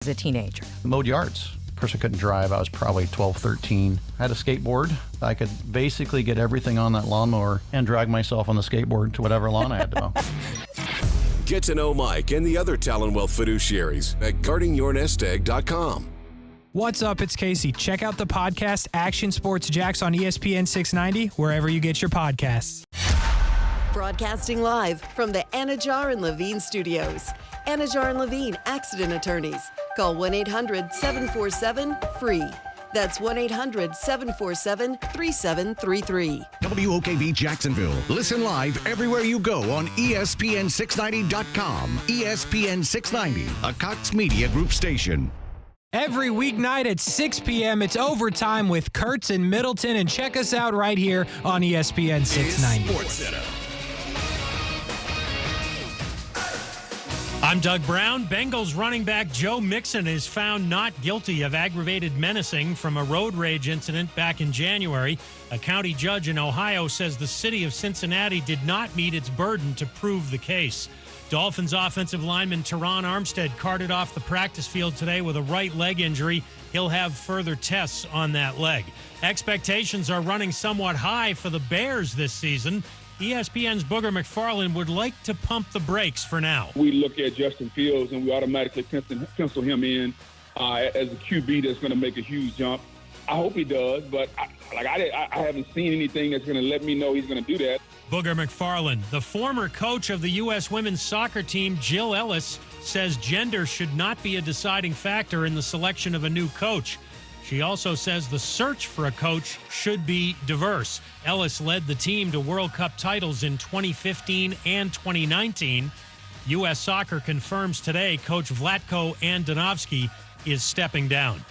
as a teenager? Mowed yards. Of course, I couldn't drive. I was probably 12, 13. I had a skateboard. I could basically get everything on that lawnmower and drag myself on the skateboard to whatever lawn I had to mow. Get to know Mike and the other Talon Wealth fiduciaries at guardingyournestegg.com. What's up? It's Kasey. Check out the podcast Action Sports Jacks on ESPN 690, wherever you get your podcasts. Broadcasting live from the Anajar and Levine studios. Anajar and Levine Accident Attorneys. Call 1-800-747-FREE. That's 1-800-747-3733. WOKV Jacksonville. Listen live everywhere you go on ESPN690.com. ESPN 690, a Cox Media Group station. Every weeknight at 6 p.m., it's Overtime with Kurtz and Middleton, and check us out right here on ESPN 690. Sports Center. I'm Doug Brown. Bengals running back Joe Mixon is found not guilty of aggravated menacing from a road rage incident back in January. A county judge in Ohio says the city of Cincinnati did not meet its burden to prove the case. Dolphins offensive lineman Teron Armstead carted off the practice field today with a right leg injury. He'll have further tests on that leg. Expectations are running somewhat high for the Bears this season. ESPN's Booger McFarland would like to pump the brakes for now. We look at Justin Fields and we automatically pencil him in as a QB that's going to make a huge jump. I hope he does, but I haven't seen anything that's going to let me know he's going to do that. Booger McFarland, the former coach of the U.S. women's soccer team, Jill Ellis, says gender should not be a deciding factor in the selection of a new coach. She also says the search for a coach should be diverse. Ellis led the team to World Cup titles in 2015 and 2019. U.S. Soccer confirms today Coach Vlatko Andonovski is stepping down.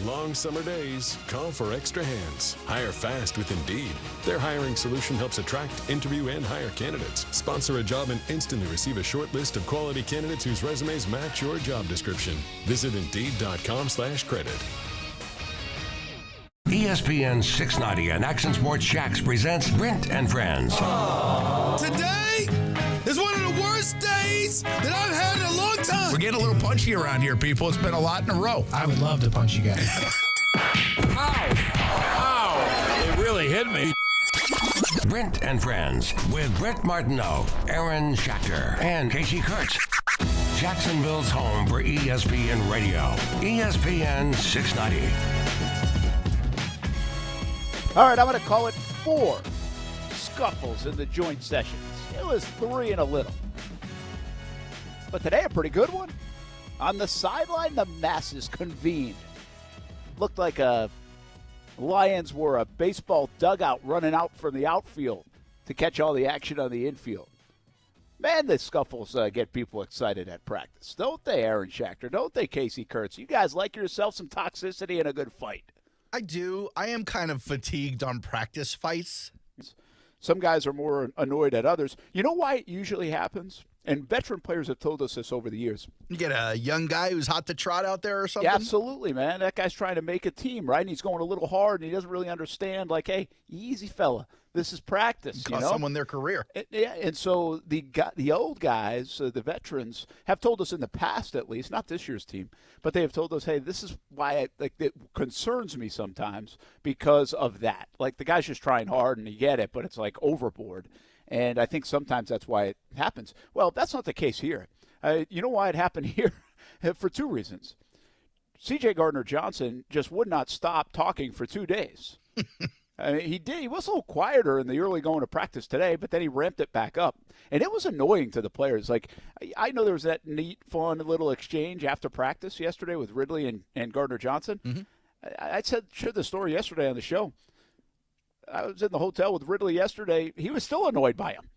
Long summer days call for extra hands. Hire fast with Indeed. Their hiring solution helps attract, interview, and hire candidates. Sponsor a job and instantly receive a short list of quality candidates whose resumes match your job description. Visit Indeed.com/credit. ESPN 690 and Action Sports Jacks presents Brent and Friends. Today is one of the worst days that I've had in a long time. We're getting a little punchy around here, people. It's been a lot in a row. I would love to punch you guys. Ow! It really hit me. Brent and Friends with Brett Martineau, Aaron Schachter, and Kasey Kurtz. Jacksonville's home for ESPN Radio. ESPN 690. All right, I'm going to call it 4 scuffles in the joint sessions. It was 3 and a little. But today, a pretty good one. On the sideline, the masses convened. Looked like Lions were a baseball dugout running out from the outfield to catch all the action on the infield. Man, the scuffles get people excited at practice. Don't they, Aaron Schachter? Don't they, Kasey Kurtz? You guys like yourself some toxicity and a good fight. I do. I am kind of fatigued on practice fights. Some guys are more annoyed at others. You know why it usually happens? And veteran players have told us this over the years. You get a young guy who's hot to trot out there or something? Yeah, absolutely, man. That guy's trying to make a team, right? And he's going a little hard, and he doesn't really understand, like, hey, easy, fella. This is practice. Cost someone their career. And so the old guys, the veterans, have told us in the past, at least, not this year's team, but they have told us, hey, this is why it concerns me sometimes because of that. Like, the guy's just trying hard, and you get it, but it's like overboard. And I think sometimes that's why it happens. Well, that's not the case here. You know why it happened here? For 2 reasons. C.J. Gardner-Johnson just would not stop talking for 2 days. I mean, he did. He was a little quieter in the early going of practice today, but then he ramped it back up. And it was annoying to the players. Like, I know there was that neat, fun little exchange after practice yesterday with Ridley and Gardner-Johnson. Mm-hmm. I shared the story yesterday on the show. I was in the hotel with Ridley yesterday. He was still annoyed by him.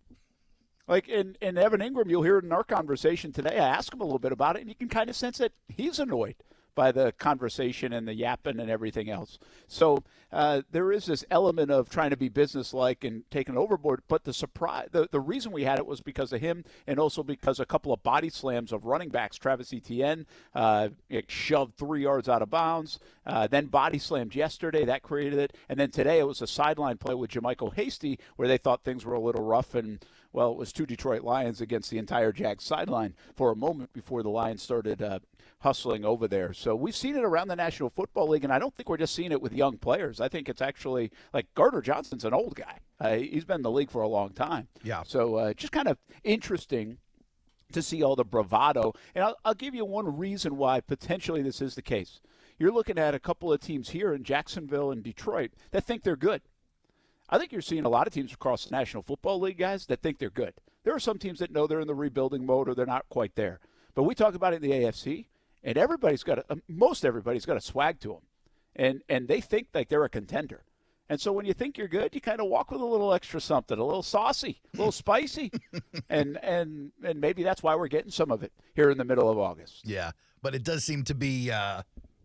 Like, in Evan Engram, you'll hear it in our conversation today. I asked him a little bit about it, and you can kind of sense that he's annoyed by the conversation and the yapping and everything else. So there is this element of trying to be businesslike and taking it overboard. But the surprise, the reason we had it was because of him, and also because a couple of body slams of running backs. Travis Etienne shoved 3 yards out of bounds, then body slammed yesterday. That created it. And then today it was a sideline play with Jermichael Hasty where they thought things were a little rough and Well, it was 2 Detroit Lions against the entire Jags sideline for a moment before the Lions started hustling over there. So we've seen it around the National Football League, and I don't think we're just seeing it with young players. I think it's actually, like, Gardner Johnson's an old guy. He's been in the league for a long time. Yeah. So just kind of interesting to see all the bravado. And I'll give you one reason why potentially this is the case. You're looking at a couple of teams here in Jacksonville and Detroit that think they're good. I think you're seeing a lot of teams across the National Football League, guys, that think they're good. There are some teams that know they're in the rebuilding mode or they're not quite there. But we talk about it in the AFC, and most everybody's got a swag to them. And they think like they're a contender. And so when you think you're good, you kind of walk with a little extra something, a little saucy, a little spicy. and maybe that's why we're getting some of it here in the middle of August. Yeah, but it does seem to be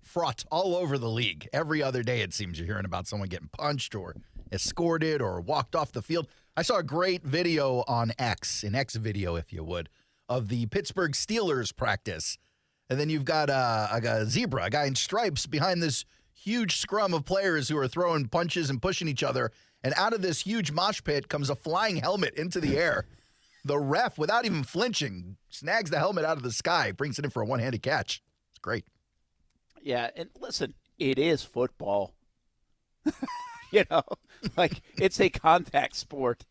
fraught all over the league. Every other day it seems you're hearing about someone getting punched or escorted or walked off the field. I saw a great video on X, an X video, if you would, of the Pittsburgh Steelers practice. And then you've got a zebra, a guy in stripes behind this huge scrum of players who are throwing punches and pushing each other. And out of this huge mosh pit comes a flying helmet into the air. The ref, without even flinching, snags the helmet out of the sky, brings it in for a one-handed catch. It's great. Yeah, and listen, it is football. You know, like, it's a contact sport.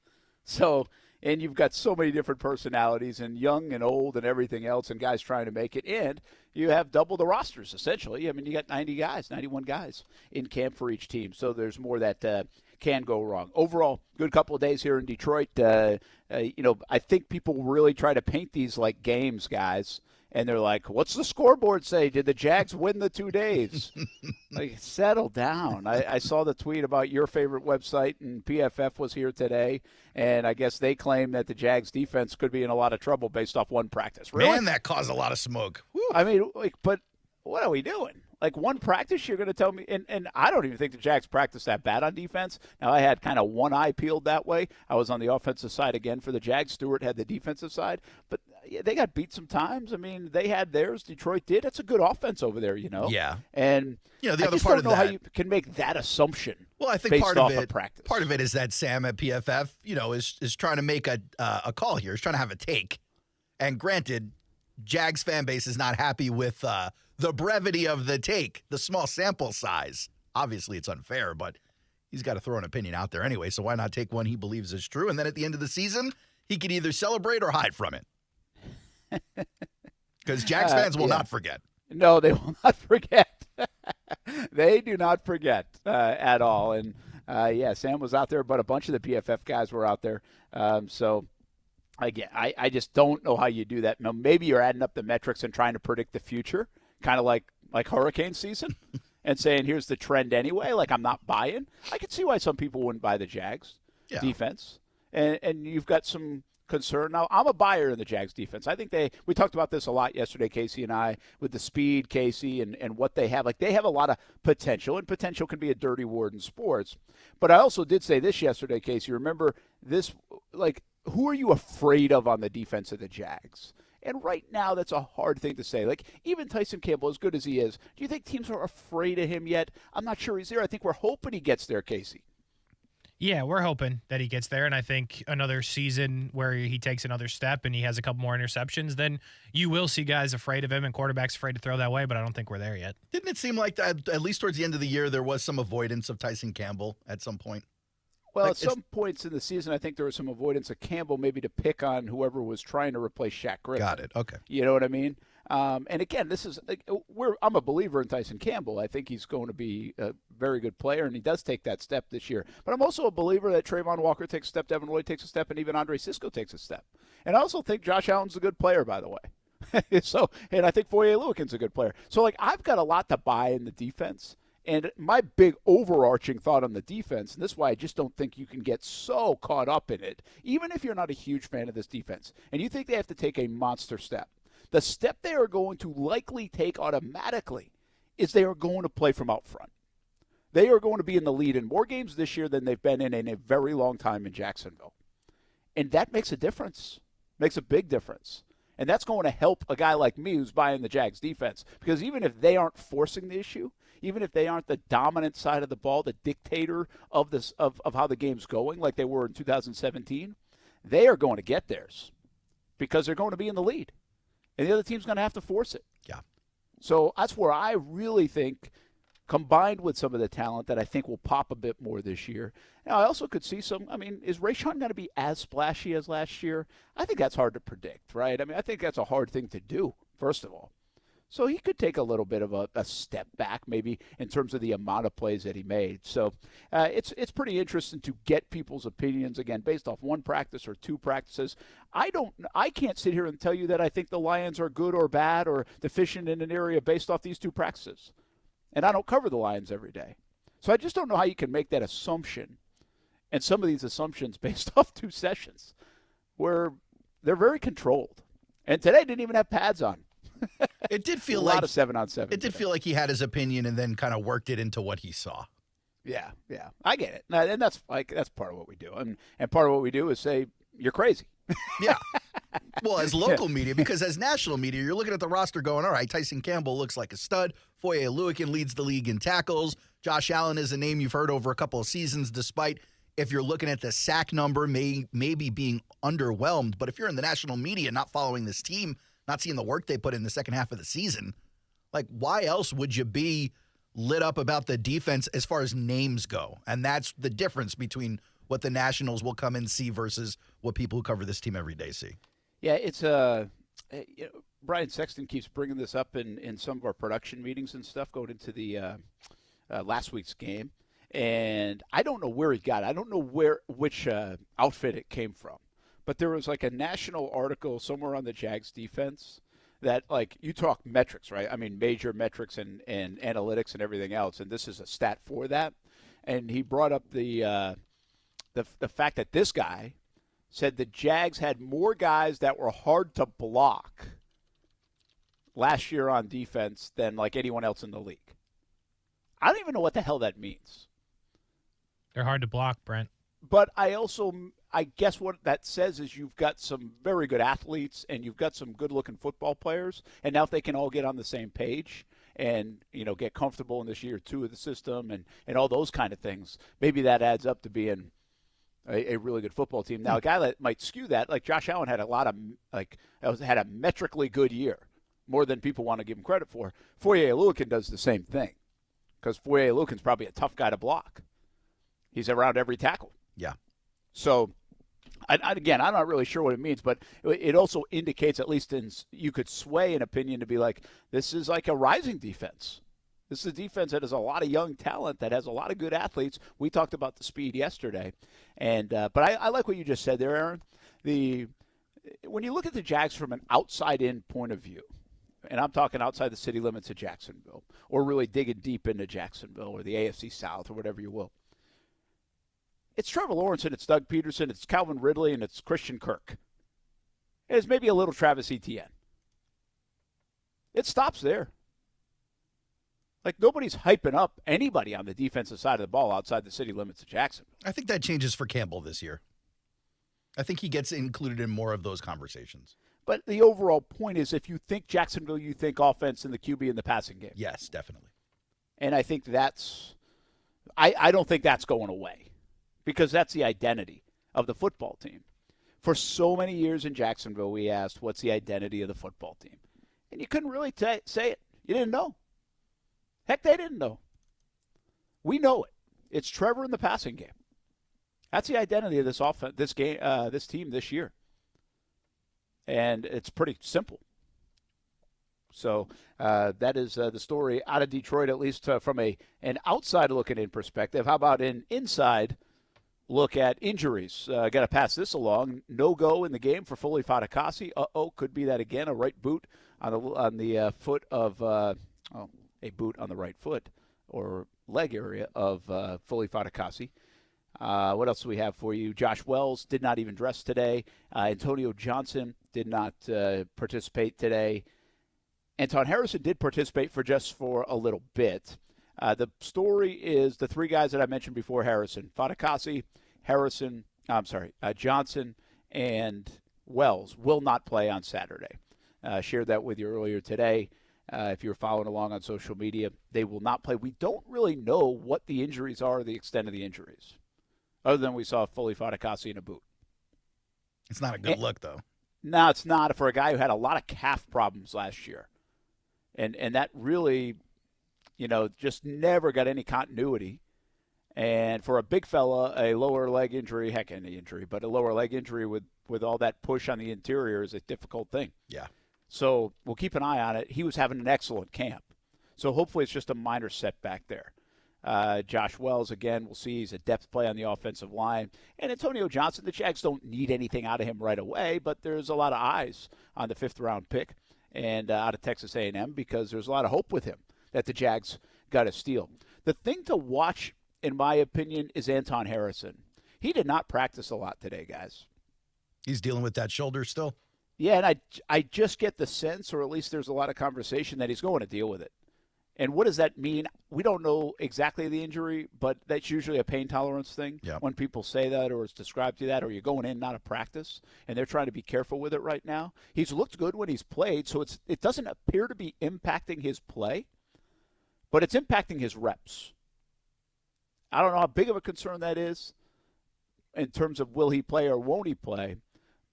So, and you've got so many different personalities, and young and old and everything else, and guys trying to make it. And you have double the rosters, essentially. I mean, you got 91 guys in camp for each team. So there's more that can go wrong. Overall, good couple of days here in Detroit. I think people really try to paint these like games, guys. And they're like, what's the scoreboard say? Did the Jags win the 2 days? Like, settle down. I saw the tweet about your favorite website, and PFF was here today, and I guess they claim that the Jags defense could be in a lot of trouble based off one practice. Really? Man, that caused a lot of smoke. Whew. I mean, but what are we doing? Like, one practice, you're going to tell me, and I don't even think the Jags practiced that bad on defense. Now, I had kind of one eye peeled that way. I was on the offensive side again for the Jags. Stewart had the defensive side. But yeah, they got beat sometimes. I mean, they had theirs. Detroit did. That's a good offense over there, you know? Yeah. And the I other just part don't know of how that, you can make that assumption. Well, I think based part off of it, practice. Part of it is that Sam at PFF, is trying to make a call here. He's trying to have a take. And granted, Jags fan base is not happy with the brevity of the take, the small sample size. Obviously, it's unfair, but he's got to throw an opinion out there anyway, so why not take one he believes is true? And then at the end of the season, he could either celebrate or hide from it. Because Jags fans will not forget. No, they will not forget. They do not forget at all. And, Sam was out there, but a bunch of the PFF guys were out there. So, again, I just don't know how you do that. Now, maybe you're adding up the metrics and trying to predict the future, kind of like hurricane season, and saying, here's the trend anyway. Like, I'm not buying. I can see why some people wouldn't buy the Jags defense. And you've got some concern. Now, I'm a buyer in the Jags defense. I think we talked about this a lot yesterday, Kasey and I, with the speed, Kasey, and what they have. Like, they have a lot of potential, and potential can be a dirty word in sports. But I also did say this yesterday, Kasey. Remember this, like, who are you afraid of on the defense of the Jags? And right now, that's a hard thing to say. Like, even Tyson Campbell, as good as he is, do you think teams are afraid of him yet? I'm not sure he's there. I think we're hoping he gets there, Kasey. Yeah, we're hoping that he gets there, and I think another season where he takes another step and he has a couple more interceptions, then you will see guys afraid of him and quarterbacks afraid to throw that way, but I don't think we're there yet. Didn't it seem like that, at least towards the end of the year, there was some avoidance of Tyson Campbell at some point? Well, at some points in the season, I think there was some avoidance of Campbell maybe to pick on whoever was trying to replace Shaq Griffin. Got it. Okay. You know what I mean? And again, this is I'm a believer in Tyson Campbell. I think he's going to be a very good player, and he does take that step this year. But I'm also a believer that Trayvon Walker takes a step, Devin Lloyd takes a step, and even Andre Sisco takes a step. And I also think Josh Allen's a good player, by the way. And I think Foye Oluwakin's a good player. So, like, I've got a lot to buy in the defense. And my big overarching thought on the defense, and this is why I just don't think you can get so caught up in it, even if you're not a huge fan of this defense, and you think they have to take a monster step. The step they are going to likely take automatically is they are going to play from out front. They are going to be in the lead in more games this year than they've been in a very long time in Jacksonville. And that makes a difference, makes a big difference. And that's going to help a guy like me who's buying the Jags defense. Because even if they aren't forcing the issue, even if they aren't the dominant side of the ball, the dictator of this of how the game's going like they were in 2017, they are going to get theirs because they're going to be in the lead. And the other team's going to have to force it. Yeah. So that's where I really think, combined with some of the talent that I think will pop a bit more this year. Now, I also could see is Rashawn going to be as splashy as last year? I think that's hard to predict, right? I think that's a hard thing to do, first of all. So he could take a little bit of a step back, maybe in terms of the amount of plays that he made. So it's pretty interesting to get people's opinions, again, based off one practice or two practices. I can't sit here and tell you that I think the Lions are good or bad or deficient in an area based off these two practices. And I don't cover the Lions every day. So I just don't know how you can make that assumption, and some of these assumptions based off two sessions where they're very controlled. And today didn't even have pads on. It did feel a like lot of 7-on-7. It did feel like he had his opinion and then kind of worked it into what he saw. Yeah, I get it, and that's part of what we do, and part of what we do is say you're crazy. Yeah. Well, as local media, because as national media, you're looking at the roster going, all right, Tyson Campbell looks like a stud. Foye Oluokun leads the league in tackles. Josh Allen is a name you've heard over a couple of seasons, despite if you're looking at the sack number, maybe being underwhelmed. But if you're in the national media not following this team, not seeing the work they put in the second half of the season, like, why else would you be lit up about the defense as far as names go? And that's the difference between what the Nationals will come and see versus what people who cover this team every day see. Yeah, it's Brian Sexton keeps bringing this up in some of our production meetings and stuff going into the last week's game, and I don't know where he got it. I don't know which outfit it came from, but there was like a national article somewhere on the Jags defense that, like, you talk metrics, right? I mean, major metrics and analytics and everything else, and this is a stat for that. And he brought up the fact that this guy said the Jags had more guys that were hard to block last year on defense than like anyone else in the league. I don't even know what the hell that means. They're hard to block, Brent. But I guess what that says is you've got some very good athletes and you've got some good-looking football players, and now if they can all get on the same page and, get comfortable in this year two of the system and all those kind of things, maybe that adds up to being a really good football team. Now, a guy that might skew that, like Josh Allen had had a metrically good year, more than people want to give him credit for. Foye Oluokun does the same thing, because Foye Oluokun's probably a tough guy to block. He's around every tackle. Yeah. So, I'm not really sure what it means, but it also indicates, at least you could sway an opinion to be like, this is like a rising defense. This is a defense that has a lot of young talent, that has a lot of good athletes. We talked about the speed yesterday. And but I like what you just said there, Aaron. When you look at the Jags from an outside-in point of view, and I'm talking outside the city limits of Jacksonville, or really digging deep into Jacksonville or the AFC South or whatever you will, it's Trevor Lawrence and it's Doug Peterson, it's Calvin Ridley, and it's Christian Kirk. And it's maybe a little Travis Etienne. It stops there. Like, nobody's hyping up anybody on the defensive side of the ball outside the city limits of Jacksonville. I think that changes for Campbell this year. I think he gets included in more of those conversations. But the overall point is, if you think Jacksonville, you think offense and the QB in the passing game. Yes, definitely. And I think I don't think that's going away, because that's the identity of the football team. For so many years in Jacksonville, we asked, what's the identity of the football team? And you couldn't really say it. You didn't know. Heck, they didn't know. We know it. It's Trevor in the passing game. That's the identity of this offense, this game, this team this year. And it's pretty simple. So that is the story out of Detroit, at least from an outside looking in perspective. How about an inside look at injuries? Got to pass this along. No go in the game for Foley Fatukasi. Could be that again. A right boot on the foot of a boot on the right foot or leg area of Foley Fatukasi. What else do we have for you? Josh Wells did not even dress today. Antonio Johnson did not participate today. Anton Harrison did participate for a little bit. The story is the three guys that I mentioned before Harrison, Fatukasi, Johnson, and Wells will not play on Saturday. Shared that with you earlier today. If you're following along on social media, they will not play. We don't really know what the injuries are or the extent of the injuries, other than we saw Foley Fatukasi in a boot. It's not a good look, though. No, it's not for a guy who had a lot of calf problems last year. And that really, just never got any continuity. And for a big fella, a lower leg injury, heck, any injury, but a lower leg injury with all that push on the interior is a difficult thing. Yeah. So we'll keep an eye on it. He was having an excellent camp. So hopefully it's just a minor setback there. Josh Wells, again, we'll see. He's a depth play on the offensive line. And Antonio Johnson, the Jags don't need anything out of him right away, but there's a lot of eyes on the 5th-round pick and out of Texas A&M because there's a lot of hope with him that the Jags got to steal. The thing to watch, in my opinion, is Anton Harrison. He did not practice a lot today, guys. He's dealing with that shoulder still? Yeah, and I just get the sense, or at least there's a lot of conversation, that he's going to deal with it. And what does that mean? We don't know exactly the injury, but that's usually a pain tolerance thing. Yep. When people say that or it's described to that, or you're going in not a practice, and they're trying to be careful with it right now. He's looked good when he's played, so it doesn't appear to be impacting his play, but it's impacting his reps. I don't know how big of a concern that is in terms of will he play or won't he play,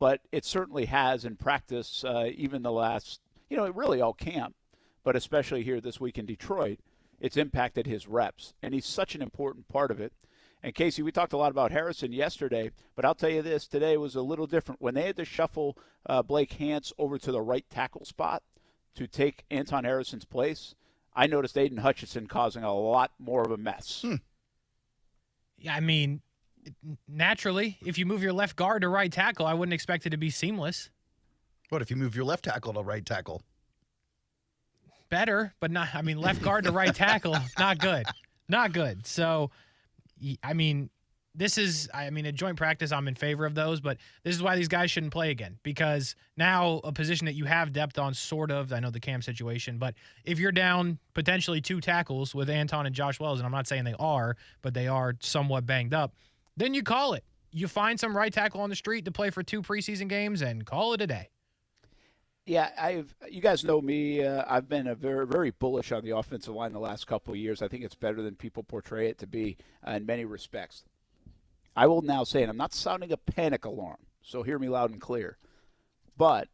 but it certainly has in practice, even the last, really all camp. But especially here this week in Detroit, it's impacted his reps. And he's such an important part of it. And, Kasey, we talked a lot about Harrison yesterday, but I'll tell you this, today was a little different. When they had to shuffle Blake Hance over to the right tackle spot to take Anton Harrison's place, I noticed Aiden Hutchinson causing a lot more of a mess. Yeah, I mean, naturally, if you move your left guard to right tackle, I wouldn't expect it to be seamless. What if you move your left tackle to right tackle? Better, but not. I mean, left guard to right tackle, not good, not good. So, I mean, a joint practice. I'm in favor of those, but this is why these guys shouldn't play again, because now a position that you have depth on, sort of. I know the Cam situation, but if you're down potentially 2 tackles with Anton and Josh Wells, and I'm not saying they are, but they are somewhat banged up, then you call it. You find some right tackle on the street to play for 2 preseason games and call it a day. Yeah, you guys know me. I've been a very, very bullish on the offensive line the last couple of years. I think it's better than people portray it to be in many respects. I will now say, and I'm not sounding a panic alarm, so hear me loud and clear, but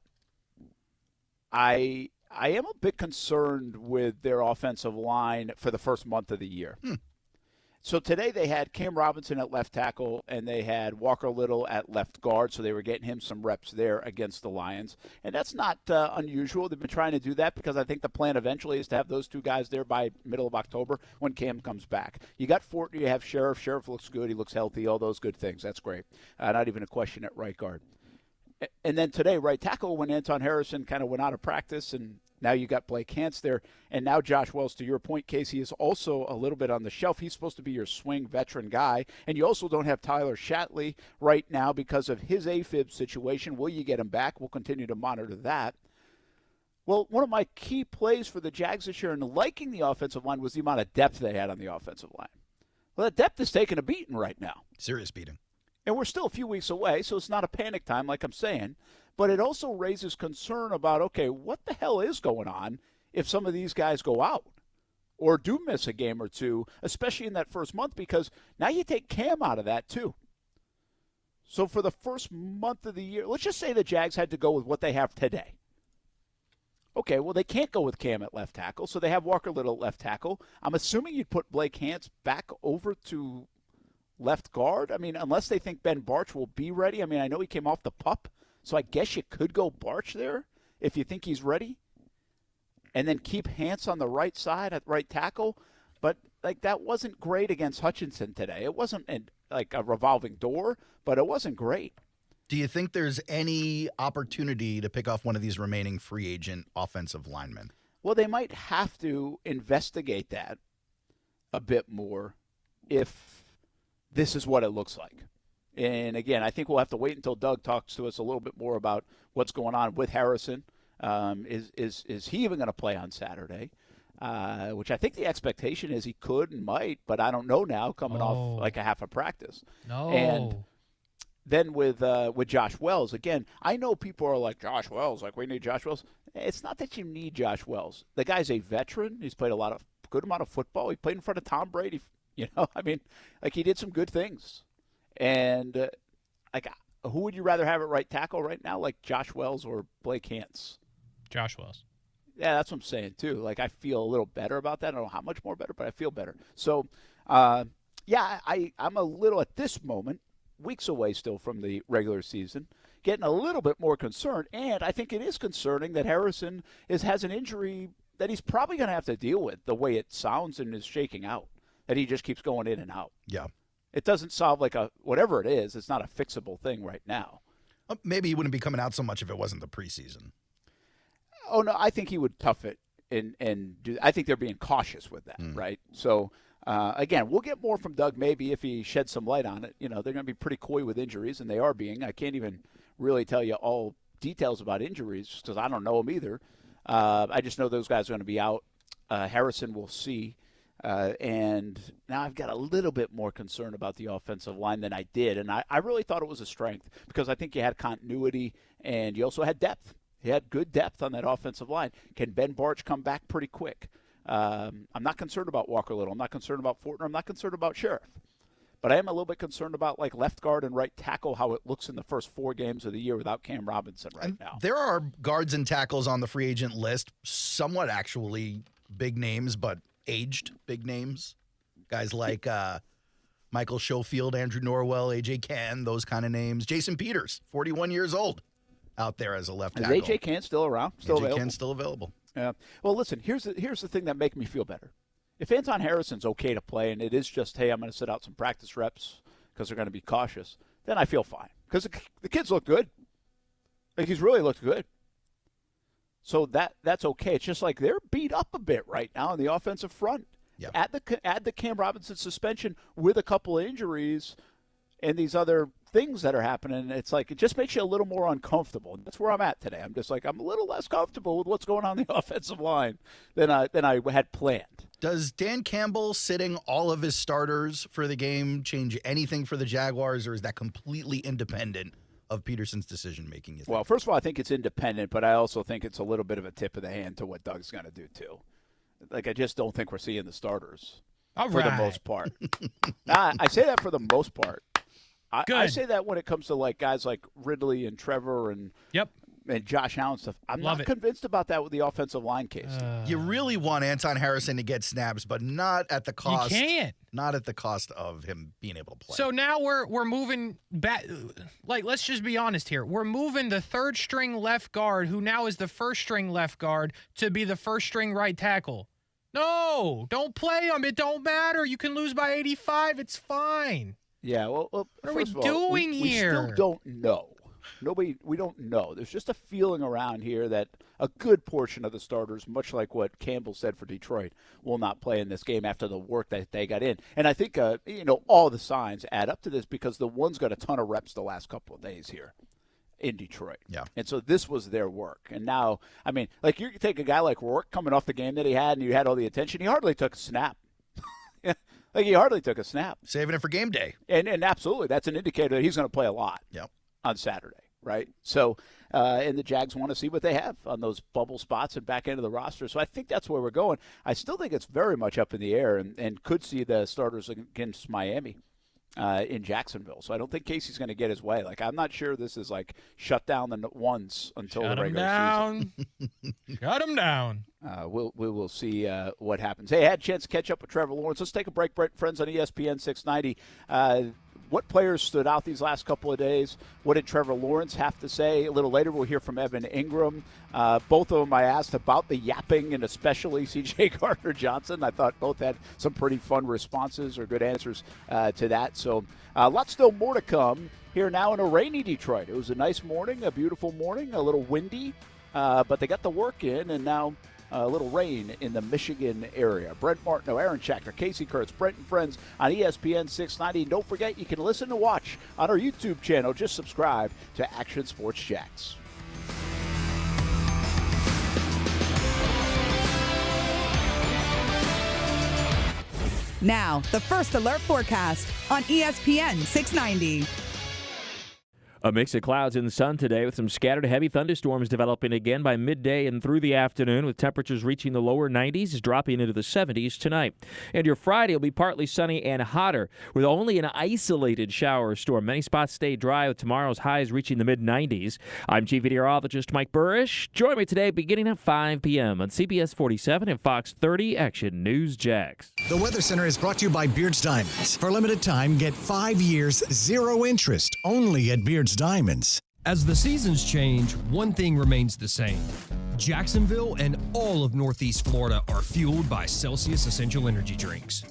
I am a bit concerned with their offensive line for the first month of the year. So today they had Cam Robinson at left tackle, and they had Walker Little at left guard, so they were getting him some reps there against the Lions. And that's not unusual. They've been trying to do that because I think the plan eventually is to have those 2 guys there by middle of October when Cam comes back. You got Fortner, you have Sheriff. Sheriff looks good. He looks healthy, all those good things. That's great. Not even a question at right guard. And then today, right tackle, when Anton Harrison kind of went out of practice, and now you got Blake Hance there, and now Josh Wells, to your point, Kasey, is also a little bit on the shelf. He's supposed to be your swing veteran guy, and you also don't have Tyler Shatley right now because of his AFib situation. Will you get him back? We'll continue to monitor that. Well, one of my key plays for the Jags this year in liking the offensive line was the amount of depth they had on the offensive line. Well, that depth is taking a beating right now. Serious beating. And we're still a few weeks away, so it's not a panic time like I'm saying. But it also raises concern about, okay, what the hell is going on if some of these guys go out or do miss a game or 2, especially in that first month, because now you take Cam out of that too. So for the first month of the year, let's just say the Jags had to go with what they have today. Okay, well, they can't go with Cam at left tackle, so they have Walker Little at left tackle. I'm assuming you'd put Blake Hance back over to left guard. I mean, unless they think Ben Barch will be ready. I mean, I know he came off the PUP, so I guess you could go Barch there if you think he's ready. And then keep Hance on the right side at right tackle. But, that wasn't great against Hutchinson today. It wasn't like a revolving door, but it wasn't great. Do you think there's any opportunity to pick off one of these remaining free agent offensive linemen? Well, they might have to investigate that a bit more if this is what it looks like. And again, I think we'll have to wait until Doug talks to us a little bit more about what's going on with Harrison. Is he even going to play on Saturday? Which I think the expectation is he could and might, but I don't know now coming off like a half a practice. No. And then with Josh Wells, again, I know people are like, Josh Wells, like we need Josh Wells. It's not that you need Josh Wells. The guy's a veteran. He's played a good amount of football. He played in front of Tom Brady. I mean, he did some good things. And who would you rather have at right tackle right now, like Josh Wells or Blake Hance? Josh Wells. Yeah, that's what I'm saying, too. Like, I feel a little better about that. I don't know how much more better, but I feel better. So, I'm a little, at this moment, weeks away still from the regular season, getting a little bit more concerned. And I think it is concerning that Harrison has an injury that he's probably going to have to deal with the way it sounds and is shaking out, that he just keeps going in and out. Yeah. It doesn't solve whatever it is, it's not a fixable thing right now. Well, maybe he wouldn't be coming out so much if it wasn't the preseason. Oh, no, I think he would tough it and do. I think they're being cautious with that, right? So, again, we'll get more from Doug maybe if he sheds some light on it. They're going to be pretty coy with injuries, and they are being. I can't even really tell you all details about injuries because I don't know them either. I just know those guys are going to be out. Harrison will see. And now I've got a little bit more concern about the offensive line than I did. And I really thought it was a strength because I think you had continuity and you also had depth. You had good depth on that offensive line. Can Ben Barch come back pretty quick? I'm not concerned about Walker Little. I'm not concerned about Fortner. I'm not concerned about Sheriff. But I am a little bit concerned about like left guard and right tackle, how it looks in the first 4 games of the year without Cam Robinson now. There are guards and tackles on the free agent list, somewhat actually big names, but aged big names. Guys like Michael Schofield, Andrew Norwell, A.J. Cann, those kind of names. Jason Peters, 41 years old, out there as a left tackle. Is A.J. Cann still around? A.J. Cann still available. Yeah. Well, listen, here's the thing that makes me feel better. If Anton Harrison's okay to play and it is just, hey, I'm going to sit out some practice reps because they're going to be cautious, then I feel fine. Because the kids look good. Like, he's really looked good. So that's okay. It's just like they're beat up a bit right now on the offensive front. Yep. Add the Cam Robinson suspension with a couple of injuries and these other things that are happening. It's like it just makes you a little more uncomfortable. And that's where I'm at today. I'm just like I'm a little less comfortable with what's going on in the offensive line than I had planned. Does Dan Campbell sitting all of his starters for the game change anything for the Jaguars, or is that completely independent of Peterson's decision-making? Well, first of all, I think it's independent, but I also think it's a little bit of a tip of the hand to what Doug's going to do, too. Like, I just don't think we're seeing the starters for the most part. I say that for the most part. I say that when it comes to, like, guys like Ridley and Trevor and Josh Allen stuff. I'm not convinced about that with the offensive line case. You really want Anton Harrison to get snaps, but not at the cost. You can't. Not at the cost of him being able to play. So now we're moving back. Like, let's just be honest here. We're moving the third string left guard, who now is the first string left guard, to be the first string right tackle. No, don't play him. It don't matter. You can lose by 85. It's fine. Yeah. Well, what are we doing here? We still don't know. We don't know. There's just a feeling around here that a good portion of the starters, much like what Campbell said for Detroit, will not play in this game after the work that they got in. And I think, all the signs add up to this because the ones got a ton of reps the last couple of days here in Detroit. Yeah. And so this was their work. And now, I mean, like you could take a guy like Rourke coming off the game that he had and you had all the attention. He hardly took a snap. Like he hardly took a snap. Saving it for game day. And absolutely, that's an indicator that he's going to play a lot. Yep. On Saturday, right? So, and the Jags want to see what they have on those bubble spots and back end of the roster. So I think that's where we're going. I still think it's very much up in the air and could see the starters against Miami in Jacksonville. So I don't think Kasey's going to get his way. Like, I'm not sure this is like shut down the ones until the regular season. Shut him down. We will see what happens. Hey, I had a chance to catch up with Trevor Lawrence. Let's take a break, Brent Friends on ESPN 690. What players stood out these last couple of days? What did Trevor Lawrence have to say? A little later, we'll hear from Evan Engram. Both of them I asked about the yapping, and especially C.J. Gardner-Johnson. I thought both had some pretty fun responses or good answers to that. So a lot still more to come here now in a rainy Detroit. It was a nice morning, a beautiful morning, a little windy, but they got the work in, and now a little rain in the Michigan area. Brent Martineau, Aaron Schachter, Kasey Kurtz, Brent and Friends on ESPN 690. And don't forget, you can listen and watch on our YouTube channel. Just subscribe to Action Sports Jacks. Now, the First Alert Forecast on ESPN 690. A mix of clouds and sun today with some scattered heavy thunderstorms developing again by midday and through the afternoon, with temperatures reaching the lower 90s, dropping into the 70s tonight. And your Friday will be partly sunny and hotter with only an isolated shower or storm. Many spots stay dry with tomorrow's highs reaching the mid-90s. I'm Chief Meteorologist Mike Burrish. Join me today beginning at 5 p.m. on CBS 47 and Fox 30 Action News Jax. The Weather Center is brought to you by Beards Diamonds. For a limited time, get 5 years, 0 interest, only at Beards Diamonds. As the seasons change, one thing remains the same. Jacksonville and all of Northeast Florida are fueled by Celsius Essential Energy Drinks.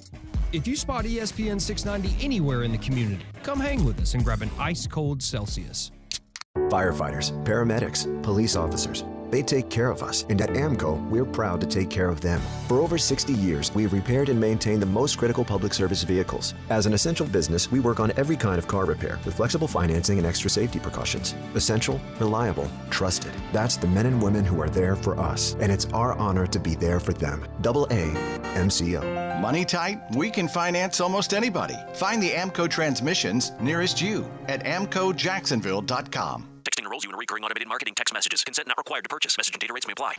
If you spot ESPN 690 anywhere in the community, come hang with us and grab an ice-cold Celsius. Firefighters, paramedics, police officers, they take care of us, and at AMCO, we're proud to take care of them. For over 60 years, we've repaired and maintained the most critical public service vehicles. As an essential business, we work on every kind of car repair with flexible financing and extra safety precautions. Essential, reliable, trusted. That's the men and women who are there for us, and it's our honor to be there for them. AA MCO. Money tight? We can finance almost anybody. Find the AMCO transmissions nearest you at amcojacksonville.com. Texting enrolls you in recurring automated marketing text messages. Consent not required to purchase. Message and data rates may apply.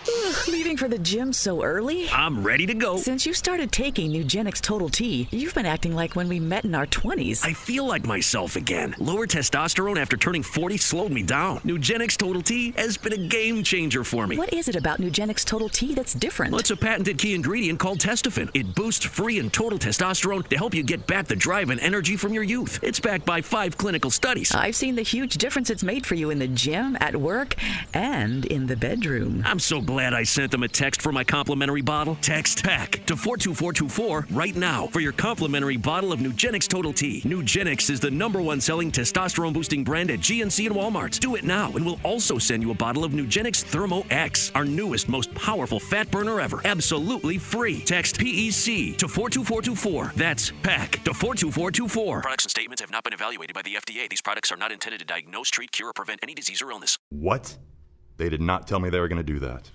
Leaving for the gym so early? I'm ready to go. Since you started taking Nugenix Total T, you've been acting like when we met in our 20s. I feel like myself again. Lower testosterone after turning 40 slowed me down. Nugenix Total T has been a game changer for me. What is it about Nugenix Total T that's different? Well, it's a patented key ingredient called testofen. It boosts free and total testosterone to help you get back the drive and energy from your youth. It's backed by 5 clinical studies. I've seen the huge difference it's made for you in the gym, at work, and in the bedroom. I'm so glad I sent them a text for my complimentary bottle. Text PACK to 42424 right now for your complimentary bottle of Nugenix Total T. Nugenix is the #1 selling testosterone-boosting brand at GNC and Walmart. Do it now, and we'll also send you a bottle of Nugenix Thermo X, our newest, most powerful fat burner ever. Absolutely free. Text PEC to 42424. That's PACK to 42424. Products and statements have not been evaluated by the FDA. These products are not intended to diagnose, treat, cure, or prevent any disease or illness. What? They did not tell me they were going to do that.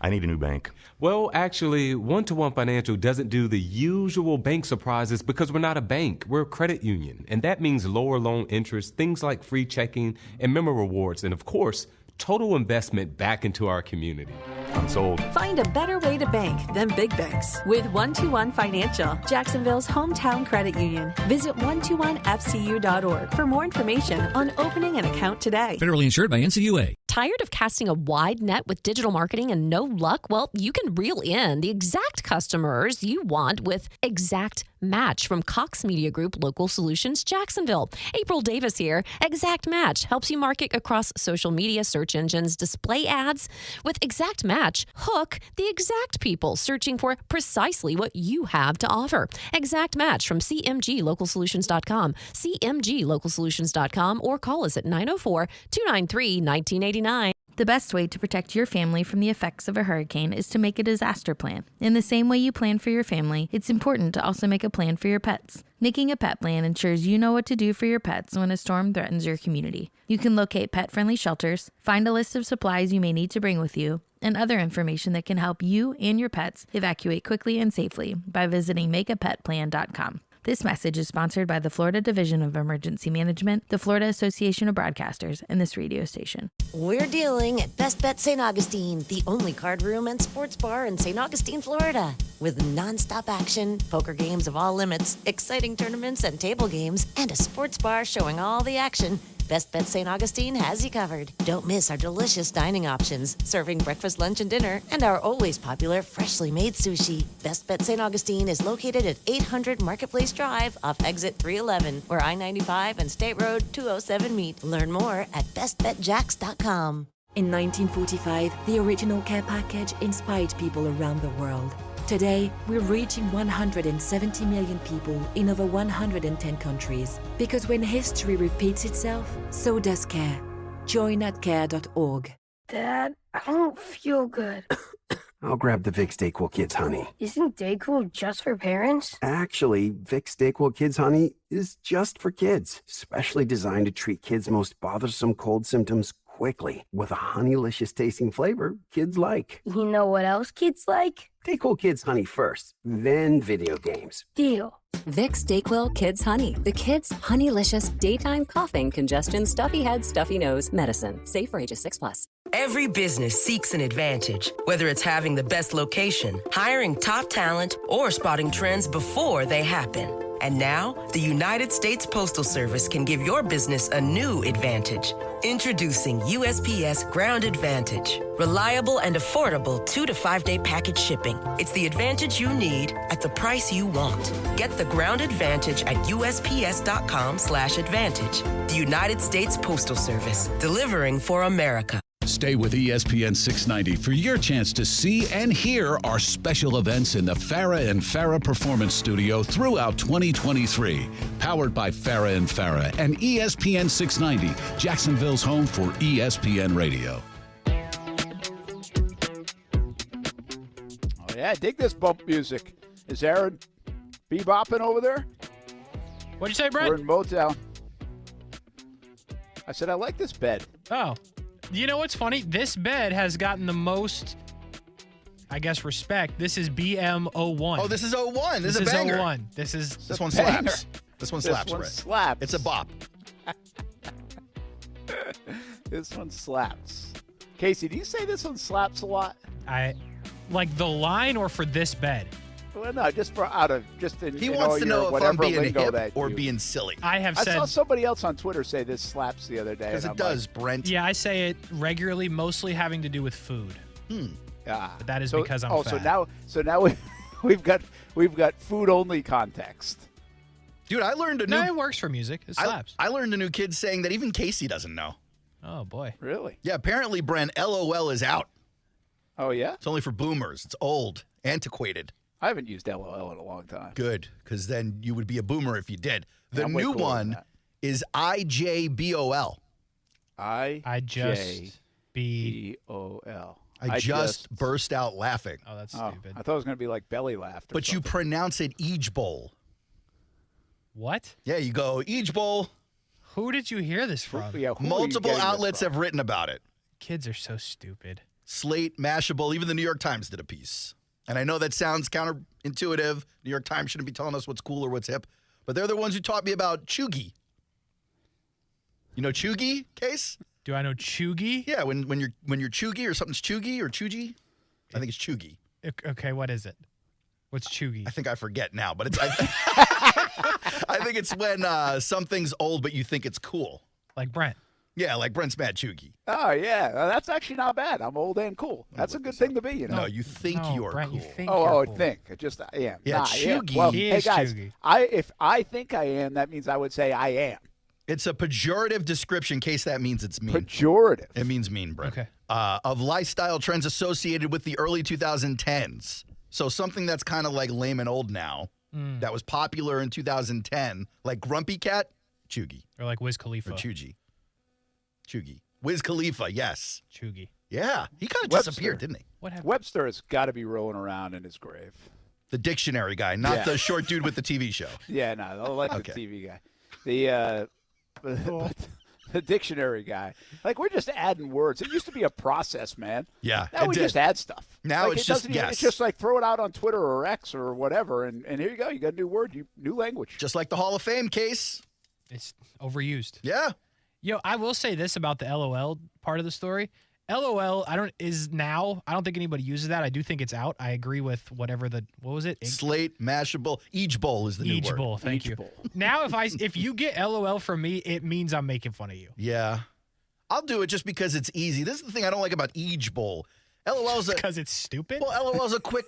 I need a new bank. Well, actually, One-to-One Financial doesn't do the usual bank surprises because we're not a bank. We're a credit union. And that means lower loan interest, things like free checking and member rewards, and of course, total investment back into our community. I'm sold. Find a better way to bank than big banks with One-to-One Financial, Jacksonville's hometown credit union. Visit 121fcu.org for more information on opening an account today. Federally insured by NCUA. Tired of casting a wide net with digital marketing and no luck? Well, you can reel in the exact customers you want with Exact Match from Cox Media Group Local Solutions Jacksonville. April Davis here. Exact Match helps you market across social media, search engines, display ads. With Exact Match, hook the exact people searching for precisely what you have to offer. Exact Match from CMGLocalSolutions.com, CMGLocalSolutions.com, or call us at 904-293-1989. The best way to protect your family from the effects of a hurricane is to make a disaster plan. In the same way you plan for your family, it's important to also make a plan for your pets. Making a pet plan ensures you know what to do for your pets when a storm threatens your community. You can locate pet-friendly shelters, find a list of supplies you may need to bring with you, and other information that can help you and your pets evacuate quickly and safely by visiting makeapetplan.com. This message is sponsored by the Florida Division of Emergency Management, the Florida Association of Broadcasters, and this radio station. We're dealing at Best Bet St. Augustine, the only card room and sports bar in St. Augustine, Florida. With nonstop action, poker games of all limits, exciting tournaments and table games, and a sports bar showing all the action, Best Bet St. Augustine has you covered. Don't miss our delicious dining options, serving breakfast, lunch, and dinner, and our always popular freshly made sushi. Best Bet St. Augustine is located at 800 Marketplace Drive off exit 311, where I-95 and State Road 207 meet. Learn more at bestbetjacks.com. In 1945, the original care package inspired people around the world. Today, we're reaching 170 million people in over 110 countries. Because when history repeats itself, so does care. Join at care.org. Dad, I don't feel good. I'll grab the Vicks DayQuil Kids Honey. Isn't DayQuil just for parents? Actually, Vicks DayQuil Kids Honey is just for kids, specially designed to treat kids' most bothersome cold symptoms quickly with a honeylicious tasting flavor kids like. You know what else kids like? DayQuil Kids Honey first, then video games. Deal. Vicks DayQuil Kids Honey. The kids' honeylicious daytime coughing, congestion, stuffy head, stuffy nose medicine. Safe for ages 6+. Every business seeks an advantage, whether it's having the best location, hiring top talent, or spotting trends before they happen. And now, the United States Postal Service can give your business a new advantage. Introducing USPS Ground Advantage. Reliable and affordable 2 to 5 day package shipping. It's the advantage you need at the price you want. Get the Ground Advantage at USPS.com/advantage. The United States Postal Service, delivering for America. Stay with ESPN 690 for your chance to see and hear our special events in the Farrah and Farrah Performance Studio throughout 2023. Powered by Farrah and Farrah and ESPN 690, Jacksonville's home for ESPN Radio. Oh, yeah, dig this bump music. Is Aaron bebopping over there? What'd you say, Brent? We're in Motown. I said, I like this bed. Oh. You know what's funny? This bed has gotten the most, I guess, respect. This is BM01. Oh, this is 01. This is a banger. 01. This one slaps. This one slaps, Brett. Slaps. It's a bop. This one slaps. Kasey, do you say this one slaps a lot? I like the line or for this bed? Well, no, just for out of just in. He wants to know if I'm being hip or you, being silly. I saw somebody else on Twitter say this slaps the other day. Because it does, Brent. Yeah, I say it regularly, mostly having to do with food. But that is because I'm fat. So now we've got food only context. Dude, I learned a new. No, it works for music. It slaps. I learned a new kid saying that even Kasey doesn't know. Oh boy, really? Yeah, apparently, Brent, LOL is out. Oh yeah, it's only for boomers. It's old, antiquated. I haven't used LOL in a long time. Good, because then you would be a boomer if you did. The new one is IJBOL. IJBOL. I just burst out laughing. Oh, that's stupid. I thought it was going to be like belly laughter. But you pronounce it Eej Bowl. What? Yeah, you go Eej Bowl. Who did you hear this from? Yeah, multiple outlets have written about it. Kids are so stupid. Slate, Mashable, even the New York Times did a piece. And I know that sounds counterintuitive. New York Times shouldn't be telling us what's cool or what's hip. But they're the ones who taught me about chuggy. You know chuggy, Case? Do I know chuggy? Yeah, when you're chuggy or something's chuggy or chuggy. I think it's chuggy. Okay, what is it? What's chuggy? I think I forget now, but it's I think it's when something's old but you think it's cool. Like Brent. Yeah, like Brent's mad chuggy. Oh, yeah. That's actually not bad. I'm old and cool. That's a good thing to be, you know. No, you think you're Brent, cool. You think I cool. think. I am. Yeah, nah, chuggy. Well, He hey, is guys, chuggy. if I think I am, that means I would say I am. It's a pejorative description, in case that means it's mean. Pejorative. It means mean, Brent. Okay. Of lifestyle trends associated with the early 2010s. So something that's kind of like lame and old now, that was popular in 2010, like Grumpy Cat, chuggy. Or like Wiz Khalifa. Or chuggy. Wiz Khalifa, yes. Chuggy. Yeah. He kind of disappeared, didn't he? What happened? Webster has got to be rolling around in his grave. The dictionary guy, not the short dude with the TV show. Yeah, no, the TV guy. The dictionary guy. Like, we're just adding words. It used to be a process, man. Yeah. Now we just add stuff. Now like, it's just, It's just like throw it out on Twitter or X or whatever, and here you go. You got a new word, new language. Just like the Hall of Fame case. It's overused. Yeah. Yo, I will say this about the LOL part of the story. LOL, I don't think anybody uses that. I do think it's out. I agree with what was it? Slate, Mashable, Eej Bowl is the new word. Eej Bowl, thank you. Now, if you get LOL from me, it means I'm making fun of you. Yeah. I'll do it just because it's easy. This is the thing I don't like about Eej Bowl. LOL's because it's stupid. Well, LOL's a quick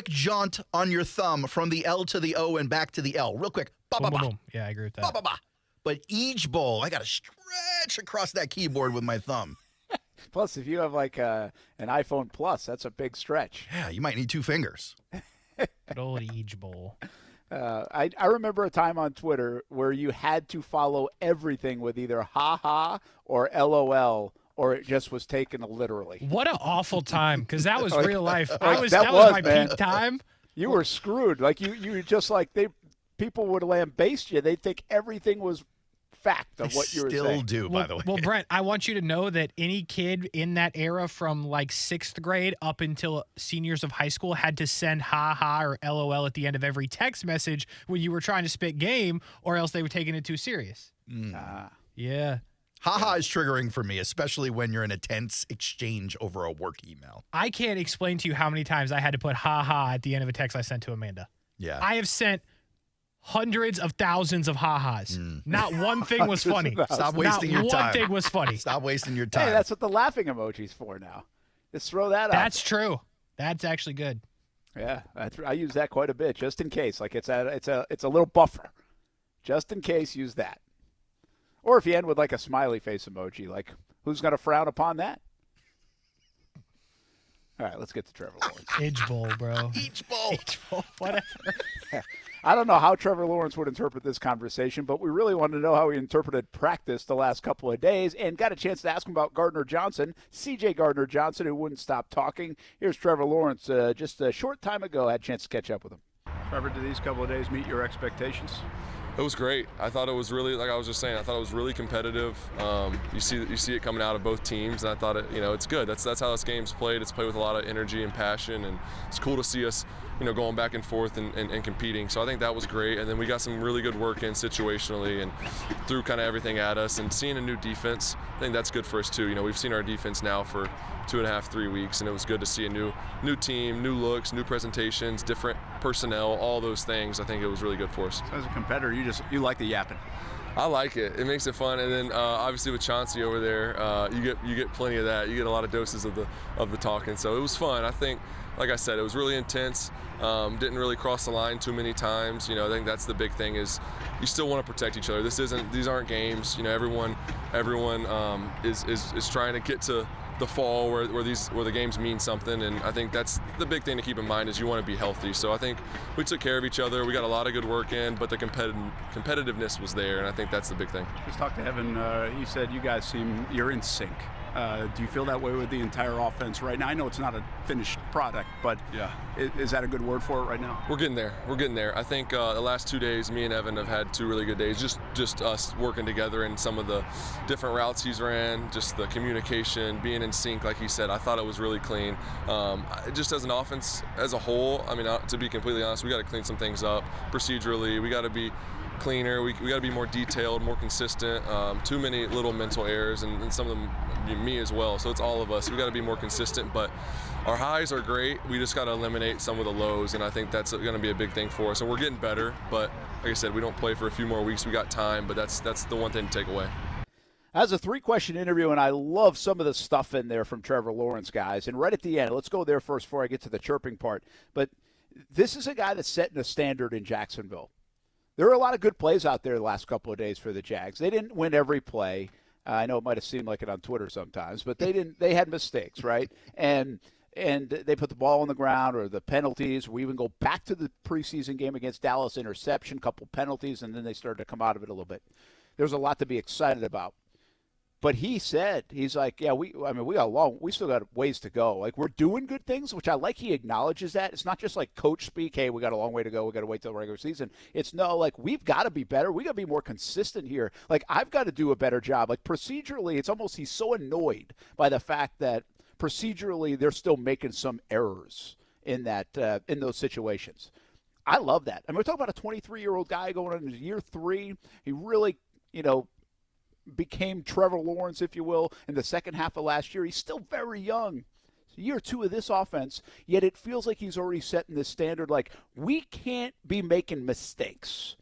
jaunt on your thumb from the L to the O and back to the L, real quick. Ba ba ba. Yeah, I agree with that. Ba ba ba. But Eej Bowl, I got to stretch across that keyboard with my thumb. Plus, if you have like an iPhone Plus, that's a big stretch. Yeah, you might need 2 fingers. Good old Eej Bowl. I remember a time on Twitter where you had to follow everything with either ha or LOL, or it just was taken literally. What an awful time, because that was real life. That was my peak time. You were screwed. Like you just like people would lambaste you. They'd think everything was fact of what you were saying. Still do, by the way. Well, Brent, I want you to know that any kid in that era from like 6th grade up until seniors of high school had to send ha-ha or LOL at the end of every text message when you were trying to spit game, or else they were taking it too serious. Yeah. Ha-ha is triggering for me, especially when you're in a tense exchange over a work email. I can't explain to you how many times I had to put ha-ha at the end of a text I sent to Amanda. Yeah. I have sent hundreds of thousands of ha-has. Not one thing was funny. Stop wasting your time. Not one thing was funny. Stop wasting your time. Hey, that's what the laughing emoji's for now. Just throw that out. That's true. That's actually good. Yeah, I use that quite a bit, just in case. Like it's a little buffer. Just in case, use that. Or if you end with like a smiley face emoji, like who's going to frown upon that? All right, let's get to Trevor Lawrence. Edge bowl, bro. Each bowl. Whatever. I don't know how Trevor Lawrence would interpret this conversation, but we really wanted to know how he interpreted practice the last couple of days and got a chance to ask him about Gardner Johnson, C.J. Gardner Johnson, who wouldn't stop talking. Here's Trevor Lawrence just a short time ago. I had a chance to catch up with him. Trevor, did these couple of days meet your expectations? It was great. I thought it was really, like I was just saying, I thought it was really competitive. You see it coming out of both teams, and I thought it's good. That's how this game's played. It's played with a lot of energy and passion, and it's cool to see us, going back and forth and competing. So I think that was great. And then we got some really good work in situationally and threw kind of everything at us. And seeing a new defense, I think that's good for us too. We've seen our defense now for 2.5, 3 weeks, and it was good to see a new team, new looks, new presentations, different personnel, all those things. I think it was really good for us. So as a competitor, you like the yapping. I like it. It makes it fun, and then obviously with Chauncey over there, you get plenty of that. You get a lot of doses of the talking. So it was fun. I think, like I said, it was really intense. Didn't really cross the line too many times. I think that's the big thing is you still want to protect each other. These aren't games. Everyone is trying to get to the fall where the games mean something, and I think that's the big thing to keep in mind is you want to be healthy. So I think we took care of each other. We got a lot of good work in, but the competitiveness was there, and I think that's the big thing. Just talked to Evan. He said you guys you're in sync. Do you feel that way with the entire offense right now? I know it's not a finished product, but yeah, is that a good word for it right now? We're getting there. I think the last 2 days, me and Evan have had 2 really good days. Just us working together in some of the different routes he's ran, just the communication, being in sync, like he said. I thought it was really clean. Just as an offense as a whole, to be completely honest, we got to clean some things up procedurally. We got to be cleaner. We got to be more detailed, more consistent. Too many little mental errors, and some of them me as well. So it's all of us. We got to be more consistent, but our highs are great. We just got to eliminate some of the lows, and I think that's going to be a big thing for us. And we're getting better, but like I said, we don't play for a few more weeks. We got time, but that's the one thing to take away. That's a 3-question interview, and I love some of the stuff in there from Trevor Lawrence, guys. And right at the end, let's go there first before I get to the chirping part. But this is a guy that's setting a standard in Jacksonville. There are a lot of good plays out there the last couple of days for the Jags. They didn't win every play. I know it might have seemed like it on Twitter sometimes, but they didn't. They had mistakes, right? And they put the ball on the ground, or the penalties. We even go back to the preseason game against Dallas, interception, couple penalties, and then they started to come out of it a little bit. There's a lot to be excited about. But he's like, yeah, we still got ways to go. Like, we're doing good things, which I like. He acknowledges that. It's not just like coach speak, hey, we got a long way to go. We got to wait till the regular season. It's no, like, we've got to be better. We got to be more consistent here. Like, I've got to do a better job. Like, procedurally, it's almost he's so annoyed by the fact that procedurally they're still making some errors in those situations. I love that. We're talking about a 23-year-old guy going into year 3. He really, became Trevor Lawrence, if you will, in the second half of last year. He's still very young. It's year 2 of this offense, yet it feels like he's already setting this standard. Like, we can't be making mistakes.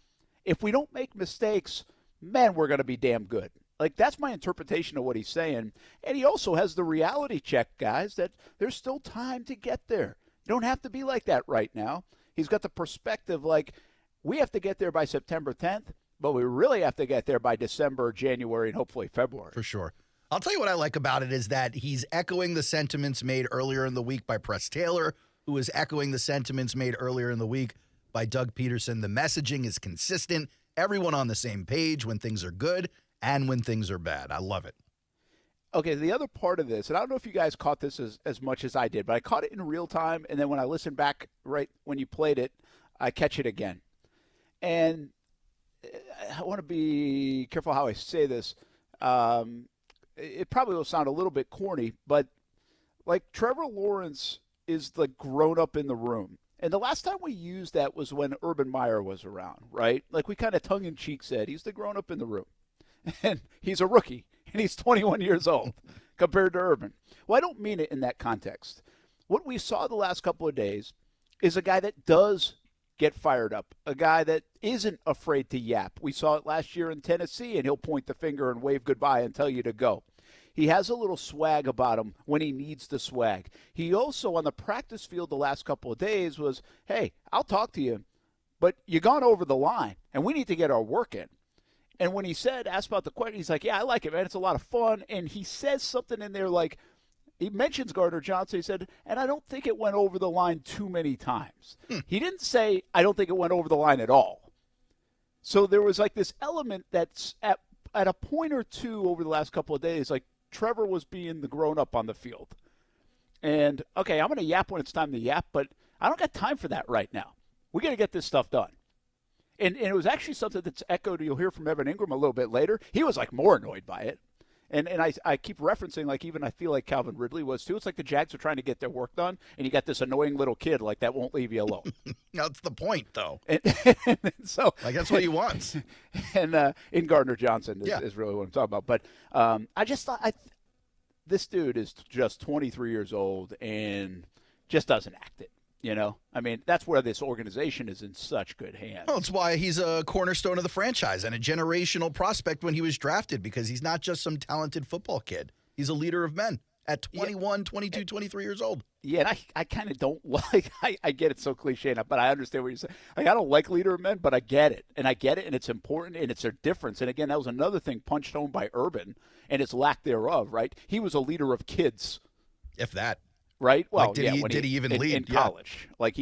If we don't make mistakes, man, we're going to be damn good. Like, that's my interpretation of what he's saying. And he also has the reality check, guys, that there's still time to get there. You don't have to be like that right now. He's got the perspective like, we have to get there by September 10th. But we really have to get there by December, January, and hopefully February. For sure. I'll tell you what I like about it is that he's echoing the sentiments made earlier in the week by Press Taylor, who is echoing the sentiments made earlier in the week by Doug Peterson. The messaging is consistent. Everyone on the same page when things are good and when things are bad. I love it. Okay, the other part of this, and I don't know if you guys caught this as much as I did, but I caught it in real time, and then when I listened back right when you played it, I catch it again. And I want to be careful how I say this. It probably will sound a little bit corny, but like Trevor Lawrence is the grown-up in the room. And the last time we used that was when Urban Meyer was around, right? Like we kind of tongue-in-cheek said, he's the grown-up in the room. And he's a rookie, and he's 21 years old compared to Urban. Well, I don't mean it in that context. What we saw the last couple of days is a guy that does get fired up, a guy that isn't afraid to yap. We saw it last year in Tennessee, and he'll point the finger and wave goodbye and tell you to go. He has a little swag about him when he needs the swag. He also, on the practice field the last couple of days, was, hey, I'll talk to you, but you've gone over the line, and we need to get our work in. And when he asked about the question, he's like, yeah, I like it, man. It's a lot of fun. And he says something in there like, he mentions Gardner Johnson. He said, and I don't think it went over the line too many times. He didn't say, I don't think it went over the line at all. So there was like this element that's at a point or two over the last couple of days, like Trevor was being the grown-up on the field. And, okay, I'm going to yap when it's time to yap, but I don't got time for that right now. We got to get this stuff done. And it was actually something that's echoed. You'll hear from Evan Engram a little bit later. He was like more annoyed by it. And I keep referencing, like, even I feel like Calvin Ridley was too. It's like the Jags are trying to get their work done, and you got this annoying little kid like that won't leave you alone. That's the point, though. And so, like, that's what he wants. And in Gardner Johnson is really what I'm talking about. But I just thought this dude is just 23 years old and just doesn't act it. You know, I mean, that's where this organization is in such good hands. Well, it's why he's a cornerstone of the franchise and a generational prospect when he was drafted, because he's not just some talented football kid. He's a leader of men at 21, 22, 23 years old. Yeah, and I kind of don't like – I get it so cliche, but I understand what you're saying. Like, I don't like leader of men, but I get it. And it's important, and it's a difference. And, again, that was another thing punched home by Urban and its lack thereof, right? He was a leader of kids. If that. Right? Well, like, did he even lead in college? Like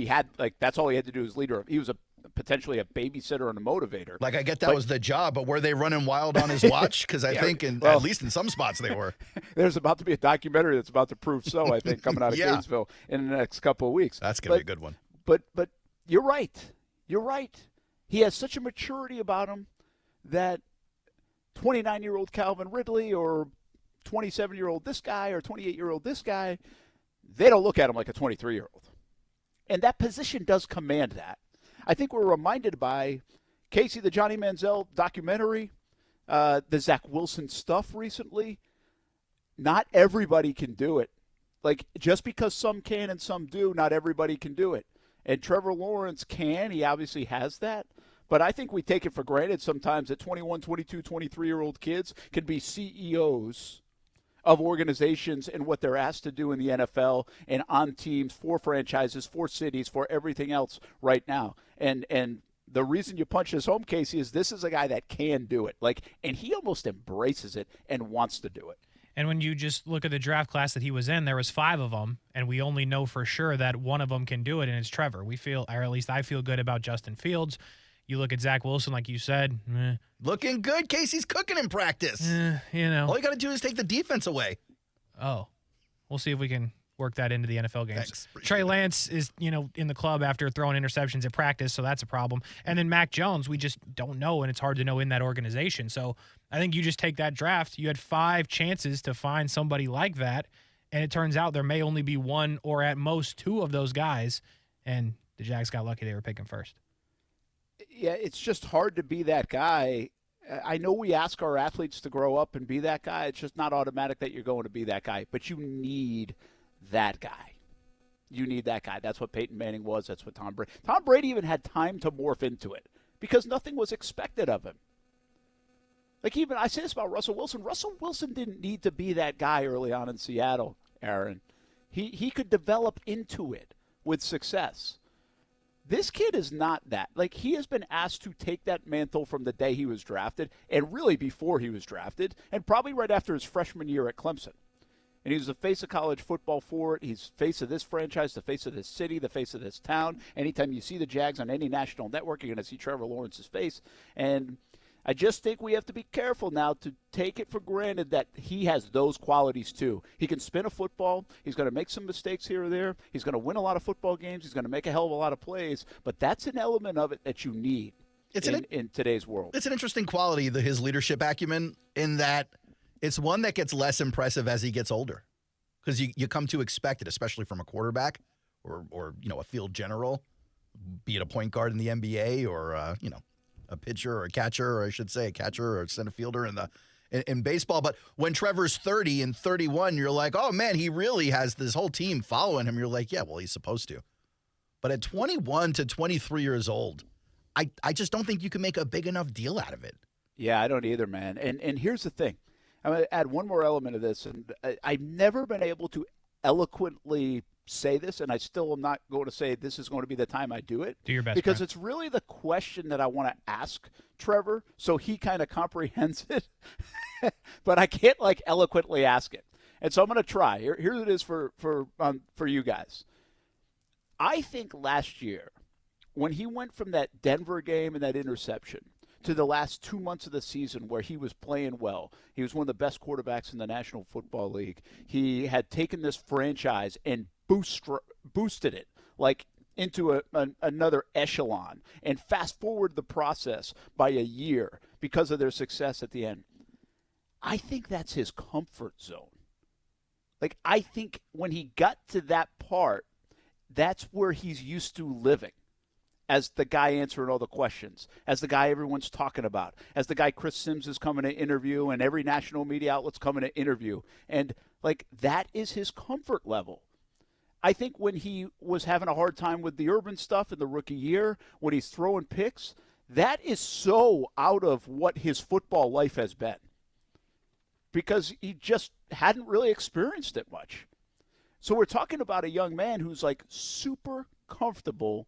that's all he had to do was leader. He was potentially a babysitter and a motivator. Like, I get that was the job, but were they running wild on his watch? Because I think at least in some spots they were. There's about to be a documentary that's about to prove so. I think coming out of Gainesville in the next couple of weeks. That's gonna be a good one. But you're right. You're right. He has such a maturity about him that 29-year-old Calvin Ridley or 27-year-old this guy or 28-year-old this guy, they don't look at him like a 23-year-old. And that position does command that. I think we're reminded by Kasey, the Johnny Manziel documentary, the Zach Wilson stuff recently. Not everybody can do it. Like, just because some can and some do, not everybody can do it. And Trevor Lawrence can. He obviously has that. But I think we take it for granted sometimes that 21, 22, 23-year-old kids can be CEOs of organizations and what they're asked to do in the NFL and on teams for franchises, for cities, for everything else right now. And the reason you punch this home, Kasey, is this is a guy that can do it. Like, and he almost embraces it and wants to do it. And when you just look at the draft class that he was in, there was 5 of them, and we only know for sure that one of them can do it, and it's Trevor. We feel, or at least I feel good about Justin Fields. You look at Zach Wilson, like you said. Looking good. Kasey's cooking in practice. You know. All you got to do is take the defense away. Oh. We'll see if we can work that into the NFL games. Thanks. Trey Lance is, in the club after throwing interceptions at practice, so that's a problem. And then Mac Jones, we just don't know, and it's hard to know in that organization. So I think you just take that draft. You had 5 chances to find somebody like that, and it turns out there may only be 1 or at most 2 of those guys, and the Jags got lucky they were picking first. Yeah, it's just hard to be that guy. I know we ask our athletes to grow up and be that guy. It's just not automatic that you're going to be that guy. But you need that guy. You need that guy. That's what Peyton Manning was. That's what Tom Brady. Tom Brady even had time to morph into it because nothing was expected of him. Like, even I say this about Russell Wilson. Russell Wilson didn't need to be that guy early on in Seattle, Aaron. He could develop into it with success. This kid is not that. Like, he has been asked to take that mantle from the day he was drafted and really before he was drafted and probably right after his freshman year at Clemson. And he was the face of college football for it. He's face of this franchise, the face of this city, the face of this town. Anytime you see the Jags on any national network, you're going to see Trevor Lawrence's face. And I just think we have to be careful now to take it for granted that he has those qualities too. He can spin a football. He's going to make some mistakes here or there. He's going to win a lot of football games. He's going to make a hell of a lot of plays. But that's an element of it that you need. in today's world. It's an interesting quality, his leadership acumen, in that it's one that gets less impressive as he gets older. Because you come to expect it, especially from a quarterback or a field general, be it a point guard in the NBA or a pitcher or a catcher, or I should say a catcher or a center fielder in baseball. But when Trevor's 30 and 31, you're like, oh man, he really has this whole team following him. You're like, yeah, well, he's supposed to. But at 21 to 23 years old, I just don't think you can make a big enough deal out of it. Yeah, I don't either, man. And here's the thing. I'm going to add one more element of this. And I've never been able to eloquently say this, and I still am not going to say this is going to be the time I do it. Do your best, because Brent. it's really the question that I want to ask Trevor, so he kind of comprehends it. But I can't eloquently ask it, and so I'm going to try. Here it is for you guys. I think last year, when he went from that Denver game and that interception to the last 2 months of the season where he was playing well, he was one of the best quarterbacks in the National Football League. He had taken this franchise and boosted it into another echelon, and fast forward the process by a year because of their success at the end. I think that's his comfort zone. I think when he got to that part, that's where he's used to living, as the guy answering all the questions, as the guy everyone's talking about, as the guy Chris Sims is coming to interview and every national media outlet's coming to interview. And that is his comfort level. I think when he was having a hard time with the Urban stuff in the rookie year, when he's throwing picks, that is so out of what his football life has been, because he just hadn't really experienced it much. So we're talking about a young man who's super comfortable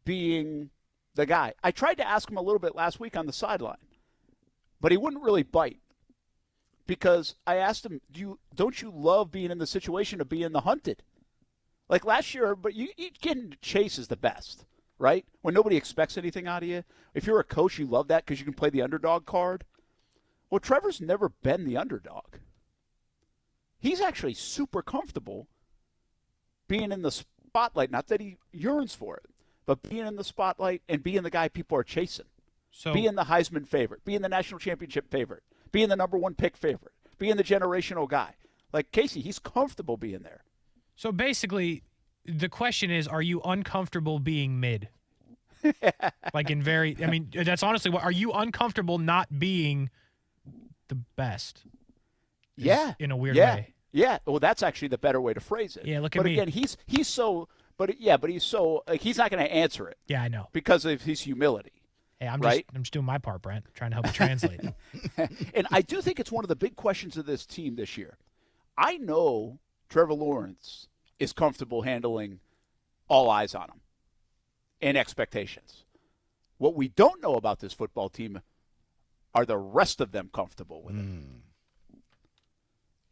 being the guy. I tried to ask him a little bit last week on the sideline, but he wouldn't really bite, because I asked him, don't you love being in the situation of being the hunted? Last year, but you getting to chase is the best, right? When nobody expects anything out of you. If you're a coach, you love that because you can play the underdog card. Well, Trevor's never been the underdog. He's actually super comfortable being in the spotlight. Not that he yearns for it, but being in the spotlight and being the guy people are chasing. So being the Heisman favorite, being the national championship favorite, being the number one pick favorite, being the generational guy. Kasey, he's comfortable being there. So basically, the question is, are you uncomfortable being mid? That's honestly what, are you uncomfortable not being the best? Yeah. In a weird way. Yeah. Well, that's actually the better way to phrase it. Yeah, look at me. But again, he's so, but he's so, he's not going to answer it. Yeah, I know. Because of his humility. Hey, I'm right? just doing my part, Brent, trying to help you translate. And I do think it's one of the big questions of this team this year. I know Trevor Lawrence is comfortable handling all eyes on him and expectations. What we don't know about this football team are the rest of them comfortable with it.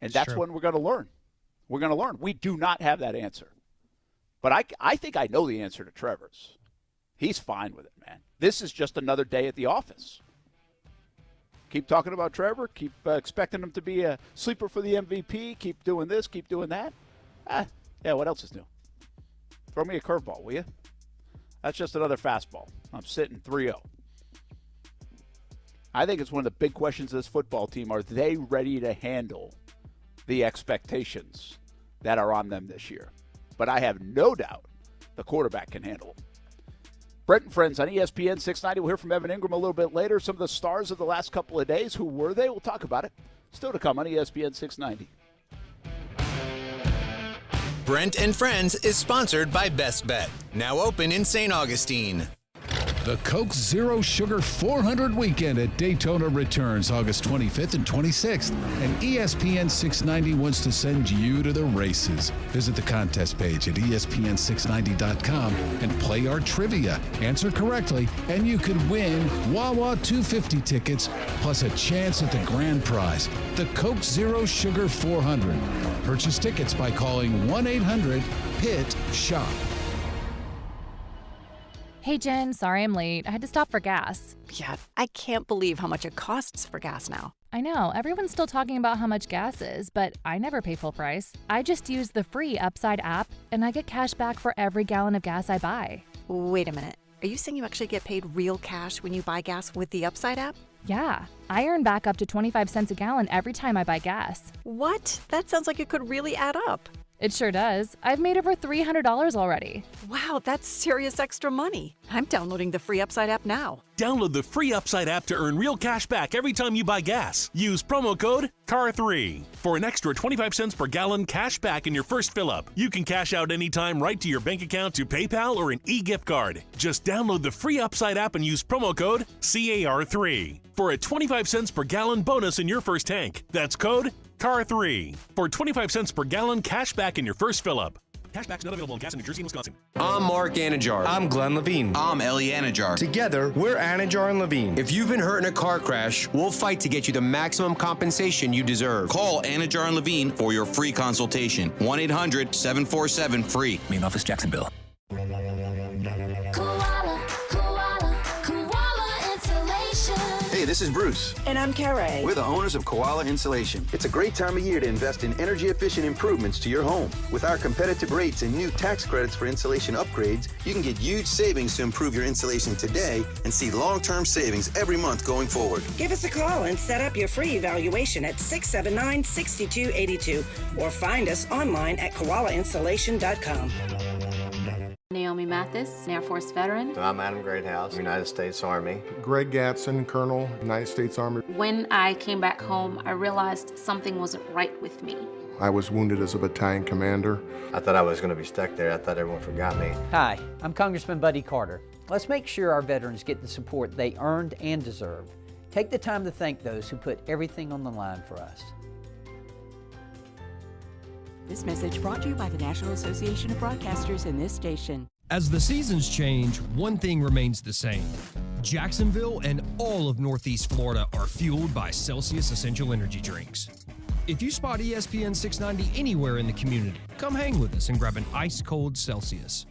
And that's when we're going to learn. We're going to learn. We do not have that answer. But I think I know the answer to Trevor's. He's fine with it, man. This is just another day at the office. Keep talking about Trevor. Keep expecting him to be a sleeper for the MVP. Keep doing this. Keep doing that. Yeah, what else is new? Throw me a curveball, will you? That's just another fastball. I'm sitting 3-0. I think it's one of the big questions of this football team. Are they ready to handle the expectations that are on them this year? But I have no doubt the quarterback can handle them. Brent Friends on ESPN 690. We'll hear from Evan Engram a little bit later. Some of the stars of the last couple of days. Who were they? We'll talk about it. Still to come on ESPN 690. Brent and Friends is sponsored by Best Bet, now open in St. Augustine. The Coke Zero Sugar 400 weekend at Daytona returns August 25th and 26th, and ESPN 690 wants to send you to the races. Visit the contest page at ESPN690.com and play our trivia. Answer correctly, and you could win Wawa 250 tickets plus a chance at the grand prize, the Coke Zero Sugar 400. Purchase tickets by calling 1-800-PIT-SHOP. Hey, Jen, sorry I'm late. I had to stop for gas. Yeah, I can't believe how much it costs for gas now. I know, everyone's still talking about how much gas is, but I never pay full price. I just use the free Upside app, and I get cash back for every gallon of gas I buy. Wait a minute. Are you saying you actually get paid real cash when you buy gas with the Upside app? Yeah, I earn back up to 25 cents a gallon every time I buy gas. What? That sounds like it could really add up. It sure does. I've made over $300 already. Wow, that's serious extra money. I'm downloading the free Upside app now. Download the free Upside app to earn real cash back every time you buy gas. Use promo code CAR3 for an extra 25 cents per gallon cash back in your first fill-up. You can cash out anytime right to your bank account, to PayPal, or an e-gift card. Just download the free Upside app and use promo code CAR3 for a 25 cents per gallon bonus in your first tank. That's code CAR3 for 25 cents per gallon cash back in your first fill-up. Cashback's not available in gas in New Jersey and Wisconsin. I'm Mark Anajar. I'm Glenn Levine. I'm Ellie Anajar. Together, we're Anajar and Levine. If you've been hurt in a car crash, we'll fight to get you the maximum compensation you deserve. Call Anajar and Levine for your free consultation. 1-800-747-FREE. Main office, Jacksonville. Hey, this is Bruce. And I'm Carrie. We're the owners of Koala Insulation. It's a great time of year to invest in energy-efficient improvements to your home. With our competitive rates and new tax credits for insulation upgrades, you can get huge savings to improve your insulation today and see long-term savings every month going forward. Give us a call and set up your free evaluation at 679-6282 or find us online at koalainsulation.com. Naomi Mathis, an Air Force veteran. I'm Adam Greathouse, United States Army. Greg Gatson, Colonel, United States Army. When I came back home, I realized something wasn't right with me. I was wounded as a battalion commander. I thought I was going to be stuck there. I thought everyone forgot me. Hi, I'm Congressman Buddy Carter. Let's make sure our veterans get the support they earned and deserve. Take the time to thank those who put everything on the line for us. This message brought to you by the National Association of Broadcasters and this station. As the seasons change, one thing remains the same. Jacksonville and all of Northeast Florida are fueled by Celsius Essential Energy Drinks. If you spot ESPN 690 anywhere in the community, come hang with us and grab an ice-cold Celsius.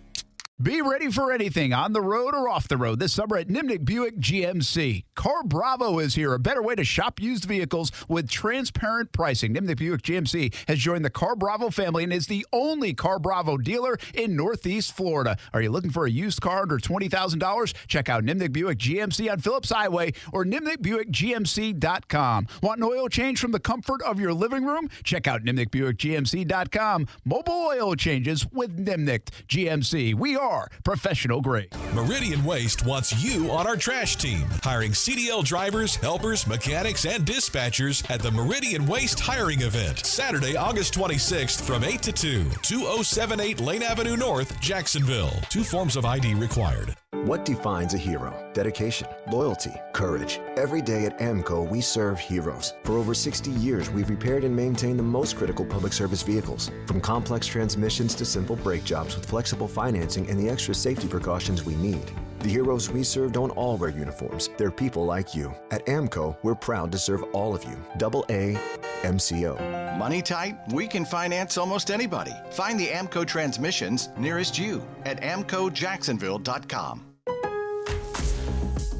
Be ready for anything on the road or off the road this summer at Nimnik Buick GMC. Car Bravo is here, a better way to shop used vehicles with transparent pricing. Nimnik Buick GMC has joined the Car Bravo family and is the only Car Bravo dealer in Northeast Florida. Are you looking for a used car under $20,000? Check out Nimnik Buick GMC on Phillips Highway or NimnikBuickGMC.com. Want an oil change from the comfort of your living room? Check out NimnikBuickGMC.com. Mobile oil changes with Nimnik GMC. We are professional grade. Meridian Waste wants you on our trash team, hiring CDL drivers, helpers, mechanics, and dispatchers at the Meridian Waste hiring event, Saturday, August 26th from 8 to 2, 2078 Lane Avenue North, Jacksonville. 2 forms of ID required. What defines a hero? Dedication, loyalty, courage. Every day at AMCO, we serve heroes. For over 60 years, we've repaired and maintained the most critical public service vehicles. From complex transmissions to simple brake jobs with flexible financing and the extra safety precautions we need. The heroes we serve don't all wear uniforms. They're people like you. At AMCO, we're proud to serve all of you. AA MCO. Money tight? We can finance almost anybody. Find the AMCO transmissions nearest you at amcojacksonville.com.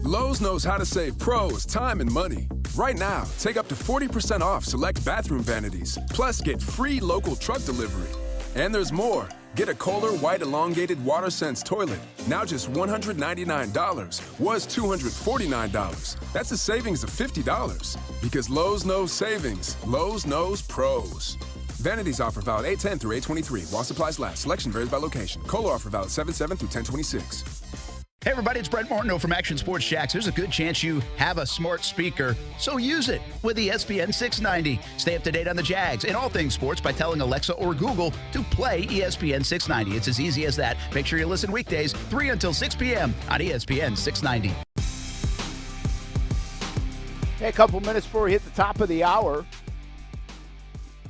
Lowe's knows how to save pros time and money. Right now, take up to 40% off select bathroom vanities. Plus, get free local truck delivery. And there's more. Get a Kohler White Elongated WaterSense toilet. Now just $199. Was $249. That's a savings of $50. Because Lowe's knows savings. Lowe's knows pros. Vanities offer valid 8/10 through 8/23. While supplies last. Selection varies by location. Kohler offer valid 7/7 through 10/26. Hey everybody, it's Brent Martineau from Action Sports Jacks. There's a good chance you have a smart speaker, so use it with ESPN 690. Stay up to date on the Jags and all things sports by telling Alexa or Google to play ESPN 690. It's as easy as that. Make sure you listen weekdays 3 until 6 p.m. on ESPN 690. Hey, a couple minutes before we hit the top of the hour.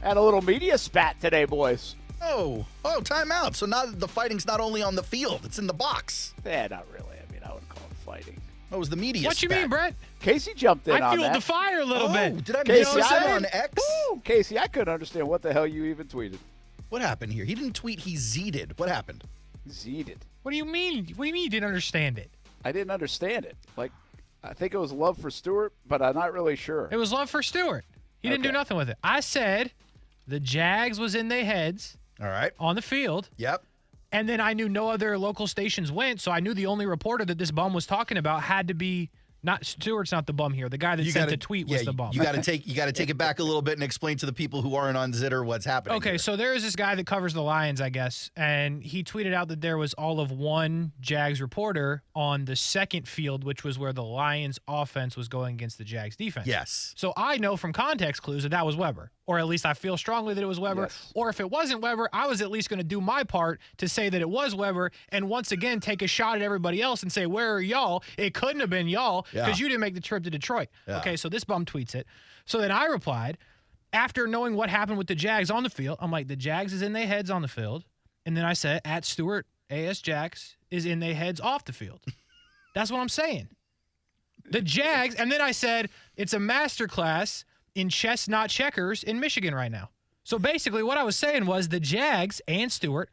And a little media spat today, boys. Oh, timeout. So now the fighting's not only on the field, it's in the box. Yeah, not really. I mean, I wouldn't call it fighting. What was the media What spat? you mean, Brett? Casey jumped in on that. I fueled the fire a little bit. Did I Casey, miss that on X? Casey, I couldn't understand what the hell you even tweeted. What happened here? He didn't tweet, he Z'd. What happened? Z'd. What do you mean? What do you mean you didn't understand it? I didn't understand it. Like, I think it was love for Stewart, but I'm not really sure. It was love for Stewart. He didn't do nothing with it. I said the Jags was in their heads. All right. On the field. Yep. And then I knew no other local stations went, so I knew the only reporter that this bum was talking about had to be not Stewart's not the bum here. The guy that sent the tweet was the bum. You got to take it back a little bit and explain to the people who aren't on Zitter what's happening. Okay, so there is this guy that covers the Lions, I guess, and he tweeted out that there was all of one Jags reporter on the second field, which was where the Lions offense was going against the Jags defense. Yes. So I know from context clues that was Weber, or at least I feel strongly that it was Weber. Yes. Or if it wasn't Weber, I was at least going to do my part to say that it was Weber and once again take a shot at everybody else and say, where are y'all? It couldn't have been y'all because you didn't make the trip to Detroit. Yeah. Okay, so this bum tweets it. So then I replied, after knowing what happened with the Jags on the field, I'm like, the Jags is in their heads on the field. And then I said, at Stewart, AS Jax is in their heads off the field. That's what I'm saying. The Jags, and then I said, it's a masterclass in chess, not checkers in Michigan right now. So basically what I was saying was the Jags and Stewart,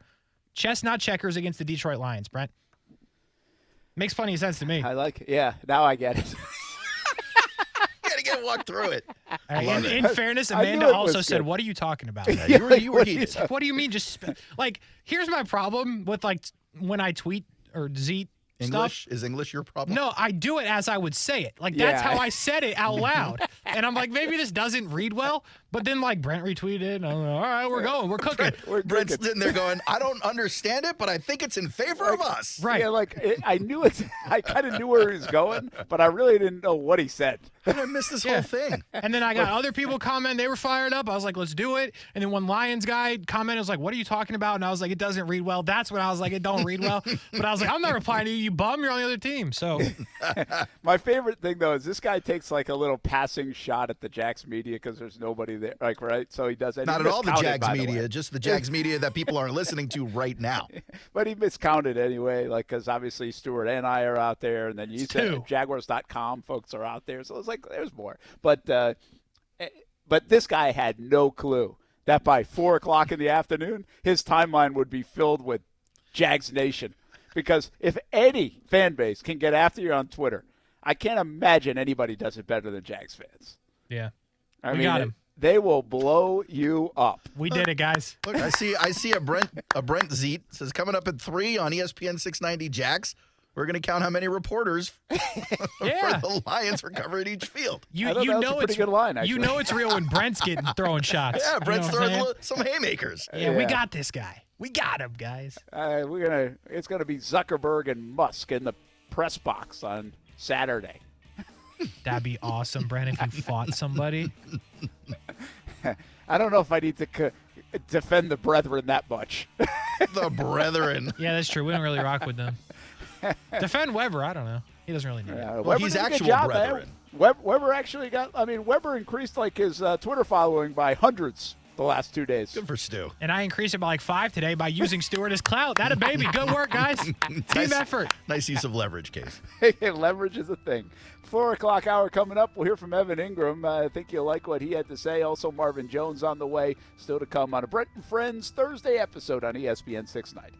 chess, not checkers against the Detroit Lions, Brent. Makes plenty of sense to me. I like it. Yeah, now I get it. You got to walk through it. In fairness, Amanda also said, what are you talking about? Yeah, you were heated. Like, what do you mean? Here's my problem with when I tweet or Zeet English? stuff. Is English your problem? No, I do it as I would say it. That's how I said it out loud. And I'm like, maybe this doesn't read well. But then Brent retweeted it. And I'm like, all right, we're going. We're cooking. Brent's sitting there going, I don't understand it, but I think it's in favor of us. Right. Yeah, I knew it. I kind of knew where he was going, but I really didn't know what he said. I missed this whole thing. And then I got other people comment. They were fired up. I was like, let's do it. And then one Lions guy commented, was like, what are you talking about? And I was like, it doesn't read well. That's when I was like, it don't read well. But I was like, I'm not replying to you, you bum. You're on the other team. So my favorite thing, though, is this guy takes a little passing shot at the Jags media because there's nobody there. Right? So he does it. Not at all the Jags media, just the Jags media that people aren't listening to right now. But he miscounted anyway, because obviously Stewart and I are out there, and then you said Jaguars.com folks are out there. So it's like there's more. But this guy had no clue that by 4 o'clock in the afternoon, his timeline would be filled with Jags Nation. Because if any fan base can get after you on Twitter, I can't imagine anybody does it better than Jags fans. Yeah. I mean, we got him. They will blow you up. We did it, guys. Look, I see a Brent Zeet says coming up at 3 on ESPN 690 Jax. We're going to count how many reporters for the Lions were covering each field. You know it's a pretty good line. Actually. You know it's real when Brent's throwing shots. Yeah, Brent's throwing some haymakers. Yeah, we got this guy. We got him, guys. It's gonna be Zuckerberg and Musk in the press box on Saturday. That'd be awesome, Brent, if you fought somebody. I don't know if I need to defend the brethren that much. The brethren. Yeah, that's true. We don't really rock with them. Defend Weber, I don't know. He doesn't really need it. Well, he's actual brethren. Weber actually Weber increased his Twitter following by hundreds the last 2 days. Good for Stu. And I increased it by 5 today by using Stewart as clout. That a baby. Good work, guys. Team effort. Nice use of leverage, Case. Leverage is a thing. 4 o'clock hour coming up. We'll hear from Evan Engram. I think you'll like what he had to say. Also, Marvin Jones on the way. Still to come on a Brent Friends Thursday episode on ESPN 690.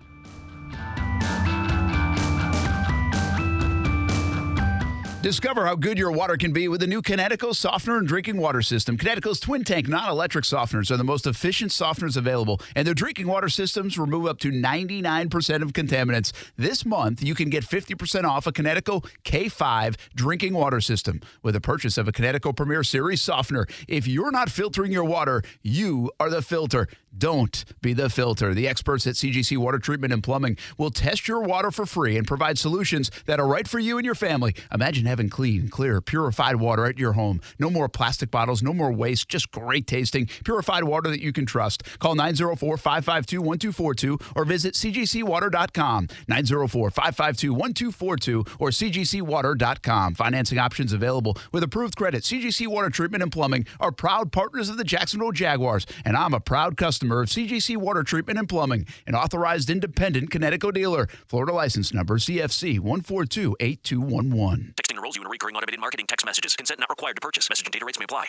Discover how good your water can be with the new Kinetico softener and drinking water system. Kinetico's twin tank non-electric softeners are the most efficient softeners available, and their drinking water systems remove up to 99% of contaminants. This month, you can get 50% off a Kinetico K5 drinking water system with a purchase of a Kinetico Premier Series softener. If you're not filtering your water, you are the filter. Don't be the filter. The experts at CGC Water Treatment and Plumbing will test your water for free and provide solutions that are right for you and your family. Imagine having clean, clear, purified water at your home. No more plastic bottles, no more waste, just great tasting, purified water that you can trust. Call 904-552-1242 or visit cgcwater.com. 904-552-1242 or cgcwater.com. Financing options available with approved credit. CGC Water Treatment and Plumbing are proud partners of the Jacksonville Jaguars, and I'm a proud customer of CGC Water Treatment and Plumbing, an authorized independent Kinetico dealer. Florida license number CFC 1428211. Texting enroll enrolls you in recurring automated marketing text messages. Consent not required to purchase. Message and data rates may apply.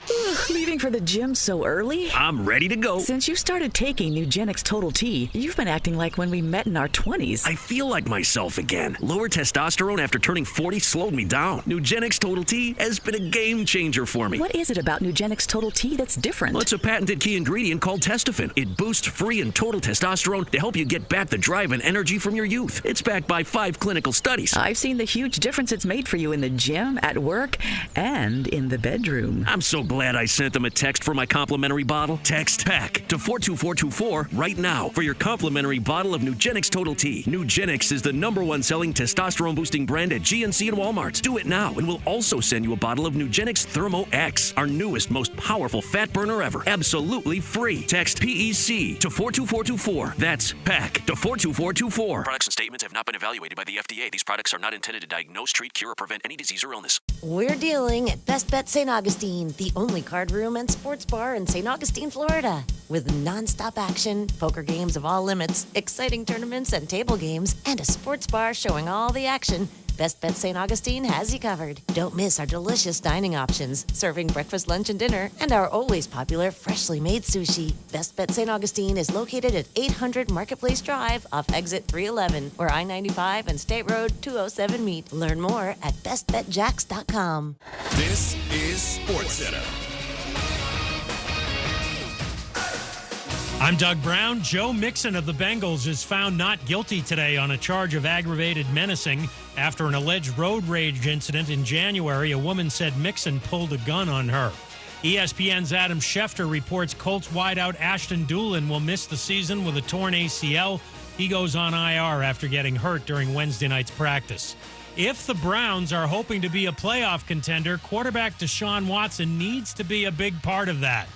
Leaving for the gym so early? I'm ready to go. Since you started taking Nugenix Total T, you've been acting like when we met in our 20s. I feel like myself again. Lower testosterone after turning 40 slowed me down. Nugenix Total T has been a game changer for me. What is it about Nugenix Total T that's different? Well, it's a patented key ingredient called testofen. It boosts free and total testosterone to help you get back the drive and energy from your youth. It's backed by 5 clinical studies. I've seen the huge difference it's made for you in the gym, at work, and in the bedroom. I'm so glad I sent them a text for my complimentary bottle. Text PACK to 42424 right now for your complimentary bottle of Nugenix Total T. Nugenix is the #1 selling testosterone boosting brand at GNC and Walmart. Do it now, and we'll also send you a bottle of Nugenix Thermo X, our newest, most powerful fat burner ever. Absolutely free. Text PEC to 42424. That's PACK to 42424. Products and statements have not been evaluated by the FDA. These products are not intended to diagnose, treat, cure, or prevent any disease or illness. We're dealing at Best Bet St. Augustine, the only card room and sports bar in St. Augustine, Florida. With nonstop action, poker games of all limits, exciting tournaments and table games, and a sports bar showing all the action, Best Bet St. Augustine has you covered. Don't miss our delicious dining options, serving breakfast, lunch, and dinner, and our always popular freshly made sushi. Best Bet St. Augustine is located at 800 Marketplace Drive off exit 311, where I-95 and State Road 207 meet. Learn more at bestbetjacks.com. This is SportsCenter. I'm Doug Brown. Joe Mixon of the Bengals is found not guilty today on a charge of aggravated menacing after an alleged road rage incident in January. A woman said Mixon pulled a gun on her. ESPN's Adam Schefter reports Colts wideout Ashton Doolin will miss the season with a torn ACL. He goes on IR after getting hurt during Wednesday night's practice. If the Browns are hoping to be a playoff contender, quarterback Deshaun Watson needs to be a big part of that.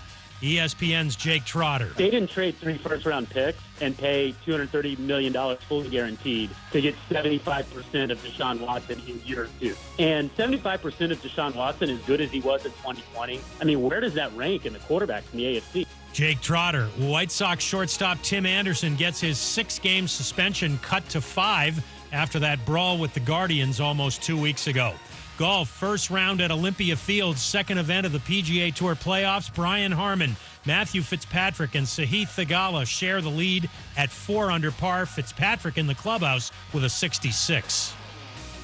ESPN's Jake Trotter. They didn't trade 3 first-round picks and pay $230 million fully guaranteed to get 75% of Deshaun Watson in year 2. And 75% of Deshaun Watson, as good as he was in 2020, I mean, where does that rank in the quarterbacks in the AFC? Jake Trotter. White Sox shortstop Tim Anderson gets his 6-game suspension cut to 5 after that brawl with the Guardians almost 2 weeks ago. Golf, first round at Olympia Fields, second event of the PGA Tour playoffs. Brian Harmon, Matthew Fitzpatrick, and Sahith Theegala share the lead at 4 under par. Fitzpatrick in the clubhouse with a 66.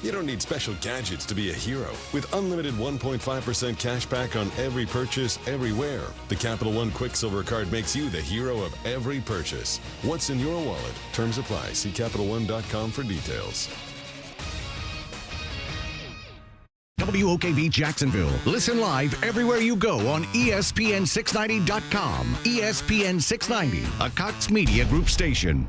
You don't need special gadgets to be a hero. With unlimited 1.5% cash back on every purchase, everywhere, the Capital One Quicksilver Card makes you the hero of every purchase. What's in your wallet? Terms apply. See CapitalOne.com for details. WOKV Jacksonville. Listen live everywhere you go on ESPN690.com. ESPN 690, a Cox Media Group station.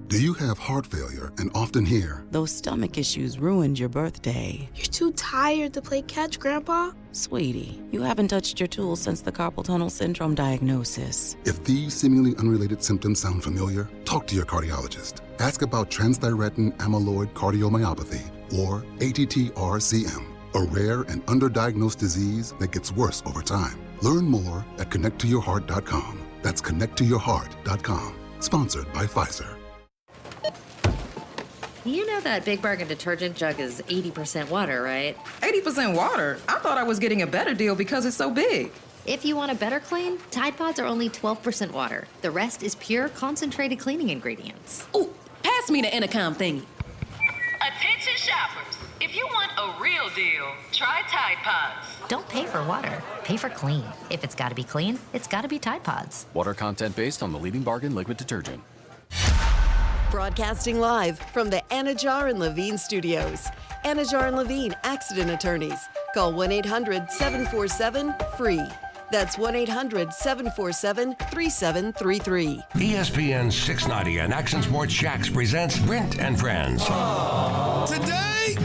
Do you have heart failure and often hear, "Those stomach issues ruined your birthday"? "You're too tired to play catch, Grandpa." Sweetie, you haven't touched your tools since the carpal tunnel syndrome diagnosis. If these seemingly unrelated symptoms sound familiar, talk to your cardiologist. Ask about transthyretin amyloid cardiomyopathy, or ATTR-CM. A rare and underdiagnosed disease that gets worse over time. Learn more at connecttoyourheart.com. That's connecttoyourheart.com. Sponsored by Pfizer. You know that Big Bargain detergent jug is 80% water, right? 80% water? I thought I was getting a better deal because it's so big. If you want a better clean, Tide Pods are only 12% water. The rest is pure, concentrated cleaning ingredients. Ooh, pass me the intercom thingy. Attention shoppers. If you want a real deal, try Tide Pods. Don't pay for water, pay for clean. If it's gotta be clean, it's gotta be Tide Pods. Water content based on the leading bargain liquid detergent. Broadcasting live from the Anajar and Levine studios. Anajar and Levine Accident Attorneys. Call 1-800-747-FREE. That's 1-800-747-3733. ESPN 690 and Action Sports Shacks presents Brent and Friends. Today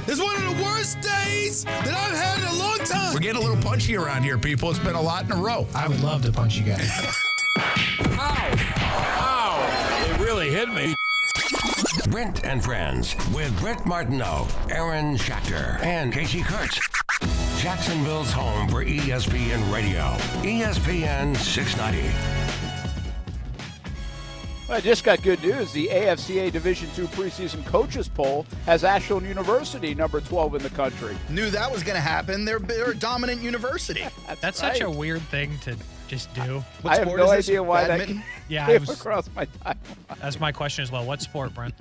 is one of the worst days that I've had in a long time. We're getting a little punchy around here, people. It's been a lot in a row. I would love to punch you guys. Ow! It really hit me. Brent and Friends with Brent Martineau, Aaron Schachter, and Kasey Kurtz. Jacksonville's home for ESPN Radio. ESPN 690. I just got good news. The AFCA Division II preseason coaches poll has Ashland University number 12 in the country. Knew that was going to happen. They're a dominant university. That's such a weird thing to just do. I have no idea why Badminton? Yeah, that came across my timeline. That's my question as well. What sport, Brent?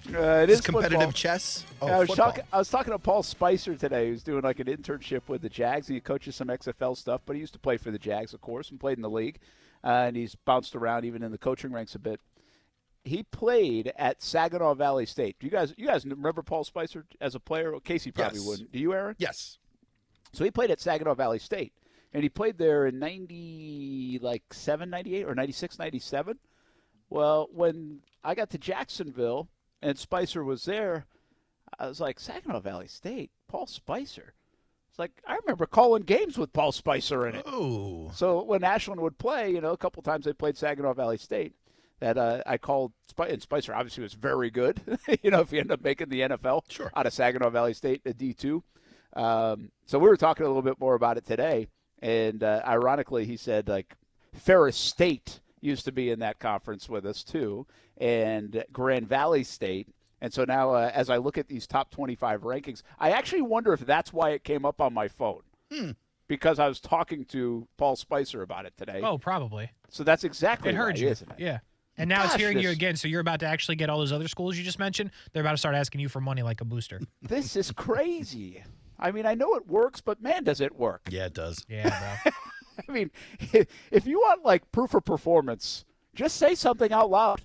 It is competitive football. chess. Oh, I football. was talking to Paul Spicer today, who's doing like an internship with the Jags. He coaches some XFL stuff, but he used to play for the Jags, of course, and played in the league. And he's bounced around even in the coaching ranks a bit. He played at Saginaw Valley State. Do you guys remember Paul Spicer as a player? Well, Kasey probably wouldn't. Do you, Aaron? Yes. So he played at Saginaw Valley State, and he played there in 97, 98, or 96, 97. Well, when I got to Jacksonville and Spicer was there, I was like, Saginaw Valley State, Paul Spicer. It's like, I remember calling games with Paul Spicer in it. Oh. So when Ashland would play, a couple times they played Saginaw Valley State, that I called, and Spicer obviously was very good, if you end up making the NFL out of Saginaw Valley State, a D2. So we were talking a little bit more about it today, and ironically he said, like, Ferris State used to be in that conference with us too, and Grand Valley State. And so now as I look at these top 25 rankings, I actually wonder if that's why it came up on my phone. Because I was talking to Paul Spicer about it today. Oh, probably. So that's exactly It heard why, you. isn't it? Yeah. And now it's hearing you again, so you're about to actually get all those other schools you just mentioned. They're about to start asking you for money like a booster. This is crazy. I mean, I know it works, but man, does it work. Yeah, it does. Yeah, bro. I mean, if you want, like, proof of performance, just say something out loud.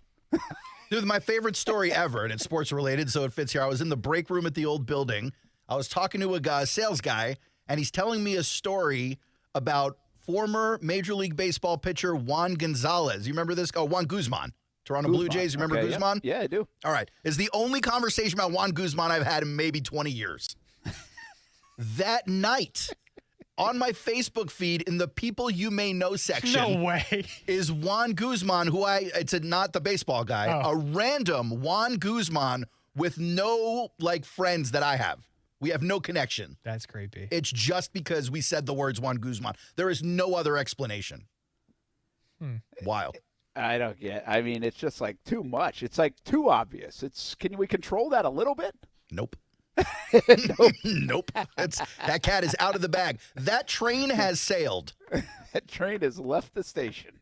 Dude, my favorite story ever, and it's sports related, so it fits here. I was in the break room at the old building. I was talking to a sales guy, and he's telling me a story about former Major League Baseball pitcher Juan Gonzalez. You remember this? Oh, Juan Guzman. Toronto Blue Jays. You remember Guzman? Yeah, I do. All right. It's the only conversation about Juan Guzman I've had in maybe 20 years. That night, on my Facebook feed in the people you may know section. No way. Is Juan Guzman, it's not the baseball guy, a random Juan Guzman with no, friends that I have. We have no connection. That's creepy. It's just because we said the words Juan Guzman. There is no other explanation. Wild. I don't get. I mean, it's just like too much. It's like too obvious. Can we control that a little bit? Nope. Nope. That cat is out of the bag. That train has sailed. That train has left the station.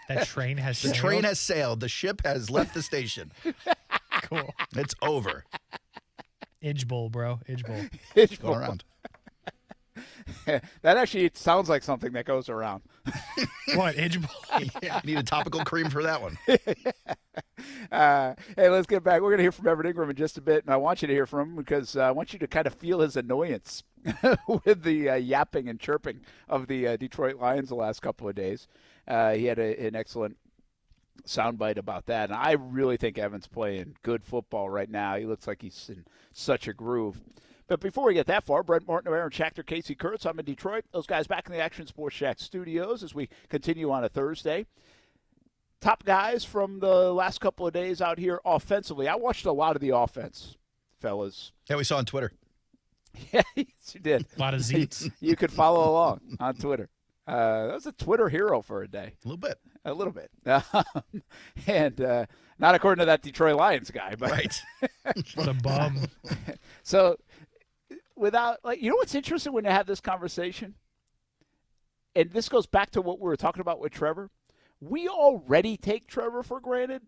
That train has sailed? The train has sailed. The ship has left the station. Cool. It's over. Idge Bowl, bro. Idge Bowl. Idge Bowl. Go around. That actually sounds like something that goes around. What, Idge Bowl? Yeah. Need a topical cream for that one. Hey, let's get back. We're going to hear from Evan Engram in just a bit, and I want you to hear from him because I want you to kind of feel his annoyance with the yapping and chirping of the Detroit Lions the last couple of days. He had an excellent soundbite about that, and I really think Evan's playing good football right now. He looks like he's in such a groove. But before we get that far, Brent Martin, Aaron Schachter, Kasey Kurtz, I'm in Detroit. Those guys back in the Action Sports Shack studios as we continue on a Thursday. Top guys from the last couple of days out here offensively. I watched a lot of the offense, fellas. Yeah, we saw on Twitter. Yeah, yes, you did. A lot of Zeets. You could follow along on Twitter. That was a Twitter hero for a day. A little bit. A little bit. And not according to that Detroit Lions guy. But right. What a bum. So, without, you know what's interesting when you have this conversation? And this goes back to what we were talking about with Trevor. We already take Trevor for granted.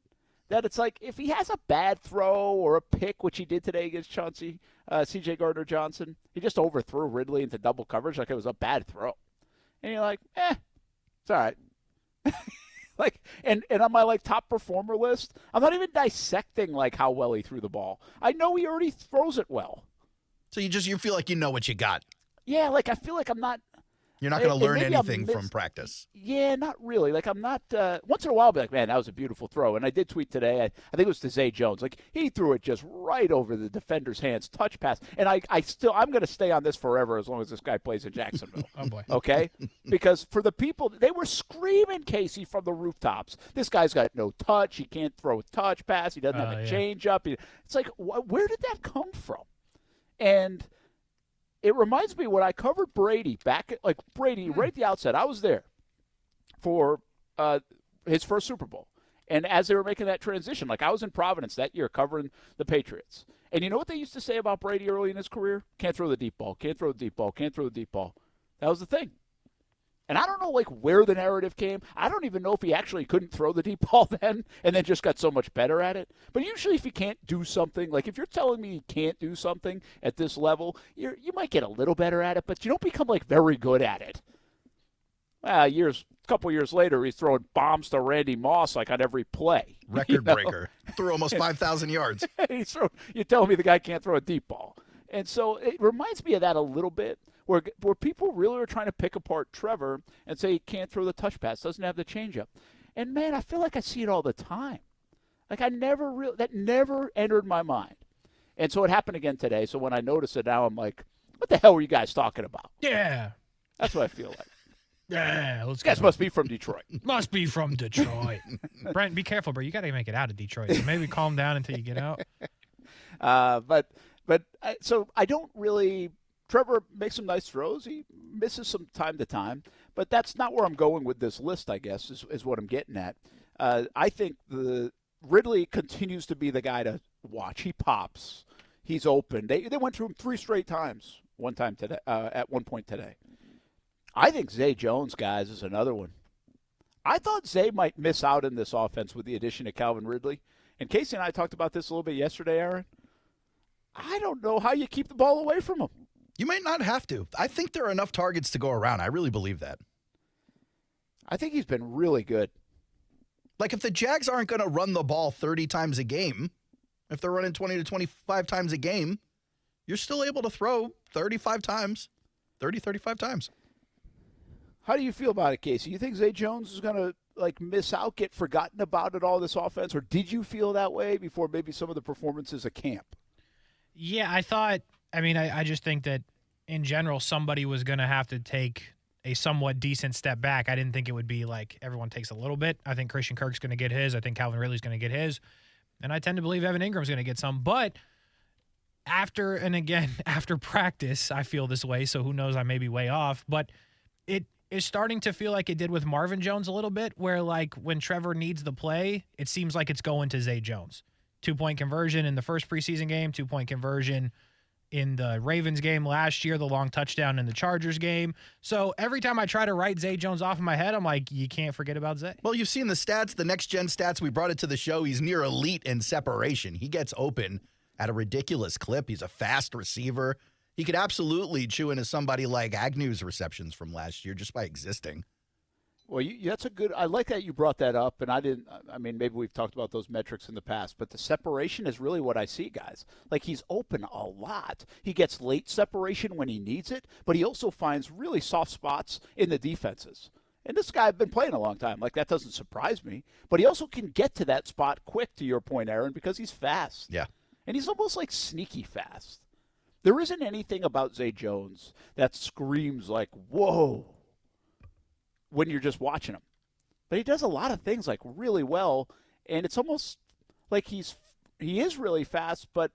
That it's like, if he has a bad throw or a pick, which he did today against Chauncey, C.J. Gardner-Johnson, he just overthrew Ridley into double coverage like it was a bad throw. And you're like, it's all right. And on my top performer list, I'm not even dissecting how well he threw the ball. I know he already throws it well. So you feel like you know what you got. Yeah, I feel like I'm not. You're not going to learn anything from practice. Yeah, not really. I'm not. Once in a while, I'll be like, man, that was a beautiful throw. And I did tweet today. I think it was to Zay Jones. He threw it just right over the defender's hands, touch pass. And I'm going to stay on this forever as long as this guy plays in Jacksonville. Oh boy. Okay, because for the people, they were screaming Kasey from the rooftops. This guy's got no touch. He can't throw a touch pass. He doesn't have a change up. It's like, where did that come from? And it reminds me when I covered Brady back at Brady right at the outset. I was there for his first Super Bowl, And as they were making that transition, like I was in Providence that year covering the Patriots. And you know what they used to say about Brady early in his career? Can't throw the deep ball, can't throw the deep ball, can't throw the deep ball. That was the thing. And I don't know, like, where the narrative came. I don't even know if he actually couldn't throw the deep ball then and then just got so much better at it. But usually if you can't do something, like if you're telling me you can't do something at this level, you might get a little better at it, but you don't become, like, very good at it. A couple years later, he's throwing bombs to Randy Moss, like, on every play. Record breaker. Threw almost 5,000 yards. You're telling me the guy can't throw a deep ball. And so it reminds me of that a little bit, where people really are trying to pick apart Trevor and say he can't throw the touch pass, doesn't have the changeup. And, man, I feel like I see it all the time. Like that never entered my mind. And so it happened again today. So when I notice it now, I'm like, what the hell were you guys talking about? Yeah. That's what I feel like. Yeah, let's guys must be from Detroit. Must be from Detroit. Brent, be careful, bro. You got to make it out of Detroit. So maybe calm down until you get out. So I don't really. Trevor makes some nice throws. He misses some time to time, but that's not where I'm going with this list. I guess is what I'm getting at. I think Ridley continues to be the guy to watch. He pops. He's open. They went through him 3 straight times. One time today. At one point today. I think Zay Jones, guys, is another one. I thought Zay might miss out in this offense with the addition of Calvin Ridley. And Kasey and I talked about this a little bit yesterday, Aaron. I don't know how you keep the ball away from him. You might not have to. I think there are enough targets to go around. I really believe that. I think he's been really good. Like if the Jags aren't going to run the ball 30 times a game, if they're running 20 to 25 times a game, you're still able to throw 35 times. How do you feel about it, Kasey? You think Zay Jones is going to miss out, get forgotten about at all this offense, or did you feel that way before maybe some of the performances at camp? Yeah, I just think that in general somebody was going to have to take a somewhat decent step back. I didn't think it would be like everyone takes a little bit. I think Christian Kirk's going to get his. I think Calvin Ridley's going to get his. And I tend to believe Evan Ingram's going to get some. But after practice, I feel this way, so who knows, I may be way off. But it is starting to feel like it did with Marvin Jones a little bit, where like when Trevor needs the play, it seems like it's going to Zay Jones. 2-point conversion in the first preseason game, 2-point conversion in the Ravens game last year, the long touchdown in the Chargers game. So every time I try to write Zay Jones off in my head, I'm like, you can't forget about Zay. Well, you've seen the stats, the next-gen stats. We brought it to the show. He's near elite in separation. He gets open at a ridiculous clip. He's a fast receiver. He could absolutely chew into somebody like Agnew's receptions from last year just by existing. Well, that's a good – I like that you brought that up, and maybe we've talked about those metrics in the past, but the separation is really what I see, guys. Like, he's open a lot. He gets late separation when he needs it, but he also finds really soft spots in the defenses. And this guy, I've been playing a long time. Like, that doesn't surprise me. But he also can get to that spot quick, to your point, Aaron, because he's fast. Yeah. And he's almost like sneaky fast. There isn't anything about Zay Jones that screams like, whoa, when you're just watching him. But he does a lot of things like really well, and it's almost like he is really fast, but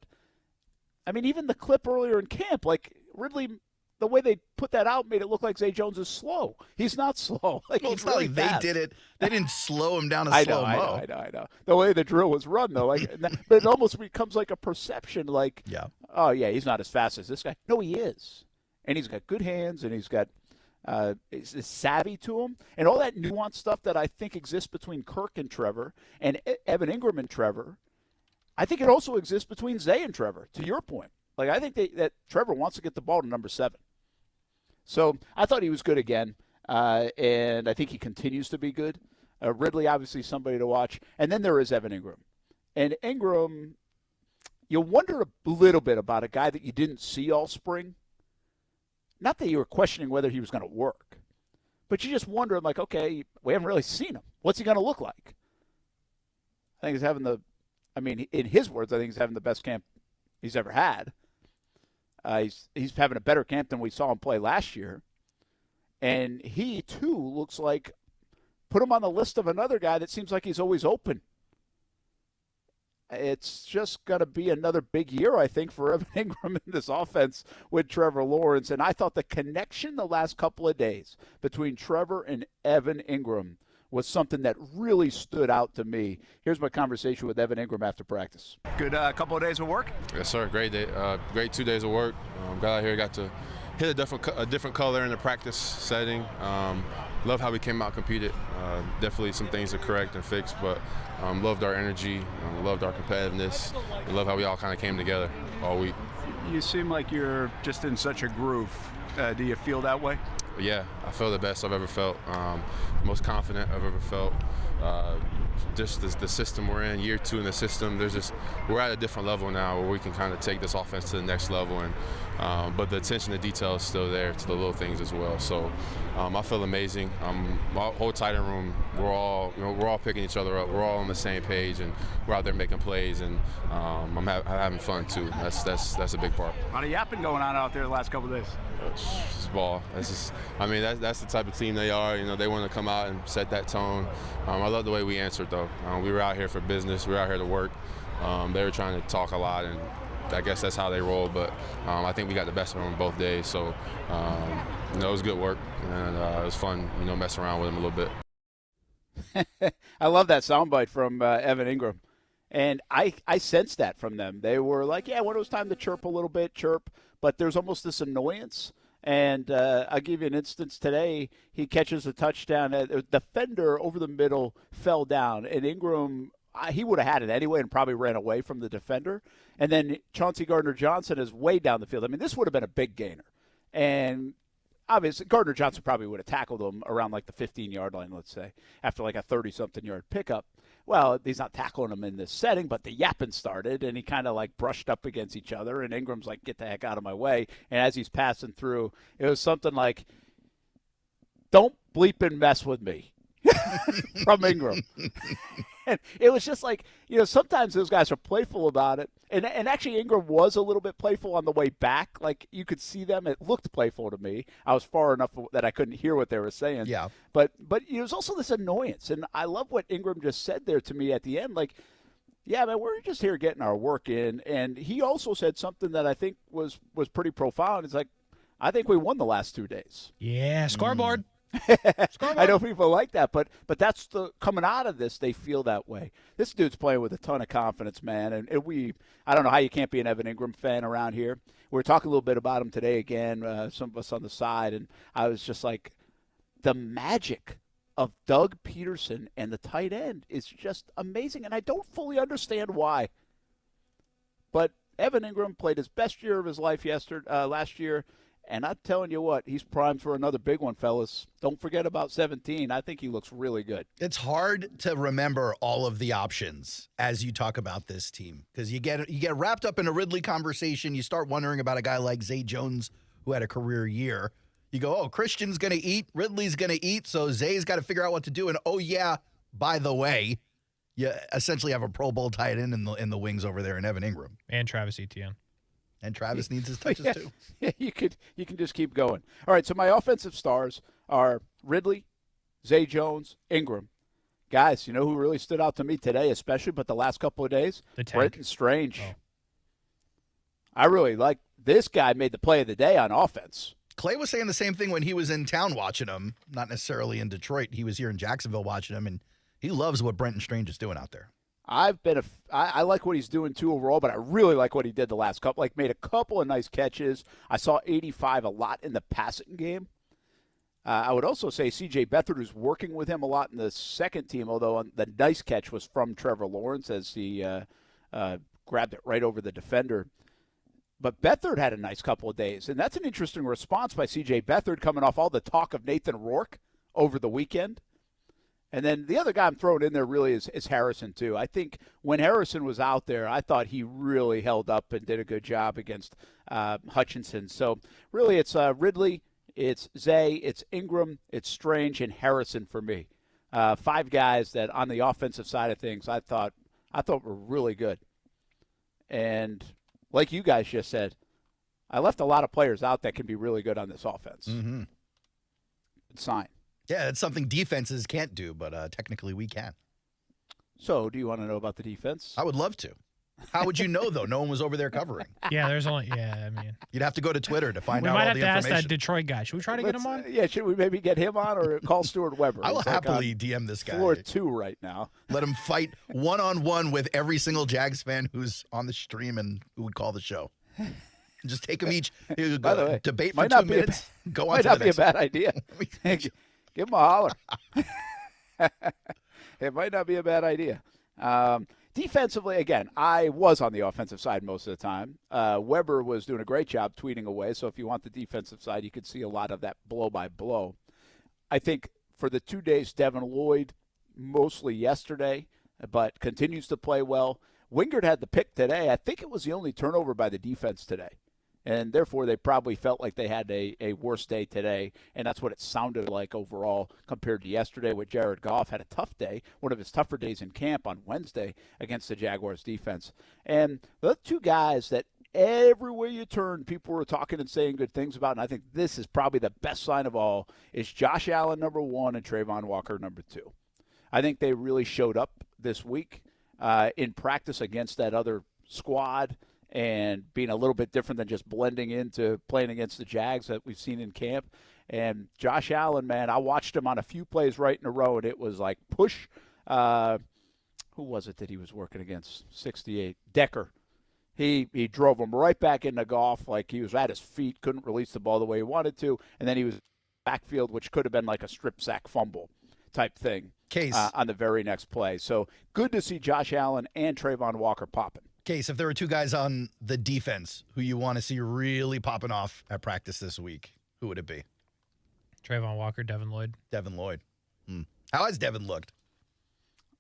I mean, even the clip earlier in camp, like Ridley, the way they put that out made it look like Zay Jones is slow. He's not slow. Well, it's not really like fast. They did it. They didn't slow him down I slow-mo. know. The way the drill was run, though, but it almost becomes like a perception, like, oh, yeah, he's not as fast as this guy. No, he is. And he's got good hands, and he's got is savvy to him, and all that nuanced stuff that I think exists between Kirk and Trevor and Evan Engram and Trevor. I think it also exists between Zay and Trevor, to your point. Like, I think that Trevor wants to get the ball to number 7. So I thought he was good again, and I think he continues to be good. Ridley, obviously, somebody to watch. And then there is Evan Engram. And Engram, you wonder a little bit about a guy that you didn't see all spring. Not that you were questioning whether he was going to work, but you just wonder, like, okay, we haven't really seen him. What's he going to look like? I think he's having in his words, I think he's having the best camp he's ever had. He's having a better camp than we saw him play last year. And he, too, looks like, put him on the list of another guy that seems like he's always open. It's just going to be another big year, I think, for Evan Engram in this offense with Trevor Lawrence. And I thought the connection the last couple of days between Trevor and Evan Engram was something that really stood out to me. Here's my conversation with Evan Engram after practice. Good couple of days of work? Yes, sir. Great day. Great 2 days of work. Got out here, got to hit a different color in the practice setting. Love how we came out, competed. Definitely some things to correct and fix, but loved our energy, loved our competitiveness, and love how we all kind of came together all week. You seem like you're just in such a groove. Do you feel that way? Yeah, I feel the best I've ever felt, most confident I've ever felt. Just the system we're in, year 2 in the system, we're at a different level now where we can kind of take this offense to the next level, and but the attention to detail is still there to the little things as well. So I feel amazing. My whole tight end room, we're all picking each other up. We're all on the same page, and we're out there making plays, and I'm having fun too. That's a big part. A lot of yapping going on out there the last couple of days. It's ball. That's the type of team they are. They want to come out and set that tone. I love the way we answered though. We were out here for business. We were out here to work. They were trying to talk a lot, and I guess that's how they roll. But I think we got the best of them both days. So it was good work, and it was fun. Messing around with them a little bit. I love that soundbite from Evan Engram. And I sensed that from them. They were like, yeah, when it was time to chirp a little bit, chirp. But there's almost this annoyance. And I'll give you an instance today. He catches a touchdown. The defender over the middle fell down. And Engram, he would have had it anyway and probably ran away from the defender. And then Chauncey Gardner-Johnson is way down the field. I mean, this would have been a big gainer. And obviously, Gardner-Johnson probably would have tackled him around like the 15-yard line, let's say, after like a 30-something yard pickup. Well, he's not tackling him in this setting, but the yapping started, and he kind of like brushed up against each other, and Ingram's like, get the heck out of my way. And as he's passing through, it was something like, don't bleeping mess with me from Engram. And it was just like, sometimes those guys are playful about it. And actually, Engram was a little bit playful on the way back. Like, you could see them. It looked playful to me. I was far enough that I couldn't hear what they were saying. Yeah. But there's also this annoyance. And I love what Engram just said there to me at the end. Like, yeah, man, we're just here getting our work in. And he also said something that I think was pretty profound. It's like, I think we won the last 2 days. Yeah, scoreboard. I know people like that, but that's coming out of this, they feel that way. This dude's playing with a ton of confidence, man, and I don't know how you can't be an Evan Engram fan around here. We were talking a little bit about him today again, some of us on the side, and I was just like, the magic of Doug Peterson and the tight end is just amazing, and I don't fully understand why. But Evan Engram played his best year of his life last year. And I'm telling you what, he's primed for another big one, fellas. Don't forget about 17. I think he looks really good. It's hard to remember all of the options as you talk about this team because you get wrapped up in a Ridley conversation. You start wondering about a guy like Zay Jones who had a career year. You go, oh, Christian's going to eat, Ridley's going to eat, so Zay's got to figure out what to do. And, oh, yeah, by the way, you essentially have a Pro Bowl tight end in the wings over there in Evan Engram. And Travis Etienne. And Travis needs his touches, too. Yeah, you can just keep going. All right, so my offensive stars are Ridley, Zay Jones, Engram. Guys, you know who really stood out to me today, especially, but the last couple of days? Brent Strange. Oh. I really like this guy made the play of the day on offense. Clay was saying the same thing when he was in town watching him, not necessarily in Detroit. He was here in Jacksonville watching him, and he loves what Brent Strange is doing out there. I like what he's doing too overall, but I really like what he did the last couple. Like made a couple of nice catches. I saw 85 a lot in the passing game. I would also say C.J. Beathard, who's working with him a lot in the second team, although the nice catch was from Trevor Lawrence as he grabbed it right over the defender. But Beathard had a nice couple of days, and that's an interesting response by C.J. Beathard coming off all the talk of Nathan Rourke over the weekend. And then the other guy I'm throwing in there really is Harrison, too. I think when Harrison was out there, I thought he really held up and did a good job against Hutchinson. So really it's Ridley, it's Zay, it's Engram, it's Strange, and Harrison for me. 5 guys that on the offensive side of things I thought were really good. And like you guys just said, I left a lot of players out that can be really good on this offense. Mm-hmm. Good sign. Yeah, it's something defenses can't do, but technically we can. So, do you want to know about the defense? I would love to. How would you know, though? No one was over there covering. Yeah, there's only. Yeah, I mean, You'd have to go to Twitter to find we out might all have the to ask information. that Detroit guy. Should we try to get him on? Yeah, should we maybe get him on or call Stuart Weber? I will He's like happily on DM this guy. Floor 2 right now. Let him fight one-on-one with every single Jags fan who's on the stream and who would call the show. Just take them each. By the way, debate for might 2 not be a minutes. Go on Might to not the be a next bad one. idea. Give him a holler. It might not be a bad idea. Defensively, again, I was on the offensive side most of the time. Weber was doing a great job tweeting away, so if you want the defensive side, you could see a lot of that blow-by-blow. I think for the 2 days, Devin Lloyd, mostly yesterday, but continues to play well. Wingard had the pick today. I think it was the only turnover by the defense today. And therefore, they probably felt like they had a worse day today, and that's what it sounded like overall compared to yesterday, where Jared Goff had a tough day, one of his tougher days in camp on Wednesday against the Jaguars defense. And the two guys that everywhere you turn, people were talking and saying good things about, and I think this is probably the best sign of all, is Josh Allen, number 1, and Trayvon Walker, number 2. I think they really showed up this week in practice against that other squad, and being a little bit different than just blending into playing against the Jags that we've seen in camp. And Josh Allen, man, I watched him on a few plays right in a row, and it was like push. Who was it that he was working against? 68. Decker. He drove him right back into Goff like he was at his feet, couldn't release the ball the way he wanted to, and then he was backfield, which could have been like a strip sack fumble type thing on the very next play. So good to see Josh Allen and Trayvon Walker popping. Case, if there were two guys on the defense who you want to see really popping off at practice this week, who would it be? Trayvon Walker, Devin Lloyd. Devin Lloyd. How has Devin looked?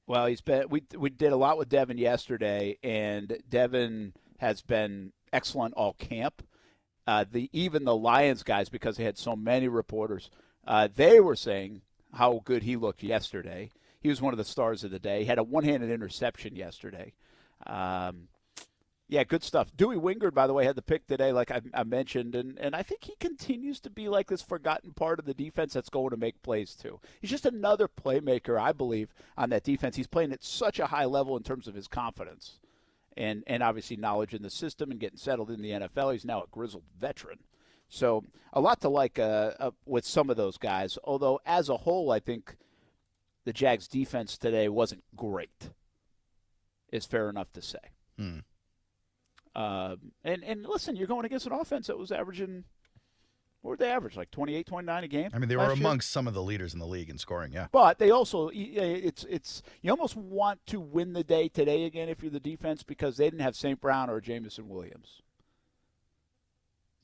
Well, he's been. We did a lot with Devin yesterday, and Devin has been excellent all camp. Even the Lions guys, because they had so many reporters, they were saying how good he looked yesterday. He was one of the stars of the day. He had a one-handed interception yesterday. Yeah, good stuff. Dewey Wingard, by the way, had the pick today, like I mentioned, and I think he continues to be like this forgotten part of the defense that's going to make plays too. He's just another playmaker, I believe, on that defense. He's playing at such a high level in terms of his confidence and obviously knowledge in the system and getting settled in the NFL. He's now a grizzled veteran. So a lot to like with some of those guys, although as a whole, I think the Jags' defense today wasn't great, is fair enough to say. And listen, you're going against an offense that was averaging, what were they average, like 28, 29 a game? I mean, they were amongst some of the leaders in the league in scoring, yeah. But they also, it's you almost want to win the day today again if you're the defense, because they didn't have St. Brown or Jamison Williams.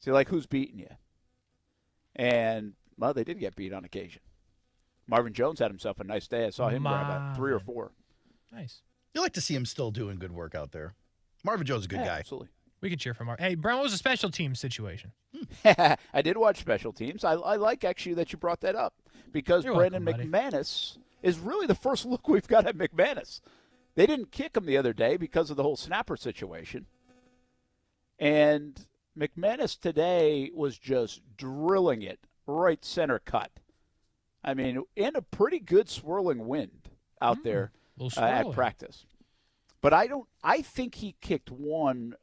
So, like, who's beating you? And, well, they did get beat on occasion. Marvin Jones had himself a nice day. I saw him grab about 3 or 4. Nice. You like to see him still doing good work out there. Marvin Jones is a good guy. Absolutely. We can cheer for Marvin. Hey, Brown, what was a special team situation? I did watch special teams. I like, actually, that you brought that up, because You're Brandon welcome, McManus is really the first look we've got at McManus. They didn't kick him the other day because of the whole snapper situation. And McManus today was just drilling it right center cut. I mean, in a pretty good swirling wind out there at practice. But I think he kicked one.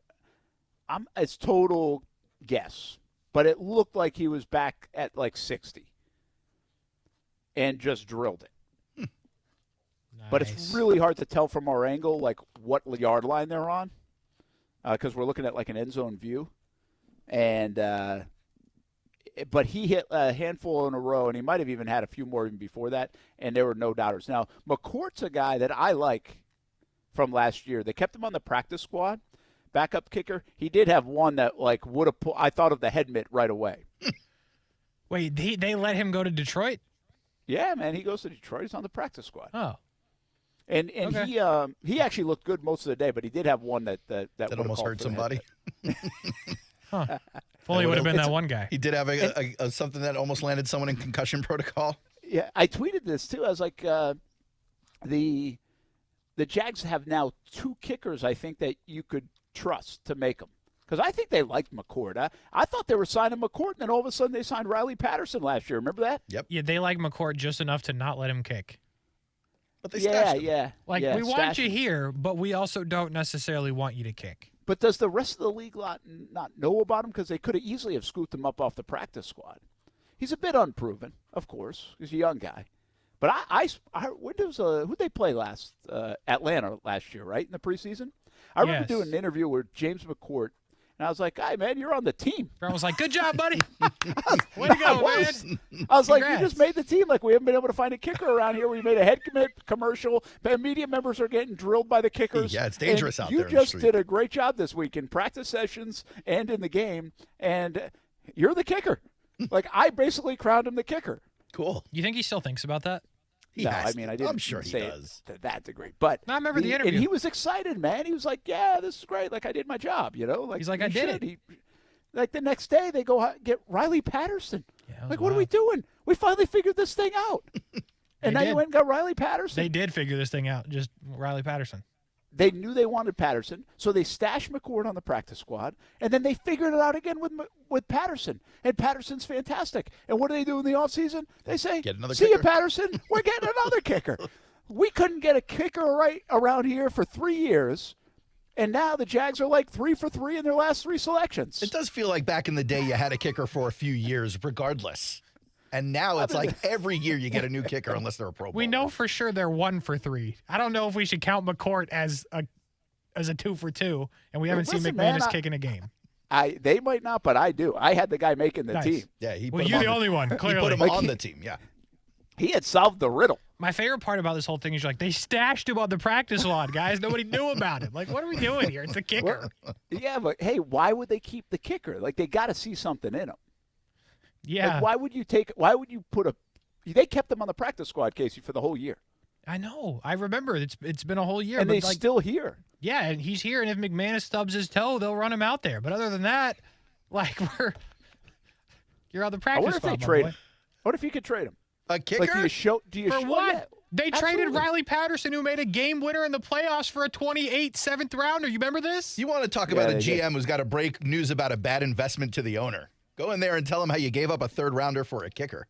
It's total guess, but it looked like he was back at like 60 and just drilled it. Nice. But it's really hard to tell from our angle, like what yard line they're on, because we're looking at like an end zone view. And but he hit a handful in a row, and he might have even had a few more even before that, and there were no doubters. Now, McCourt's a guy that I like from last year. They kept him on the practice squad, backup kicker. He did have one that like would have put. I thought of the head mitt right away. Wait, they let him go to Detroit? Yeah, man, he goes to Detroit. He's on the practice squad. Oh, and okay. He actually looked good most of the day, but he did have one that almost hurt somebody. Huh. If only it would have been that one guy. He did have a something that almost landed someone in concussion protocol. Yeah, I tweeted this too. I was like, the Jags have now 2 kickers, I think, that you could trust to make them. Because I think they liked McCourt. I thought they were signing McCourt, and then all of a sudden they signed Riley Patterson last year. Remember that? Yep. Yeah, they like McCourt just enough to not let him kick. But they stashed him. Yeah. Like, yeah, we want stash you him. here, but we also don't necessarily want you to kick. But does the rest of the league not know about him? Because they could have easily have scooped him up off the practice squad. He's a bit unproven, of course. He's a young guy. But who'd they play last? Atlanta last year, right, in the preseason? I remember doing an interview with James McCourt, and I was like, "Hey, man, you're on the team." Brent was like, "Good job, buddy. Way to go, man." I was like, Congrats. "You just made the team. Like, we haven't been able to find a kicker around here. We made a head commit commercial. Media members are getting drilled by the kickers. Yeah, it's dangerous out there. You just did a great job this week in practice sessions and in the game, and you're the kicker. Like, I basically crowned him the kicker." Cool. You think he still thinks about that? I didn't I'm sure he say does. it to that degree. But I remember the interview. And he was excited, man. He was like, "Yeah, this is great. Like, I did my job, you know." Like, he's like, "I did it." Like, the next day, they go get Riley Patterson. Yeah, like, what are we doing? We finally figured this thing out. And now you went and got Riley Patterson. They did figure this thing out, just Riley Patterson. They knew they wanted Patterson, so they stashed McCord on the practice squad, and then they figured it out again with Patterson. And Patterson's fantastic. And what do they do in the offseason? They say, "See you, Patterson. We're getting another kicker." We couldn't get a kicker right around here for 3 years, and now the Jags are like 3 for 3 in their last 3 selections. It does feel like back in the day you had a kicker for a few years regardless. And now it's like every year you get a new kicker unless they're a Pro Bowler. We know for sure they're 1 for 3. I don't know if we should count McCourt as a 2 for 2, and we haven't seen McManus kicking a game. They might not, but I do. I had the guy making the team. Yeah, you're the only one, clearly. He put him on the team, yeah. He had solved the riddle. My favorite part about this whole thing is like they stashed him on the practice squad, guys. Nobody knew about it. Like, what are we doing here? It's a kicker. Yeah, but hey, why would they keep the kicker? Like, they got to see something in him. Yeah. Like, why would you put they kept him on the practice squad, Kasey, for the whole year. I know. I remember. It's been a whole year. And but they're still here. Yeah, and he's here, and if McManus stubs his toe, they'll run him out there. But other than that, like, you're on the practice squad, I wonder if they trade him. What if you could trade him? A kicker? Like, do you for show what? that? They traded Riley Patterson, who made a game winner in the playoffs, for a 28 7th rounder. You remember this? You want to talk about a GM who's got to break news about a bad investment to the owner. Go in there and tell him how you gave up a 3rd rounder for a kicker.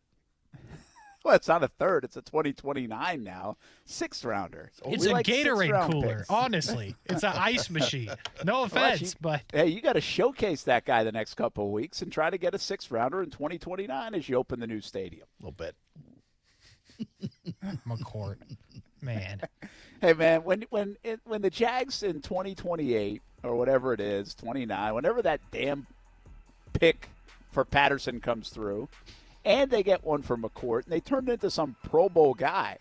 Well, it's not a 3rd. It's a 2029 now. 6th rounder. It's a Gatorade cooler. Picks. Honestly, it's an ice machine. No offense, but hey, you got to showcase that guy the next couple of weeks and try to get a 6th rounder in 2029 as you open the new stadium. A little bit. McCourt, man. Hey, man, when the Jags in 2028 or whatever it is, 29, whenever that damn pick for Patterson comes through, and they get one for McCourt, and they turn it into some Pro Bowl guy.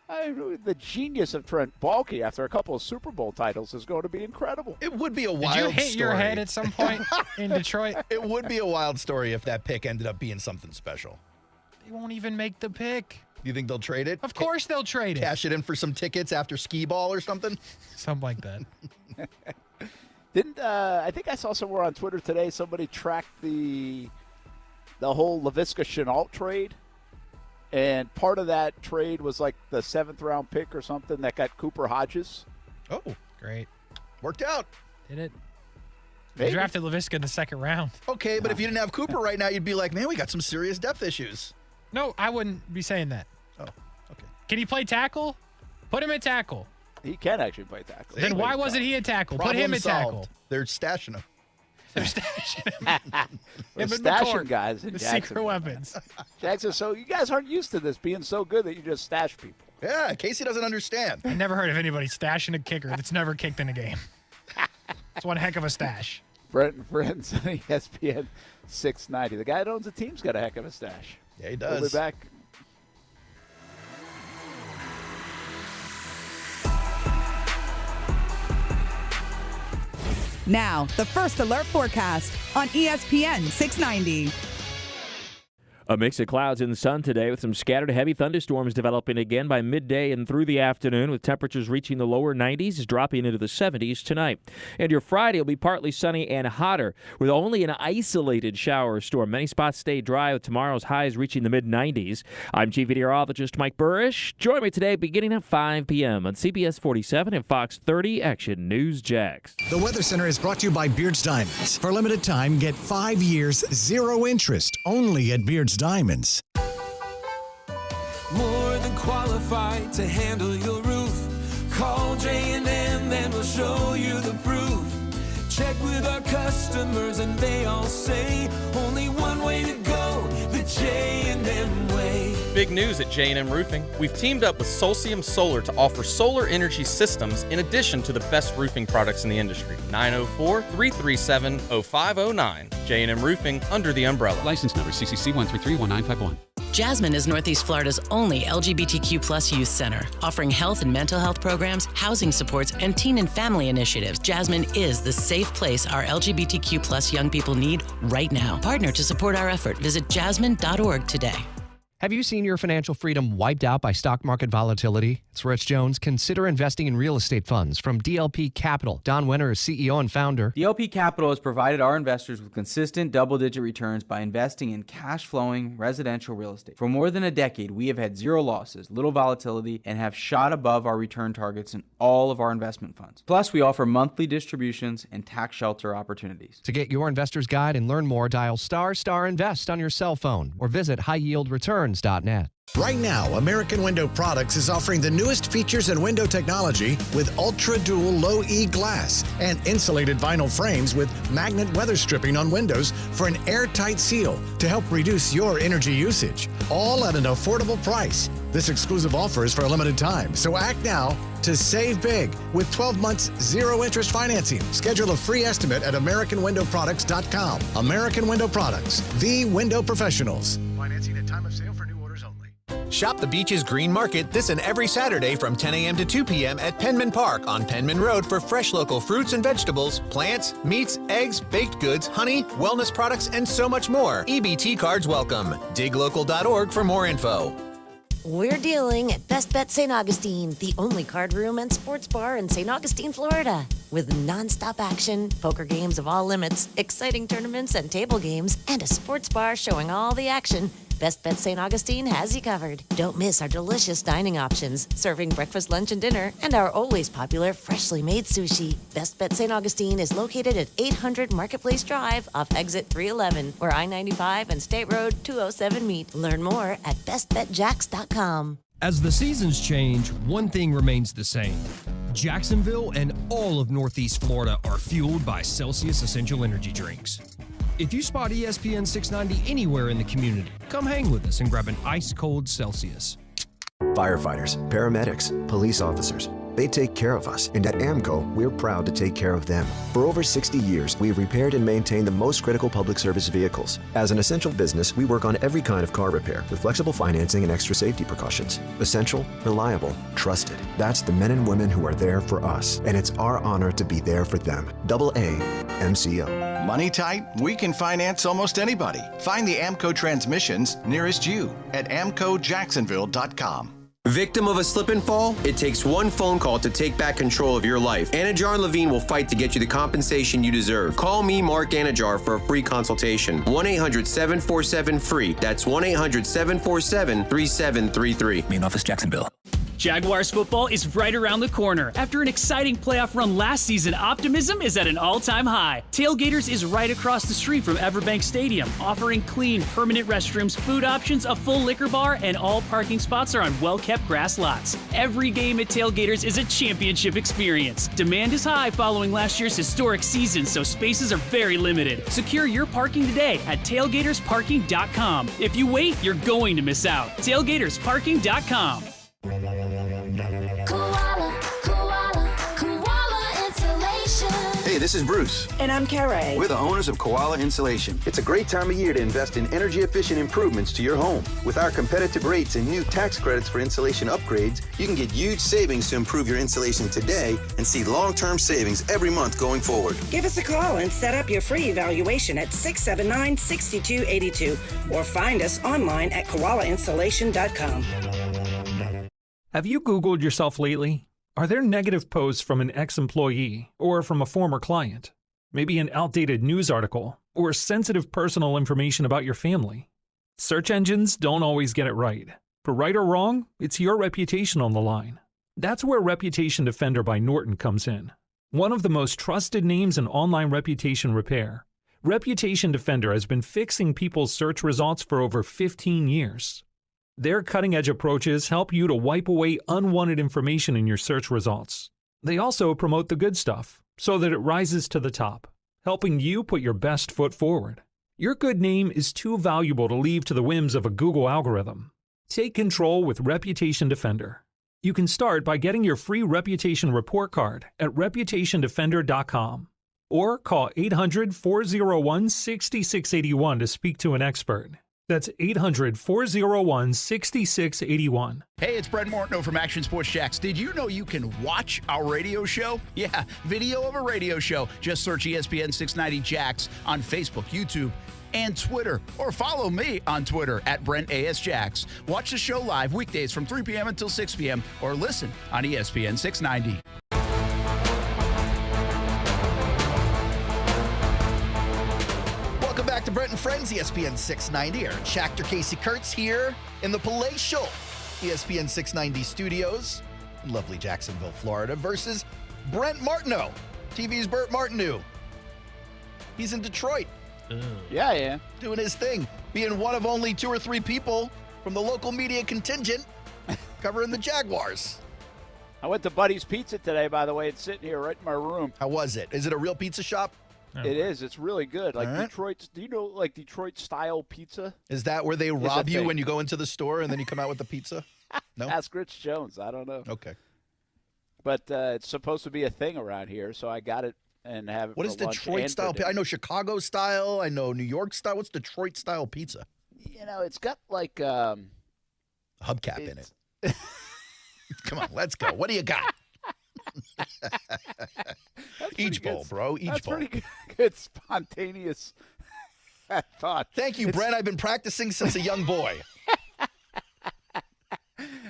The genius of Trent Baalke after a couple of Super Bowl titles is going to be incredible. It would be a wild story. Did you hit story. your head at some point in Detroit? It would be a wild story if that pick ended up being something special. They won't even make the pick. Do you think they'll trade it? Of course they'll trade it. Cash it in for some tickets after skee ball or something? Something like that. I think I saw somewhere on Twitter today somebody tracked the whole Laviska Shenault trade, and part of that trade was like the 7th round pick or something that got Cooper Hodges. Oh, great. Worked out. Did it? Maybe. They drafted Laviska in the 2nd round. Okay, but if you didn't have Cooper right now, you'd be like, man, we got some serious depth issues. No, I wouldn't be saying that. Oh, okay. Can he play tackle? Put him at tackle. He can actually play tackle. Then why wasn't he at tackle? Put him at tackle. They're stashing him. They're stashing him. They're stashing guys in the Jackson. secret weapons. Jackson, so you guys aren't used to this being so good that you just stash people. Yeah, Kasey doesn't understand. I never heard of anybody stashing a kicker that's never kicked in a game. It's one heck of a stash. Brent Friends on ESPN 690. The guy that owns the team's got a heck of a stash. Yeah, he does. We'll be back. Now, the First Alert forecast on ESPN 690. A mix of clouds and sun today with some scattered heavy thunderstorms developing again by midday and through the afternoon, with temperatures reaching the lower 90s, dropping into the 70s tonight. And your Friday will be partly sunny and hotter with only an isolated shower or storm. Many spots stay dry with tomorrow's highs reaching the mid-90s. I'm Chief Meteorologist Mike Burrish. Join me today beginning at 5 p.m. on CBS 47 and Fox 30 Action News Jax. The Weather Center is brought to you by Beards Diamonds. For a limited time, get 5 years, 0 interest, only at Beards Diamonds. More than qualified. certified to handle your roof. Call J&M and we'll show you the proof. Check with our customers and they all say only one way to go, the J&M way. Big news at J&M Roofing. We've teamed up with Solcium Solar to offer solar energy systems in addition to the best roofing products in the industry. 904-337-0509. J&M Roofing, under the umbrella. License number CCC 1331951. Jasmine is Northeast Florida's only LGBTQ+ youth center, offering health and mental health programs, housing supports, and teen and family initiatives. Jasmine is the safe place our LGBTQ+ young people need right now. Partner to support our effort. Visit jasmine.org today. Have you seen your financial freedom wiped out by stock market volatility? It's Rich Jones. Consider investing in real estate funds from DLP Capital. Don Winter is CEO and founder. DLP Capital has provided our investors with consistent double-digit returns by investing in cash-flowing residential real estate. For more than a decade, we have had zero losses, little volatility, and have shot above our return targets in all of our investment funds. Plus, we offer monthly distributions and tax shelter opportunities. To get your investor's guide and learn more, dial **invest on your cell phone or visit highyieldreturns.net. Right now, American Window Products is offering the newest features in window technology with Ultra Dual Low E glass and insulated vinyl frames with magnet weather stripping on windows for an airtight seal to help reduce your energy usage, all at an affordable price. This exclusive offer is for a limited time, so act now to save big with 12 months zero interest financing. Schedule a free estimate at AmericanWindowProducts.com. American Window Products, the window professionals. Financing at time of sale for new orders only. Shop the Beaches Green Market this and every Saturday from 10 a.m. to 2 p.m. at Penman Park on Penman Road for fresh local fruits and vegetables, plants, meats, eggs, baked goods, honey, wellness products, and so much more. EBT cards welcome. Diglocal.org for more info. We're dealing at Best Bet St. Augustine, the only card room and sports bar in St. Augustine, Florida. With nonstop action, poker games of all limits, exciting tournaments and table games, and a sports bar showing all the action, Best Bet St. Augustine has you covered. Don't miss our delicious dining options, serving breakfast, lunch, and dinner, and our always popular freshly made sushi. Best Bet St. Augustine is located at 800 Marketplace Drive off exit 311, where I-95 and State Road 207 meet. Learn more at bestbetjacks.com. As the seasons change, one thing remains the same. Jacksonville and all of Northeast Florida are fueled by Celsius Essential Energy Drinks. If you spot ESPN 690 anywhere in the community, come hang with us and grab an ice-cold Celsius. Firefighters, paramedics, police officers, they take care of us, and at AMCO, we're proud to take care of them. For over 60 years, we've repaired and maintained the most critical public service vehicles. As an essential business, we work on every kind of car repair with flexible financing and extra safety precautions. Essential, reliable, trusted. That's the men and women who are there for us, and it's our honor to be there for them. AA MCO. Money tight? We can finance almost anybody. Find the AMCO transmissions nearest you at amcojacksonville.com. Victim of a slip and fall? It takes one phone call to take back control of your life. Anajar and Levine will fight to get you the compensation you deserve. Call me, Mark Anajar, for a free consultation. 1-800-747-FREE. That's 1-800-747-3733. Main office, Jacksonville. Jaguars football is right around the corner. After an exciting playoff run last season, optimism is at an all-time high. Tailgaters is right across the street from Everbank Stadium, offering clean, permanent restrooms, food options, a full liquor bar, and all parking spots are on well-kept grass lots. Every game at Tailgaters is a championship experience. Demand is high following last year's historic season, so spaces are very limited. Secure your parking today at tailgatorsparking.com. If you wait, you're going to miss out. tailgatorsparking.com. Koala Insulation. Hey, this is Bruce. And I'm Carrie. We're the owners of Koala Insulation. It's a great time of year to invest in energy-efficient improvements to your home. With our competitive rates and new tax credits for insulation upgrades, you can get huge savings to improve your insulation today and see long-term savings every month going forward. Give us a call and set up your free evaluation at 679-6282 or find us online at koalainsulation.com. Have you Googled yourself lately? Are there negative posts from an ex-employee or from a former client? Maybe an outdated news article or sensitive personal information about your family? Search engines don't always get it right. For right or wrong, it's your reputation on the line. That's where Reputation Defender by Norton comes in. One of the most trusted names in online reputation repair, Reputation Defender has been fixing people's search results for over 15 years. Their cutting-edge approaches help you to wipe away unwanted information in your search results. They also promote the good stuff so that it rises to the top, helping you put your best foot forward. Your good name is too valuable to leave to the whims of a Google algorithm. Take control with Reputation Defender. You can start by getting your free Reputation Report Card at reputationdefender.com or call 800-401-6681 to speak to an expert. That's 800-401-6681. Hey, it's Brent Martineau from Action Sports Jacks. Did you know you can watch our radio show? Yeah, video of a radio show. Just search ESPN 690 Jacks on Facebook, YouTube, and Twitter. Or follow me on Twitter at Brent A.S. Jacks. Watch the show live weekdays from 3 p.m. until 6 p.m. or listen on ESPN 690. Welcome back to Brent Friends, ESPN 690. Aaron Schachter, Kasey Kurtz here in the palatial ESPN 690 studios in lovely Jacksonville, Florida, versus Brent Martineau, TV's Brent Martineau. He's in Detroit. Yeah. Doing his thing, being one of only 2 or 3 people from the local media contingent covering the Jaguars. I went to Buddy's Pizza today, by the way. It's sitting here right in my room. How was it? Is it a real pizza shop? It is. It's really good. Like All right. Detroit's. Do you know like Detroit-style pizza? Is that where they rob you thing. when you go into the store and then you come out with the pizza? No? Ask Rich Jones. I don't know. Okay. But it's supposed to be a thing around here, so I got it and have it What for is lunch Detroit and style? for dinner. I know Chicago style. I know New York style. What's Detroit style pizza? You know, it's got like Hubcap in it. Come on, let's go. What do you got? Each bowl, bro. Each That's bowl. pretty good spontaneous thought. Thank you, Brent. I've been practicing since a young boy.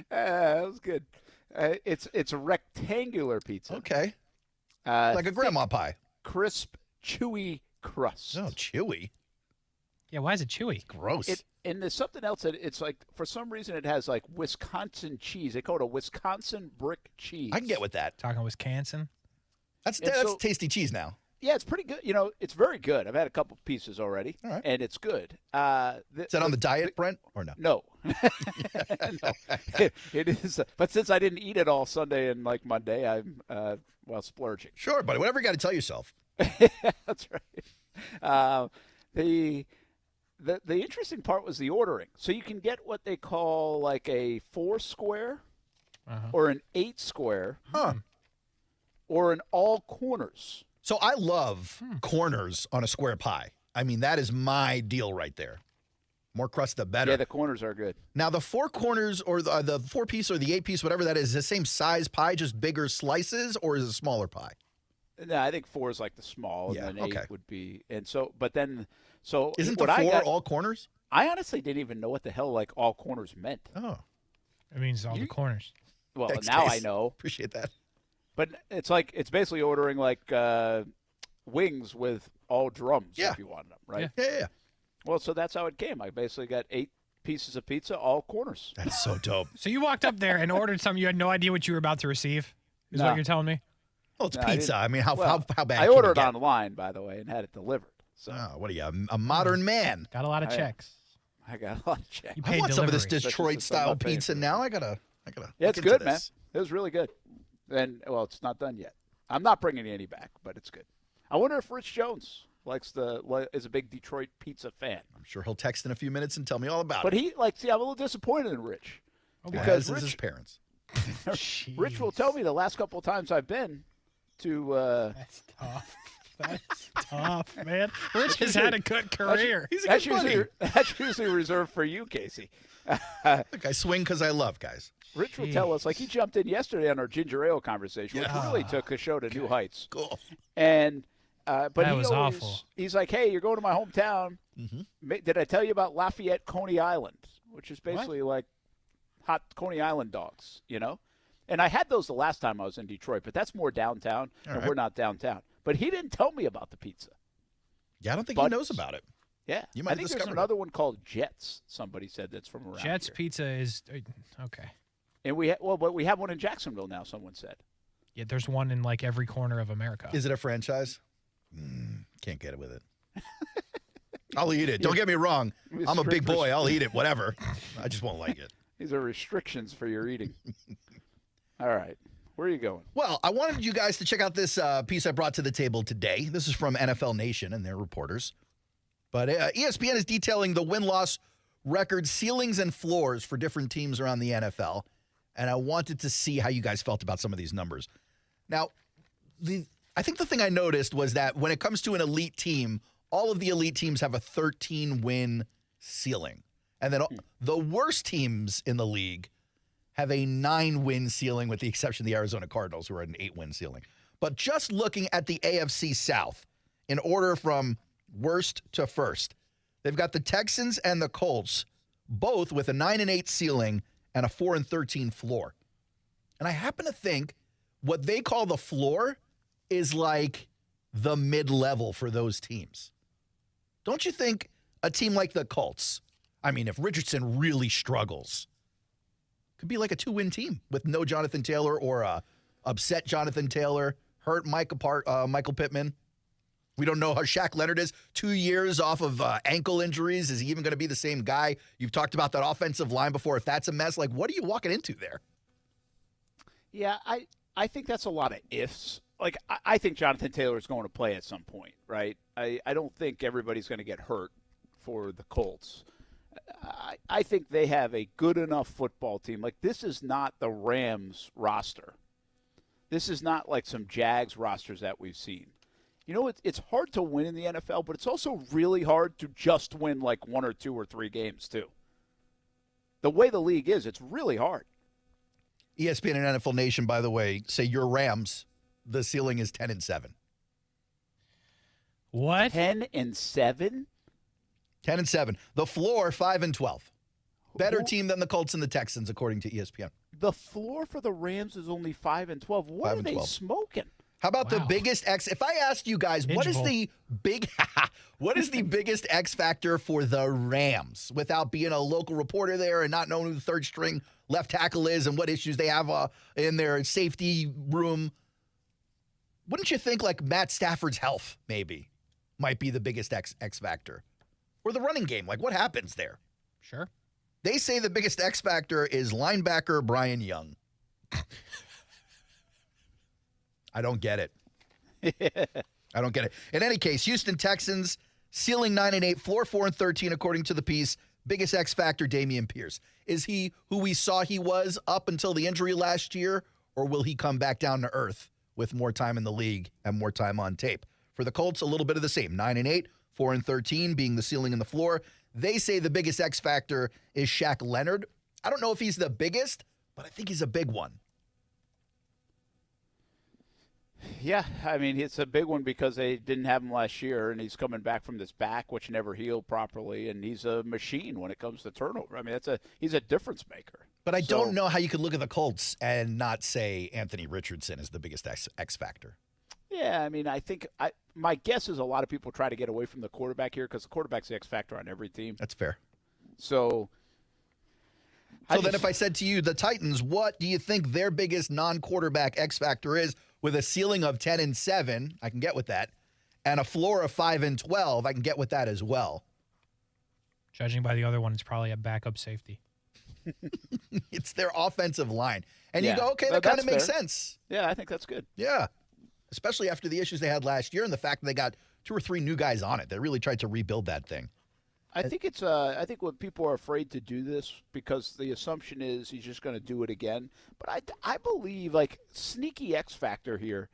That was good. It's a rectangular pizza. Okay. Like a grandma pie. Crisp, chewy crust. Oh, chewy. Yeah, why is it chewy? Gross. And there's something else that it's like, for some reason, it has like Wisconsin cheese. They call it a Wisconsin brick cheese. I can get with that. Talking Wisconsin. That's tasty cheese now. Yeah, it's pretty good. You know, it's very good. I've had a couple pieces already, and it's good. Is that on the diet, Brent, or no? No. No. It is. But since I didn't eat it all Sunday and like Monday, I'm, splurging. Sure, buddy. Whatever you got to tell yourself. That's right. The interesting part was the ordering. So you can get what they call like a 4 square or an 8 square or an all corners. So I love corners on a square pie. I mean, that is my deal right there. More crust, the better. Yeah, the corners are good. Now, the 4 corners or the 4-piece or the 8-piece, whatever that is the same size pie, just bigger slices, or is it a smaller pie? No, I think 4 is like the small, Yeah, and then 8 okay. would be. And so, but then, so Isn't the what 4 I got, all corners? I honestly didn't even know what the hell like all corners meant. Oh, It means all the corners. Well, Thanks, now Case. I know. Appreciate that. But it's basically ordering like wings with all drums if you want them, right? Yeah. Well, so that's how it came. I basically got 8 pieces of pizza, all corners. That's so dope. So you walked up there and ordered something you had no idea what you were about to receive? Is No. what you're telling me? Well, it's No, I pizza. didn't- I mean, how bad I can ordered it get? online, by the way, and had it delivered. So What are you, a modern man? Got a lot of checks. I got a lot of checks. You I paid want some of this delivery. Detroit-style pizza now. I gotta. Yeah, look it's into good, man. this. It was really good. And it's not done yet. I'm not bringing any back, but it's good. I wonder if Rich Jones is a big Detroit pizza fan. I'm sure he'll text in a few minutes and tell me all about But it. I'm a little disappointed in Rich. Because is his parents. Rich will tell me the last couple of times I've been to. That's tough. That's tough, man. Rich has had a good career. He's a That's good buddy. usually, that's usually reserved for you, Kasey. Look, I swing because I love guys. Rich will tell us, like he jumped in yesterday on our ginger ale conversation, which really took the show to new heights. Cool. And but That he was always, awful. He's like, "Hey, you're going to my hometown. Did I tell you about Lafayette Coney Island, which is basically like hot Coney Island dogs, you know?" And I had those the last time I was in Detroit, but that's more downtown, and right. we're not downtown. But he didn't tell me about the pizza. Yeah, I don't think he knows about it. Yeah, You might I have think there's discovered another one called Jets. Somebody said that's from around Jets here. Pizza is okay. And but we have one in Jacksonville now. Someone said. Yeah, there's one in like every corner of America. Is it a franchise? Can't get it with it. I'll eat it. Don't get me wrong. I'm a big boy. I'll eat it, whatever. I just won't like it. These are restrictions for your eating. All right. Where are you going? Well, I wanted you guys to check out this piece I brought to the table today. This is from NFL Nation and their reporters. But ESPN is detailing the win-loss record ceilings and floors for different teams around the NFL. And I wanted to see how you guys felt about some of these numbers. Now, I think the thing I noticed was that when it comes to an elite team, all of the elite teams have a 13-win ceiling. And then the worst teams in the league have a 9-win ceiling, with the exception of the Arizona Cardinals, who are at an 8-win ceiling. But just looking at the AFC South, in order from worst to first, they've got the Texans and the Colts, both with a 9-8 ceiling and a 4-13 floor. And I happen to think what they call the floor is like the mid-level for those teams. Don't you think a team like the Colts, I mean, if Richardson really struggles, could be like a 2-win team with no Jonathan Taylor or a upset Jonathan Taylor, hurt Michael Pittman. We don't know how Shaq Leonard is. 2 years off of ankle injuries. Is he even going to be the same guy? You've talked about that offensive line before. If that's a mess, like, what are you walking into there? Yeah, I think that's a lot of ifs. Like, I think Jonathan Taylor is going to play at some point, right? I don't think everybody's going to get hurt for the Colts. I think they have a good enough football team. Like, this is not the Rams roster. This is not like some Jags rosters that we've seen. You know, it's hard to win in the NFL, but it's also really hard to just win like 1 or 2 or 3 games, too. The way the league is, it's really hard. ESPN and NFL Nation, by the way, say your Rams, the ceiling is 10-7. What? 10-7? 10-7. The floor, 5-12. Better team than the Colts and the Texans, according to ESPN. The floor for the Rams is only 5-12. What are they smoking? How about the biggest X? If I asked you guys, what is the biggest X factor for the Rams, without being a local reporter there and not knowing who the third string left tackle is and what issues they have in their safety room? Wouldn't you think like Matt Stafford's health maybe might be the biggest X factor? Or the running game, like what happens there? Sure. They say the biggest X factor is linebacker Brian Young. I don't get it. I don't get it. In any case, Houston Texans, ceiling 9-8, floor 4-13, according to the piece. Biggest X factor, Dameon Pierce. Is he who we saw he was up until the injury last year, or will he come back down to earth with more time in the league and more time on tape? For the Colts, a little bit of the same. 9-8, 4-13 being the ceiling and the floor. They say the biggest X factor is Shaq Leonard. I don't know if he's the biggest, but I think he's a big one. Yeah, I mean, it's a big one because they didn't have him last year, and he's coming back from this back, which never healed properly, and he's a machine when it comes to turnover. I mean, he's a difference maker. But I don't know how you could look at the Colts and not say Anthony Richardson is the biggest X factor. Yeah, I mean, I think my guess is a lot of people try to get away from the quarterback here because the quarterback's the X factor on every team. That's fair. So then if I said to you, the Titans, what do you think their biggest non-quarterback X factor is with a ceiling of 10-7? I can get with that. And a floor of 5-12, I can get with that as well. Judging by the other one, it's probably a backup safety. It's their offensive line. And you go, okay, that kind of makes sense. Yeah, I think that's good. Yeah. Especially after the issues they had last year and the fact that they got 2 or 3 new guys on it. They really tried to rebuild that thing. I think it's. I think when people are afraid to do this because the assumption is he's just going to do it again. But I believe like sneaky X factor here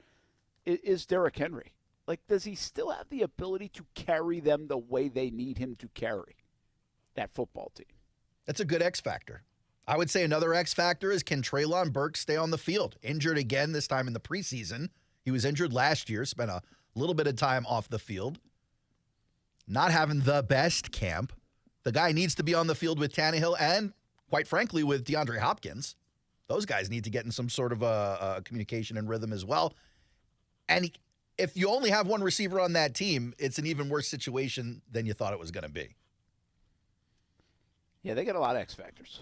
is Derrick Henry. Like, does he still have the ability to carry them the way they need him to carry that football team? That's a good X factor. I would say another X factor is, can Treylon Burks stay on the field? Injured again this time in the preseason. He was injured last year, spent a little bit of time off the field. Not having the best camp. The guy needs to be on the field with Tannehill and, quite frankly, with DeAndre Hopkins. Those guys need to get in some sort of a communication and rhythm as well. And if you only have one receiver on that team, it's an even worse situation than you thought it was going to be. Yeah, they got a lot of X factors.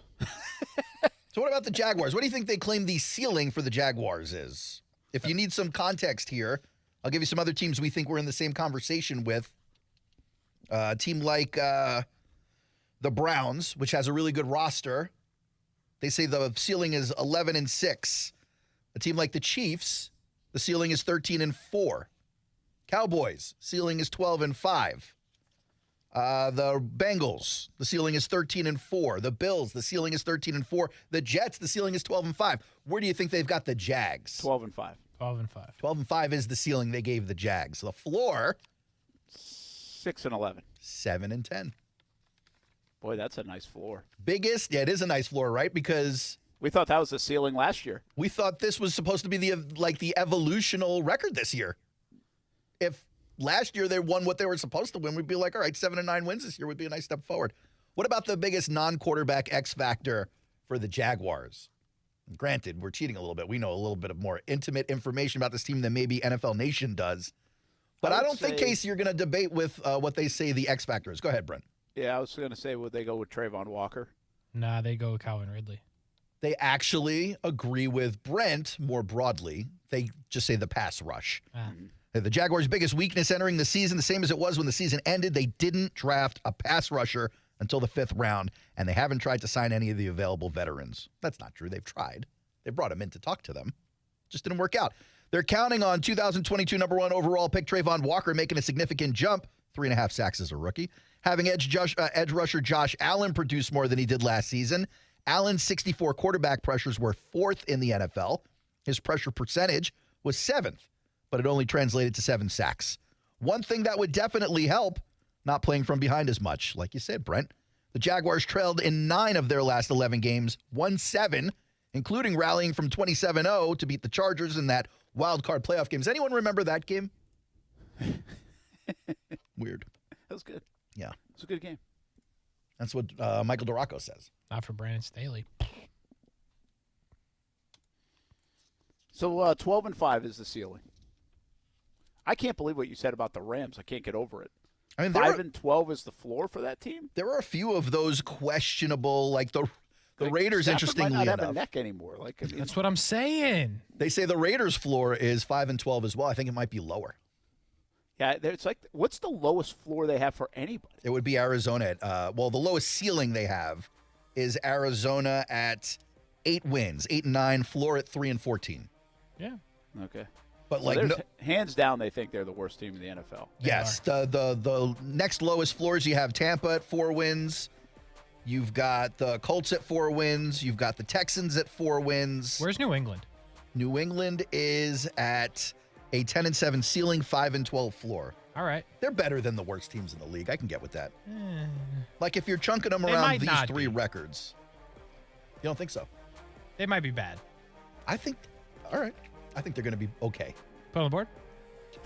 So what about the Jaguars? What do you think they claim the ceiling for the Jaguars is? If you need some context here, I'll give you some other teams we think we're in the same conversation with. A team like the Browns, which has a really good roster, They say the ceiling is 11-6. A team like the Chiefs, the ceiling is 13-4. Cowboys, ceiling is 12-5. The Bengals, the ceiling is 13-4. The Bills, the ceiling is 13-4. The Jets, the ceiling is 12-5. Where do you think they've got the Jags? 12-5. 12-5. 12-5 is the ceiling they gave the Jags. The floor, 6-11. 7-10. Boy, that's a nice floor. Biggest, yeah, it is a nice floor, right? Because we thought that was the ceiling last year. We thought this was supposed to be the evolutional record this year. If last year they won what they were supposed to win, we'd be like, all right, 7-9 wins this year would be a nice step forward. What about the biggest non-quarterback X factor for the Jaguars? Granted, we're cheating a little bit. We know a little bit of more intimate information about this team than maybe NFL Nation does. But I don't think, Kasey, you're going to debate with what they say the X factor is. Go ahead, Brent. Yeah, I was going to say, would they go with Trayvon Walker? Nah, they go with Calvin Ridley. They actually agree with Brent more broadly. They just say the pass rush. The Jaguars' biggest weakness entering the season, the same as it was when the season ended, they didn't draft a pass rusher until the 5th round, and they haven't tried to sign any of the available veterans. That's not true. They've tried. They brought him in to talk to them. Just didn't work out. They're counting on 2022 number 1 overall pick Trayvon Walker making a significant jump, 3.5 sacks as a rookie. Having edge rusher Josh Allen produce more than he did last season. Allen's 64 quarterback pressures were 4th in the NFL. His pressure percentage was 7th, but it only translated to 7 sacks. One thing that would definitely help, not playing from behind as much. Like you said, Brent, the Jaguars trailed in 9 of their last 11 games, won 7, including rallying from 27-0 to beat the Chargers in that wild card playoff game. Does anyone remember that game? Weird. That was good. Yeah. It was a good game. That's what Michael Duraco says. Not for Brandon Staley. So 12-5 is the ceiling. I can't believe what you said about the Rams. I can't get over it. I mean, 5-12 is the floor for that team. There are a few of those questionable, like the Raiders. Stafford interestingly might not enough, have a neck anymore. Like, I mean, that's what I'm saying. They say the Raiders' floor is 5-12 as well. I think it might be lower. Yeah, it's like, what's the lowest floor they have for anybody? It would be Arizona. The lowest ceiling they have is Arizona at 8 wins, 8-9, floor at 3-14. Yeah. Okay. But hands down, they think they're the worst team in the NFL. Yes. The next lowest floors, you have Tampa at 4 wins. You've got the Colts at 4 wins. You've got the Texans at 4 wins. Where's New England? New England is at a 10-7 ceiling, 5-12 floor. All right. They're better than the worst teams in the league. I can get with that. Like if you're chunking them around these 3 records. You don't think so? They might be bad. I think, all right. I think they're going to be okay. Put on the board?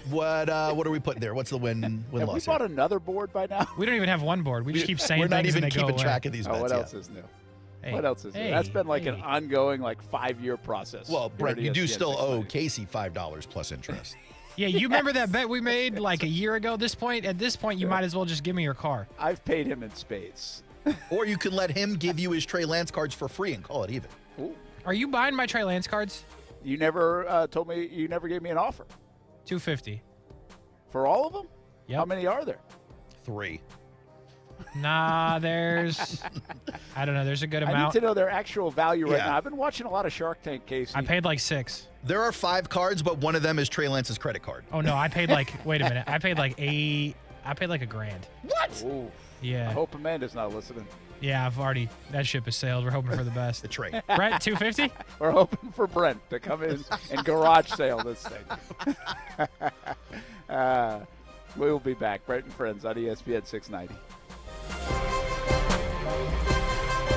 What are we putting there? What's the win Have loss? we bought another board by now? We don't even have one board. We just keep saying We're not things even and they go keeping away. track of these bets. What yet. else is new? Hey, what else is new? That's been like an ongoing 5-year process. Well, Brent, you do ESPN still 690. owe Kasey $5 plus interest. Yeah, you remember that bet we made like a year ago? At this point, you might as well just give me your car. I've paid him in spades. Or you can let him give you his Trey Lance cards for free and call it even. Ooh. Are you buying my Trey Lance cards? You never told me. You never gave me an offer. $250 for all of them. Yep. How many are there? 3. Nah, there's. I don't know. There's a good amount. I need to know their actual value right now. I've been watching a lot of Shark Tank, Kasey. I paid like 6. There are 5 cards, but one of them is Trey Lance's credit card. Oh no, I paid like. Wait a minute. I paid like $8. I paid like $1,000. What? Ooh. Yeah. I hope Amanda's not listening. Yeah, I've already. That ship has sailed. We're hoping for the best. The trade. Brent, $250. We're hoping for Brent to come in and garage sale this thing. We will be back. Brent and Friends on ESPN 690.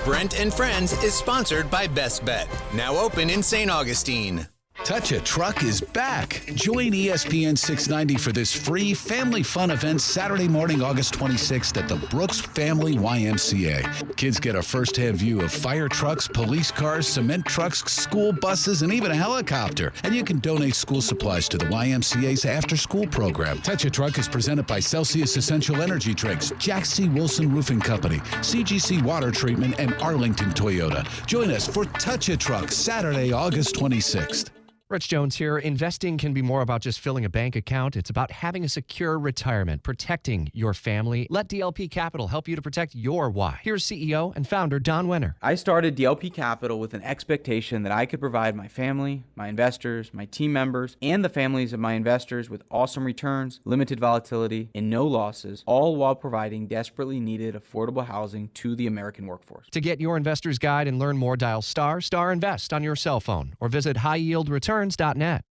Brent and Friends is sponsored by Best Bet, now open in St. Augustine. Touch a Truck is back. Join ESPN 690 for this free family fun event Saturday morning, August 26th at the Brooks Family YMCA. Kids get a first-hand view of fire trucks, police cars, cement trucks, school buses, and even a helicopter. And you can donate school supplies to the YMCA's after-school program. Touch a Truck is presented by Celsius Essential Energy Drinks, Jack C. Wilson Roofing Company, CGC Water Treatment, and Arlington Toyota. Join us for Touch a Truck Saturday, August 26th. Rich Jones here. Investing can be more about just filling a bank account. It's about having a secure retirement, protecting your family. Let DLP Capital help you to protect your why. Here's CEO and founder Don Wenner. I started DLP Capital with an expectation that I could provide my family, my investors, my team members, and the families of my investors with awesome returns, limited volatility, and no losses, all while providing desperately needed affordable housing to the American workforce. To get your investor's guide and learn more, dial *invest on your cell phone or visit highyieldreturns.net.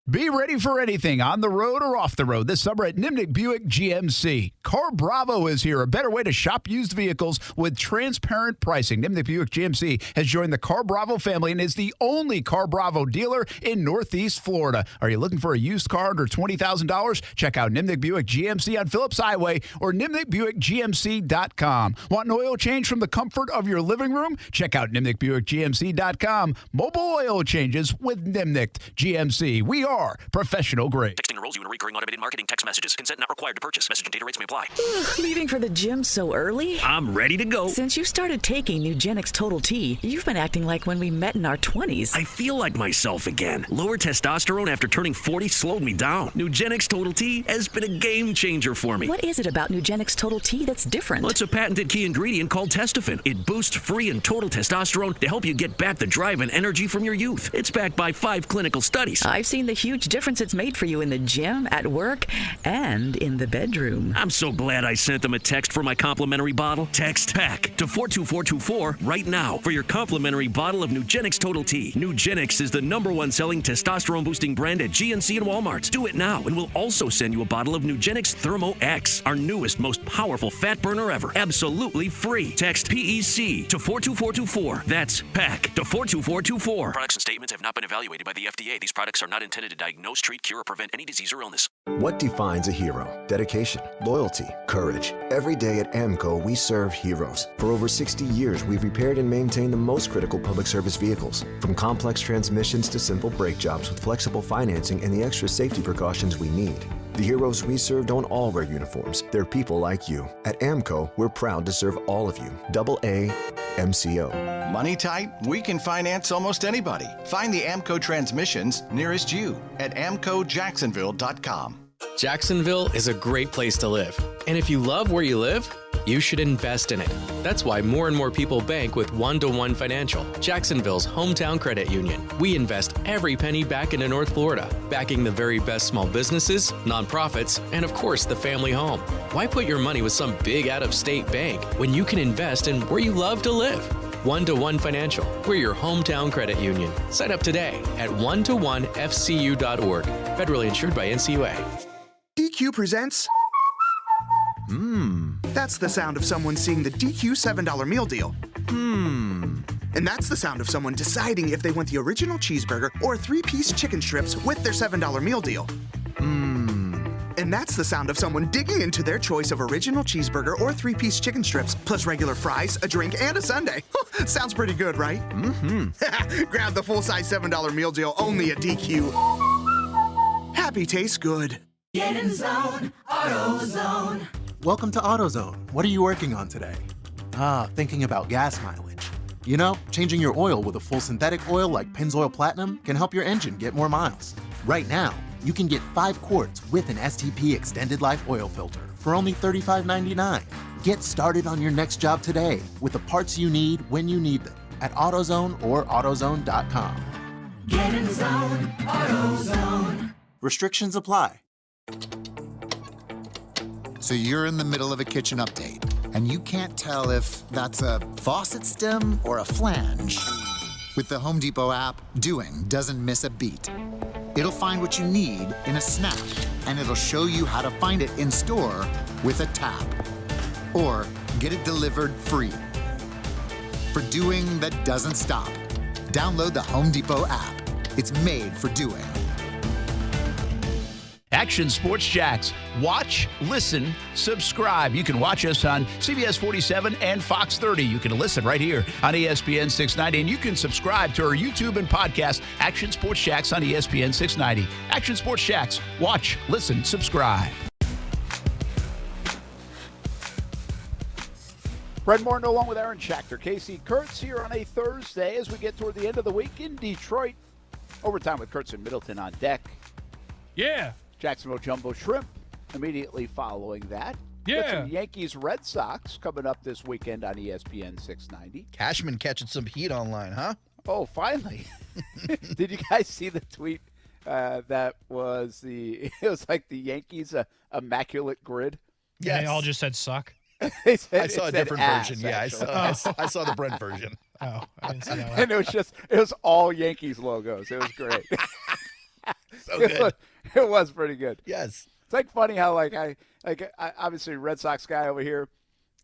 Be ready for anything on the road or off the road this summer at Nimnick Buick GMC. Car Bravo is here, a better way to shop used vehicles with transparent pricing. Nimnick Buick GMC has joined the Car Bravo family and is the only Car Bravo dealer in Northeast Florida. Are you looking for a used car under $20,000? Check out Nimnick Buick GMC on Phillips Highway or nimnickbuickgmc.com. Want an oil change from the comfort of your living room? Check out nimnickbuickgmc.com. Mobile oil changes with Nimnick GMC. We are professional grade. Texting enrolls you in recurring automated marketing text messages. Consent not required to purchase. Message and data rates may apply. Leaving for the gym so early? I'm ready to go. Since you started taking Nugenix Total T, you've been acting like when we met in our 20s. I feel like myself again. Lower testosterone after turning 40 slowed me down. Nugenix Total T has been a game changer for me. What is it about Nugenix Total T that's different? Well, it's a patented key ingredient called testofen. It boosts free and total testosterone to help you get back the drive and energy from your youth. It's backed by 5 clinical studies. I've seen the huge difference it's made for you in the gym, at work, and in the bedroom. I'm so glad I sent them a text for my complimentary bottle. Text PACK to 42424 right now for your complimentary bottle of Nugenix Total T. Nugenix is the #1 selling testosterone boosting brand at GNC and Walmart. Do it now and we'll also send you a bottle of Nugenix Thermo X, our newest, most powerful fat burner ever. Absolutely free. Text PEC to 42424. That's PACK to 42424. Products and statements have not been evaluated by the FDA. These products are not intended to diagnose, treat, cure, or prevent any disease or illness. What defines a hero? Dedication, loyalty, courage. Every day at AMCO, we serve heroes. For over 60 years, we've repaired and maintained the most critical public service vehicles. From complex transmissions to simple brake jobs with flexible financing and the extra safety precautions we need. The heroes we serve don't all wear uniforms. They're people like you. At AMCO, we're proud to serve all of you. AA MCO. Money tight? We can finance almost anybody. Find the AMCO transmissions nearest you at amcojacksonville.com. Jacksonville is a great place to live. And if you love where you live, you should invest in it. That's why more and more people bank with One-to-One Financial, Jacksonville's hometown credit union. We invest every penny back into North Florida, backing the very best small businesses, nonprofits, and of course the family home. Why put your money with some big out-of-state bank when you can invest in where you love to live? One-to-One Financial. We're your hometown credit union. Sign up today at one-to-one-fcu.org. Federally insured by NCUA. DQ presents... That's the sound of someone seeing the DQ $7 meal deal. And that's the sound of someone deciding if they want the original cheeseburger or 3-piece chicken strips with their $7 meal deal. And that's the sound of someone digging into their choice of original cheeseburger or 3-piece chicken strips, plus regular fries, a drink, and a sundae. Sounds pretty good, right? Grab the full-size $7 meal deal only at DQ. Happy tastes good. Get in zone, AutoZone. Welcome to AutoZone. What are you working on today? Thinking about gas mileage. You know, changing your oil with a full synthetic oil like Pennzoil Platinum can help your engine get more miles. Right now, you can get 5 quarts with an STP Extended Life Oil Filter for only $35.99. Get started on your next job today with the parts you need when you need them at AutoZone or AutoZone.com. Get in zone, AutoZone. Restrictions apply. So you're in the middle of a kitchen update, and you can't tell if that's a faucet stem or a flange. With the Home Depot app, doing doesn't miss a beat. It'll find what you need in a snap, and it'll show you how to find it in store with a tap. Or get it delivered free. For doing that doesn't stop, download the Home Depot app. It's made for doing. Action Sports Jacks. Watch, listen, subscribe. You can watch us on CBS 47 and Fox 30. You can listen right here on ESPN 690. And you can subscribe to our YouTube and podcast, Action Sports Jacks on ESPN 690. Action Sports Jacks. Watch, listen, subscribe. Brent Martin along with Aaron Schachter. Kasey Kurtz here on a Thursday as we get toward the end of the week in Detroit. Overtime with Kurtz and Middleton on deck. Yeah. Jacksonville Jumbo Shrimp immediately following that. Yeah. Got some Yankees-Red Sox coming up this weekend on ESPN 690. Cashman catching some heat online, huh? Oh, finally. Did you guys see the tweet that was it was like the Yankees immaculate grid? Yeah. They all just said suck. I saw a different version. Yeah, I saw the Brent version. Oh, I didn't see that one. And it was all Yankees logos. It was great. So good. It was pretty good. Yes. It's like funny how I obviously Red Sox guy over here,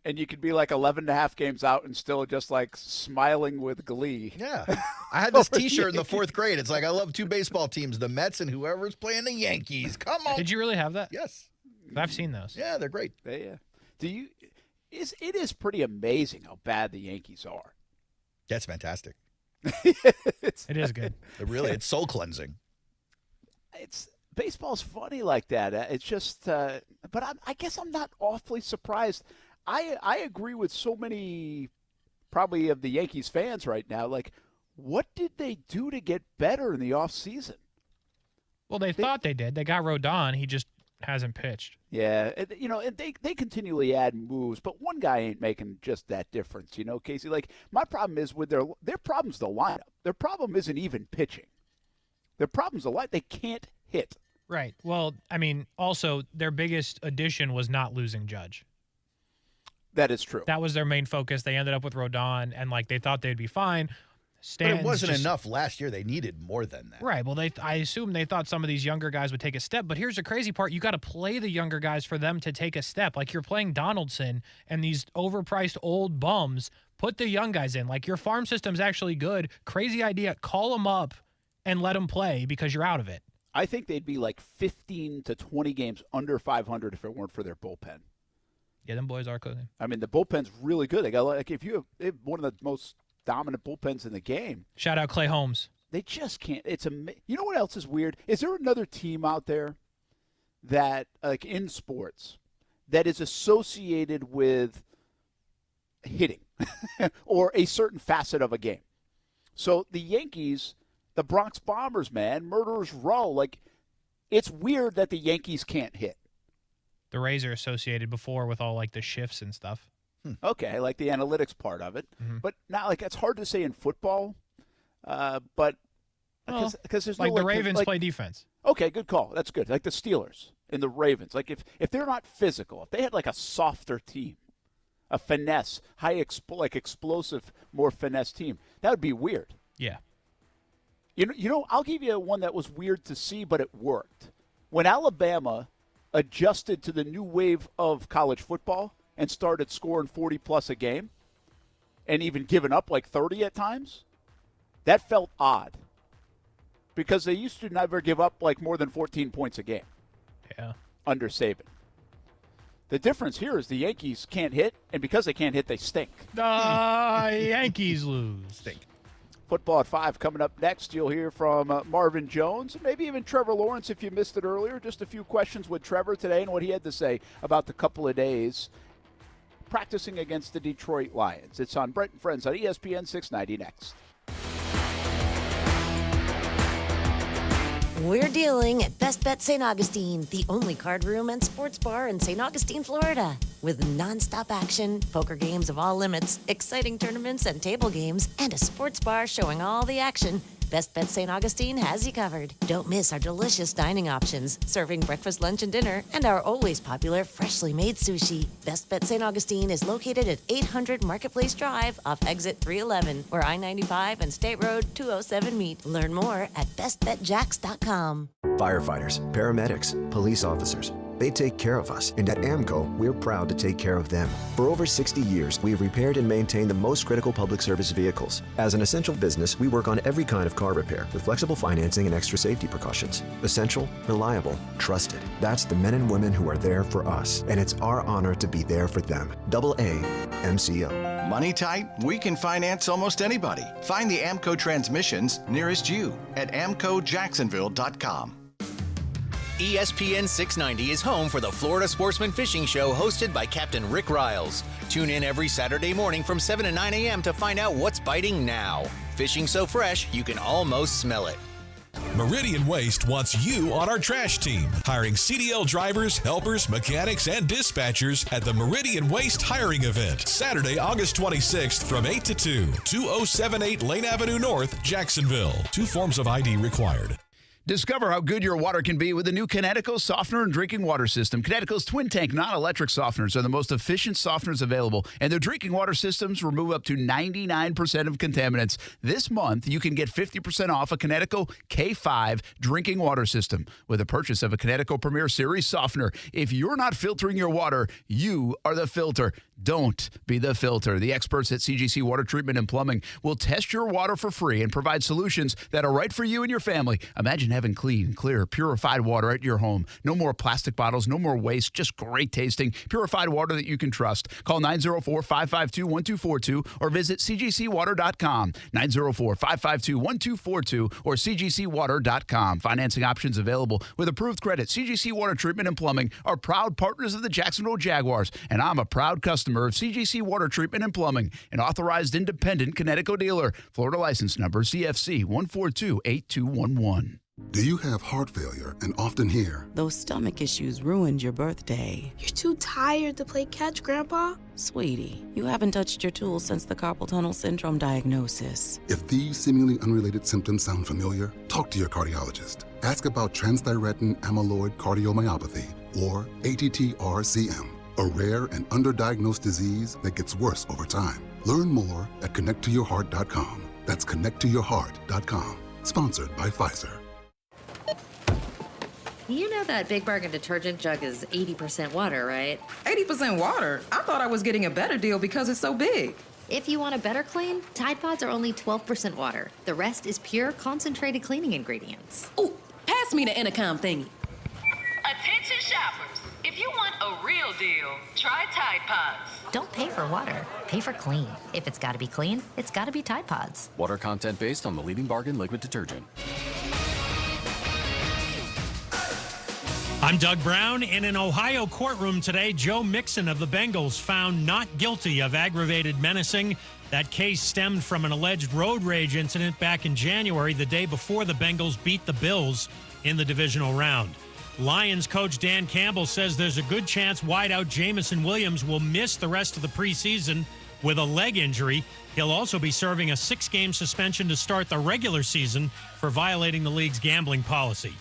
and you could be like 11 and a half games out and still just like smiling with glee. Yeah. I had this T-shirt in the 4th grade. It's like I love 2 baseball teams, the Mets and whoever's playing the Yankees. Come on. Did you really have that? Yes. I've seen those. Yeah, they're great. Yeah. It is pretty amazing how bad the Yankees are. That's fantastic. It is good. It's soul cleansing. Baseball's funny like that. It's just, but I guess I'm not awfully surprised. I agree with so many, probably of the Yankees fans right now. Like, what did they do to get better in the offseason? Well, they thought they did. They got Rodon. He just hasn't pitched. Yeah, and they continually add moves, but one guy ain't making just that difference, Kasey. Like, my problem is with their problem's the lineup. Their problem isn't even pitching. Their problem's the lineup. They can't hit. Right. Well, I mean, also their biggest addition was not losing Judge. That is true. That was their main focus. They ended up with Rodon, and they thought they'd be fine. But it wasn't enough last year. They needed more than that. Right. Well, I assume they thought some of these younger guys would take a step. But here's the crazy part. You got to play the younger guys for them to take a step. Like, you're playing Donaldson and these overpriced old bums. Put the young guys in. Like, your farm system's actually good. Crazy idea. Call them up and let them play because you're out of it. I think they'd be like 15 to 20 games under 500 if it weren't for their bullpen. Yeah, them boys are cooking. I mean, the bullpen's really good. They got they have one of the most dominant bullpens in the game. Shout out Clay Holmes. They just can't. You know what else is weird? Is there another team out there that, like in sports, that is associated with hitting or a certain facet of a game? So the Yankees, the Bronx Bombers, man, Murderers Row, like, it's weird that the Yankees can't hit. The Rays are associated before with all the shifts and stuff. Okay, like the analytics part of it, but not it's hard to say in football. But because there's the Ravens play defense. Okay, good call. That's good. Like the Steelers and the Ravens. Like if they're not physical, if they had a softer team, a finesse, explosive, more finesse team, that would be weird. Yeah. I'll give you one that was weird to see, but it worked. When Alabama adjusted to the new wave of college football and started scoring 40-plus a game and even giving up 30 at times, that felt odd because they used to never give up more than 14 points a game. Yeah. Under Saban. The difference here is the Yankees can't hit, and because they can't hit, they stink. Yankees lose. Stink. Football at 5 coming up next. You'll hear from Marvin Jones, and maybe even Trevor Lawrence if you missed it earlier. Just a few questions with Trevor today and what he had to say about the couple of days practicing against the Detroit Lions. It's on Brent Friends on ESPN 690 next. We're dealing at Best Bet St. Augustine, the only card room and sports bar in St. Augustine, Florida. With nonstop action, poker games of all limits, exciting tournaments and table games, and a sports bar showing all the action, Best Bet St. Augustine has you covered. Don't miss our delicious dining options, serving breakfast, lunch, and dinner, and our always popular freshly made sushi. Best Bet St. Augustine is located at 800 Marketplace Drive off exit 311, where I-95 and State Road 207 meet. Learn more at bestbetjacks.com. Firefighters, paramedics, police officers. They take care of us, and at AMCO, we're proud to take care of them. For over 60 years, we've repaired and maintained the most critical public service vehicles. As an essential business, we work on every kind of car repair with flexible financing and extra safety precautions. Essential, reliable, trusted. That's the men and women who are there for us, and it's our honor to be there for them. AA MCO. Money tight? We can finance almost anybody. Find the AMCO transmissions nearest you at amcojacksonville.com. ESPN 690 is home for the Florida Sportsman Fishing Show hosted by Captain Rick Riles. Tune in every Saturday morning from 7 to 9 a.m. to find out what's biting now. Fishing so fresh, you can almost smell it. Meridian Waste wants you on our trash team, hiring CDL drivers, helpers, mechanics, and dispatchers at the Meridian Waste hiring event, Saturday, August 26th from 8 to 2, 2078 Lane Avenue North, Jacksonville. 2 forms of ID required. Discover how good your water can be with the new Connecticut softener and drinking water system. Connecticut's twin tank non-electric softeners are the most efficient softeners available, and their drinking water systems remove up to 99% of contaminants. This month, you can get 50% off a Connecticut K5 drinking water system with a purchase of a Connecticut Premier Series softener. If you're not filtering your water, you are the filter. Don't be the filter. The experts at CGC Water Treatment and Plumbing will test your water for free and provide solutions that are right for you and your family. Imagine having clean, clear, purified water at your home. No more plastic bottles, no more waste, just great tasting, purified water that you can trust. Call 904-552-1242 or visit cgcwater.com. 904-552-1242 or cgcwater.com. Financing options available with approved credit. CGC Water Treatment and Plumbing are proud partners of the Jacksonville Jaguars, and I'm a proud customer of CGC Water Treatment and Plumbing, an authorized independent Connecticut dealer. Florida license number CFC 1428211. Do you have heart failure and often hear, "Those stomach issues ruined your birthday"? "You're too tired to play catch, Grandpa." Sweetie, you haven't touched your tools since the carpal tunnel syndrome diagnosis. if these seemingly unrelated symptoms sound familiar, talk to your cardiologist. Ask about transthyretin amyloid cardiomyopathy, or ATTR-CM, a rare and underdiagnosed disease that gets worse over time. Learn more at connecttoyourheart.com. That's connecttoyourheart.com. Sponsored by Pfizer. You know that Big Bargain detergent jug is 80% water, right? 80% water? I thought I was getting a better deal because it's so big. If you want a better clean, Tide Pods are only 12% water. The rest is pure, concentrated cleaning ingredients. Ooh, pass me the intercom thingy. Attention shoppers. If you want a real deal, try Tide Pods. Don't pay for water, pay for clean. If it's gotta be clean, it's gotta be Tide Pods. Water content based on the leading bargain liquid detergent. I'm Doug Brown. In an Ohio courtroom today, Joe Mixon of the Bengals found not guilty of aggravated menacing. That case stemmed from an alleged road rage incident back in January, the day before the Bengals beat the Bills in the divisional round. Lions coach Dan Campbell says there's a good chance wideout Jamison Williams will miss the rest of the preseason with a leg injury. He'll also be serving a 6-game suspension to start the regular season for violating the league's gambling policy.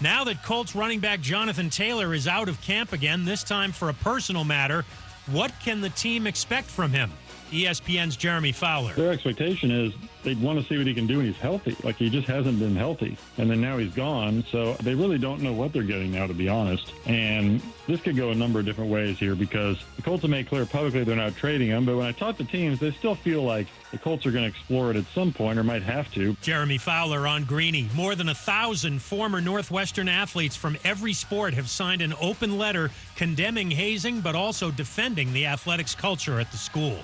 Now that Colts running back Jonathan Taylor is out of camp again, this time for a personal matter, what can the team expect from him? ESPN's Jeremy Fowler. Their expectation is they'd want to see what he can do when he's healthy. Like, he just hasn't been healthy. And then now he's gone. So they really don't know what they're getting now, to be honest. And this could go a number of different ways here because the Colts have made clear publicly they're not trading him. But when I talk to teams, they still feel like the Colts are going to explore it at some point or might have to. Jeremy Fowler on Greeny. More than 1,000 former Northwestern athletes from every sport have signed an open letter condemning hazing but also defending the athletics culture at the school.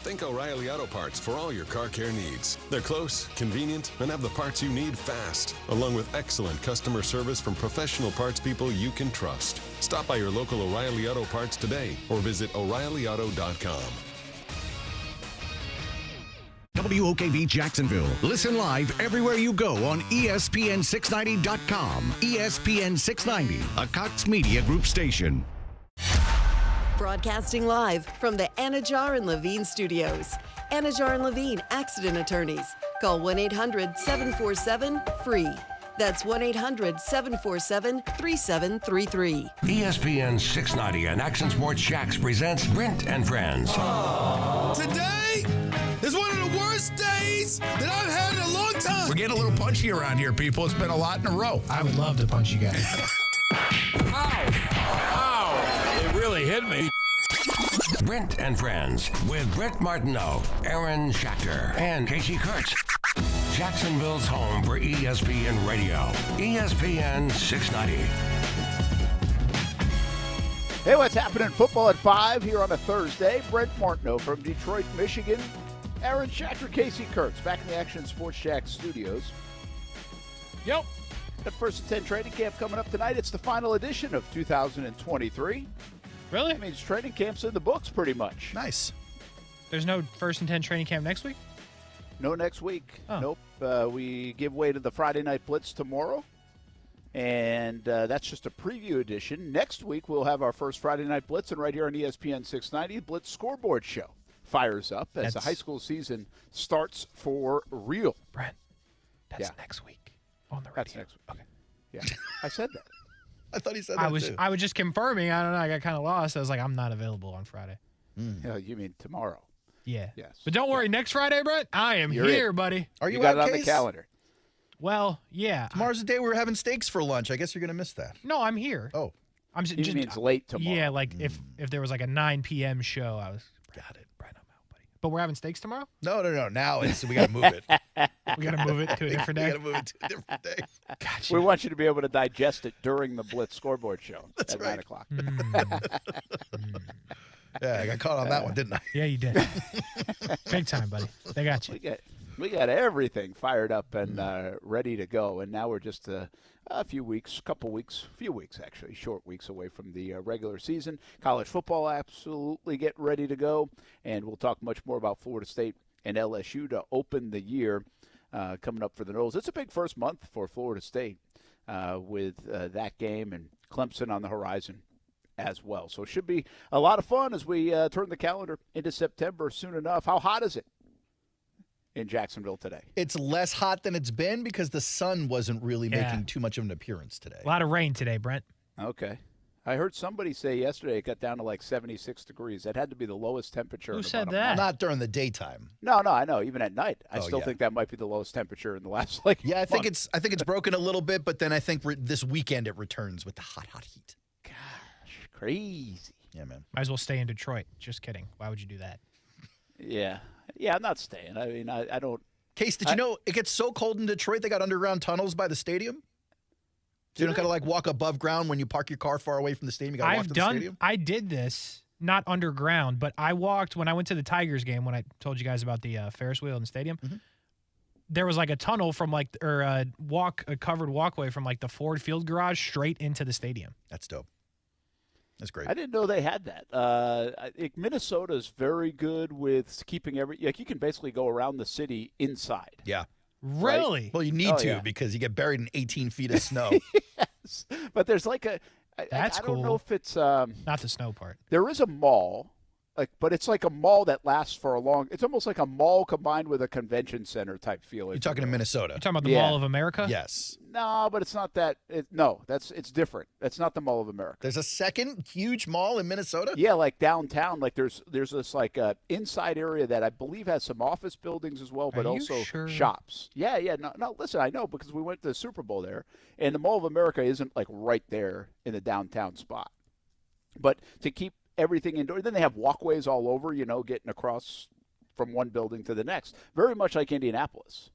Think O'Reilly Auto Parts for all your car care needs. They're close, convenient, and have the parts you need fast, along with excellent customer service from professional parts people you can trust. Stop by your local O'Reilly Auto Parts today or visit O'ReillyAuto.com. WOKV Jacksonville. Listen live everywhere you go on ESPN690.com. ESPN 690, a Cox Media Group station. Broadcasting live from the Anajar and Levine studios. Anajar and Levine Accident Attorneys. Call 1-800-747-FREE. That's 1-800-747-3733. ESPN 690 and Action Sports Shacks presents Brent and Friends. Today is one of the worst days that I've had in a long time. We're getting a little punchy around here, people. It's been a lot in a row. I would love to punch you guys. It really hit me. Brent and Friends with Brent Martineau, Aaron Schachter, and Kasey Kurtz. Jacksonville's home for ESPN Radio. ESPN 690. Hey, what's happening? Football at 5 here on a Thursday. Brent Martineau from Detroit, Michigan. Aaron Schachter, Kasey Kurtz, back in the Action Sports Shack studios. Yep. Got First and 10 training camp coming up tonight. It's the final edition of 2023. Really? That means training camp's in the books pretty much. Nice. There's no First and 10 training camp next week? No next week. Oh. Nope. We give way to the Friday Night Blitz tomorrow. And that's just a preview edition. Next week, we'll have our first Friday Night Blitz, and right here on ESPN 690, Blitz Scoreboard Show fires up as the high school season starts for real. Brent, that's next week on the radio. That's next week. Okay. Yeah, I said that. I thought he said that too. I was just confirming. I don't know. I got kind of lost. I was like, I'm not available on Friday. Yeah, you mean tomorrow? Yeah. Yes. But don't worry. Next Friday, Brent, I am here, buddy. Are you got out, it on Case? the calendar? Well, yeah. Tomorrow's the day we're having steaks for lunch. I guess you're going to miss that. No, I'm here. Oh. I'm He means late tomorrow. Yeah, like if there was like a 9 p.m. show, I was. Got it. Brent, I'm out, buddy. But we're having steaks tomorrow? No. Now we got to move it. We got to move it to a different day? We got to move it to a different day. Gotcha. We want you to be able to digest it during the Blitz Scoreboard Show at 9 o'clock. Yeah, I got caught on that one, didn't I? Yeah, you did. Big time, buddy. They got you. We got everything fired up and ready to go, and now we're just a few weeks actually, short weeks away from the regular season. College football absolutely getting ready to go, and we'll talk much more about Florida State and LSU to open the year coming up for the Noles. It's a big first month for Florida State with that game and Clemson on the horizon as well. So it should be a lot of fun as we turn the calendar into September soon enough. How hot is it in Jacksonville today? It's less hot than it's been because the sun wasn't really making too much of an appearance today. A lot of rain today, Brent. Okay. I heard somebody say yesterday it got down to like 76 degrees. That had to be the lowest temperature. Who in said about that? a month. Not during the daytime. No, I know. Even at night, I Oh, still yeah. think that might be the lowest temperature in the last Yeah, I think month. it's broken a little bit, but then I think this weekend it returns with the hot heat. Gosh, crazy. Yeah, man. Might as well stay in Detroit. Just kidding. Why would you do that? Yeah, I'm not staying. I mean, I don't. Case, did you know it gets so cold in Detroit they got underground tunnels by the stadium? So you don't got to like walk above ground when you park your car far away from the stadium. You got to walk to the stadium. I did this not underground, but I walked when I went to the Tigers game when I told you guys about the Ferris wheel in the stadium. Mm-hmm. There was like a tunnel from like a covered walkway from like the Ford Field garage straight into the stadium. That's dope. That's great. I didn't know they had that. Minnesota's very good with keeping you can basically go around the city inside. Yeah. Really? Right? Well, you need to yeah. because you get buried in 18 feet of snow. Yes. But there's like That's I don't know cool. if it's Not the snow part. There is a mall, but it's like a mall that lasts for a long. It's almost like a mall combined with a convention center type feel. You're talking to Minnesota. You're talking about the Mall of America? Yes. No, but it's not that. It's different. It's not the Mall of America. There's a second huge mall in Minnesota? Yeah, like downtown. Like there's this like inside area that I believe has some office buildings as well, but Are you also sure? shops. Yeah. No, listen, I know because we went to the Super Bowl there, and the Mall of America isn't like right there in the downtown spot. But to keep everything indoors, then they have walkways all over, getting across from one building to the next. Very much like Indianapolis.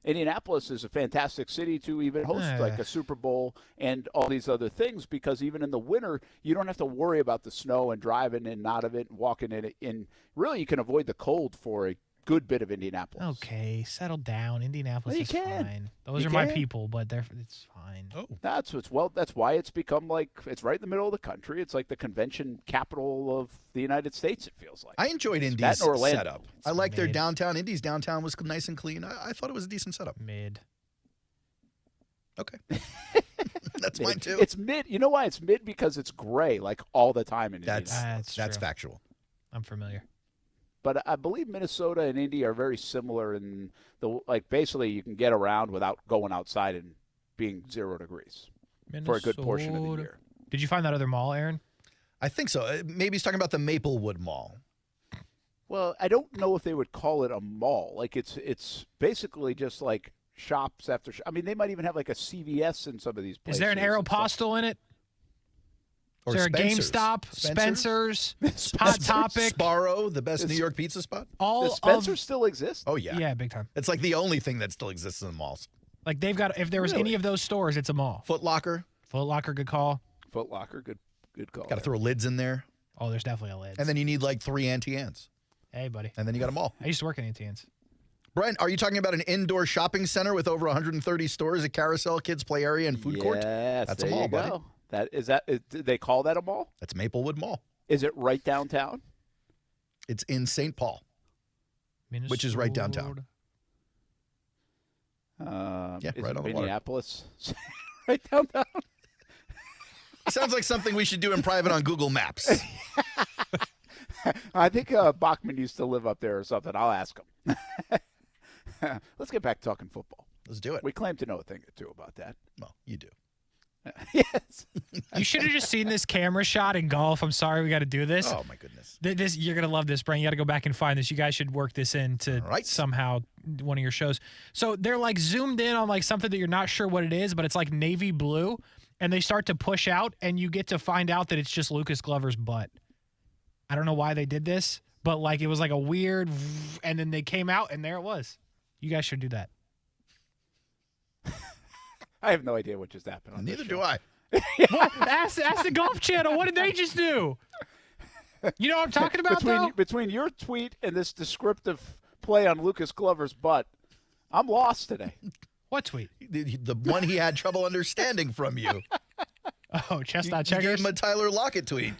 Indianapolis is a fantastic city to even host like a Super Bowl and all these other things because even in the winter, you don't have to worry about the snow and driving in and out of it and walking in it. Really, you can avoid the cold for a good bit of Indianapolis. Okay, settle down. Indianapolis Well, you is can. fine. Those You are my can. people, but it's fine. Oh. That's why it's become like it's right in the middle of the country. It's like the convention capital of the United States, it feels like. I enjoyed Indy's That and Orlando. setup. I like their mid. downtown. Indy's downtown was nice and clean. I thought it was a decent setup. Mid. Okay. That's Mid. mine too. It's mid. You know why it's mid? Because it's gray like all the time in Indianapolis. That's true. factual. I'm familiar. But I believe Minnesota and Indy are very similar in basically you can get around without going outside and being 0 degrees for a good portion of the Minnesota. year. Did you find that other mall, Aaron? I think so. Maybe he's talking about the Maplewood Mall. Well, I don't know if they would call it a mall. Like it's basically just like shops after. I mean, they might even have like a CVS in some of these places. Is there an Aeropostale in it? Is Or there a Spencer's. GameStop? Spencer's? Hot Topic? Sparrow, the best New York pizza spot? Does Spencer still exist? Oh, yeah. Yeah, big time. It's like the only thing that still exists in the malls. Like they've got, if there was any of those stores, it's a mall. Foot Locker. Foot Locker, good call. Foot Locker, good call. Got to throw lids in there. Oh, there's definitely a lid. And then you need like 3 Auntie Anne's. Hey, buddy. And then you got them all. I used to work at Antians. Brent, are you talking about an indoor shopping center with over 130 stores, a carousel, kids play area, and food court? Yes, That's there a mall, you go. buddy. Did they call that a mall? That's Maplewood Mall. Is it right downtown? It's in St. Paul, which is right downtown. right on the water. Minneapolis. Right downtown. Sounds like something we should do in private on Google Maps. I think Bachman used to live up there or something. I'll ask him. Let's get back to talking football. Let's do it. We claim to know a thing or two about that. Well, you do. Yes. You should have just seen this camera shot in golf. I'm sorry we got to do this. Oh, my goodness. This you're going to love this, Brent. You got to go back and find this. You guys should work this into somehow one of your shows. So they're like zoomed in on like something that you're not sure what it is, but it's like navy blue, and they start to push out, and you get to find out that it's just Lucas Glover's butt. I don't know why they did this, but like it was like a weird, and then they came out, and there it was. You guys should do that. I have no idea what just happened. Neither do I. Ask the Golf Channel. What did they just do? You know what I'm talking about, between your tweet and this descriptive play on Lucas Glover's butt, I'm lost today. What tweet? The one he had trouble understanding from you. Oh, Chestnut You Checkers? gave him a Tyler Lockett tweet.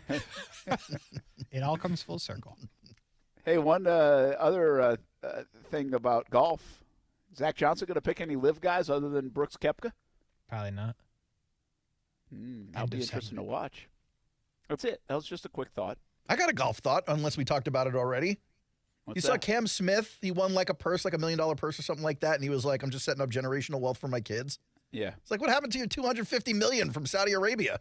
It all comes full circle. Hey, one other thing about golf. Zach Johnson going to pick any live guys other than Brooks Koepka? Probably not. That'll be interesting to watch. That's it. That was just a quick thought. I got a golf thought, unless we talked about it already. You saw Cam Smith. He won like a purse, like $1 million purse or something like that, and he was like, I'm just setting up generational wealth for my kids. Yeah. It's like, what happened to your $250 million from Saudi Arabia?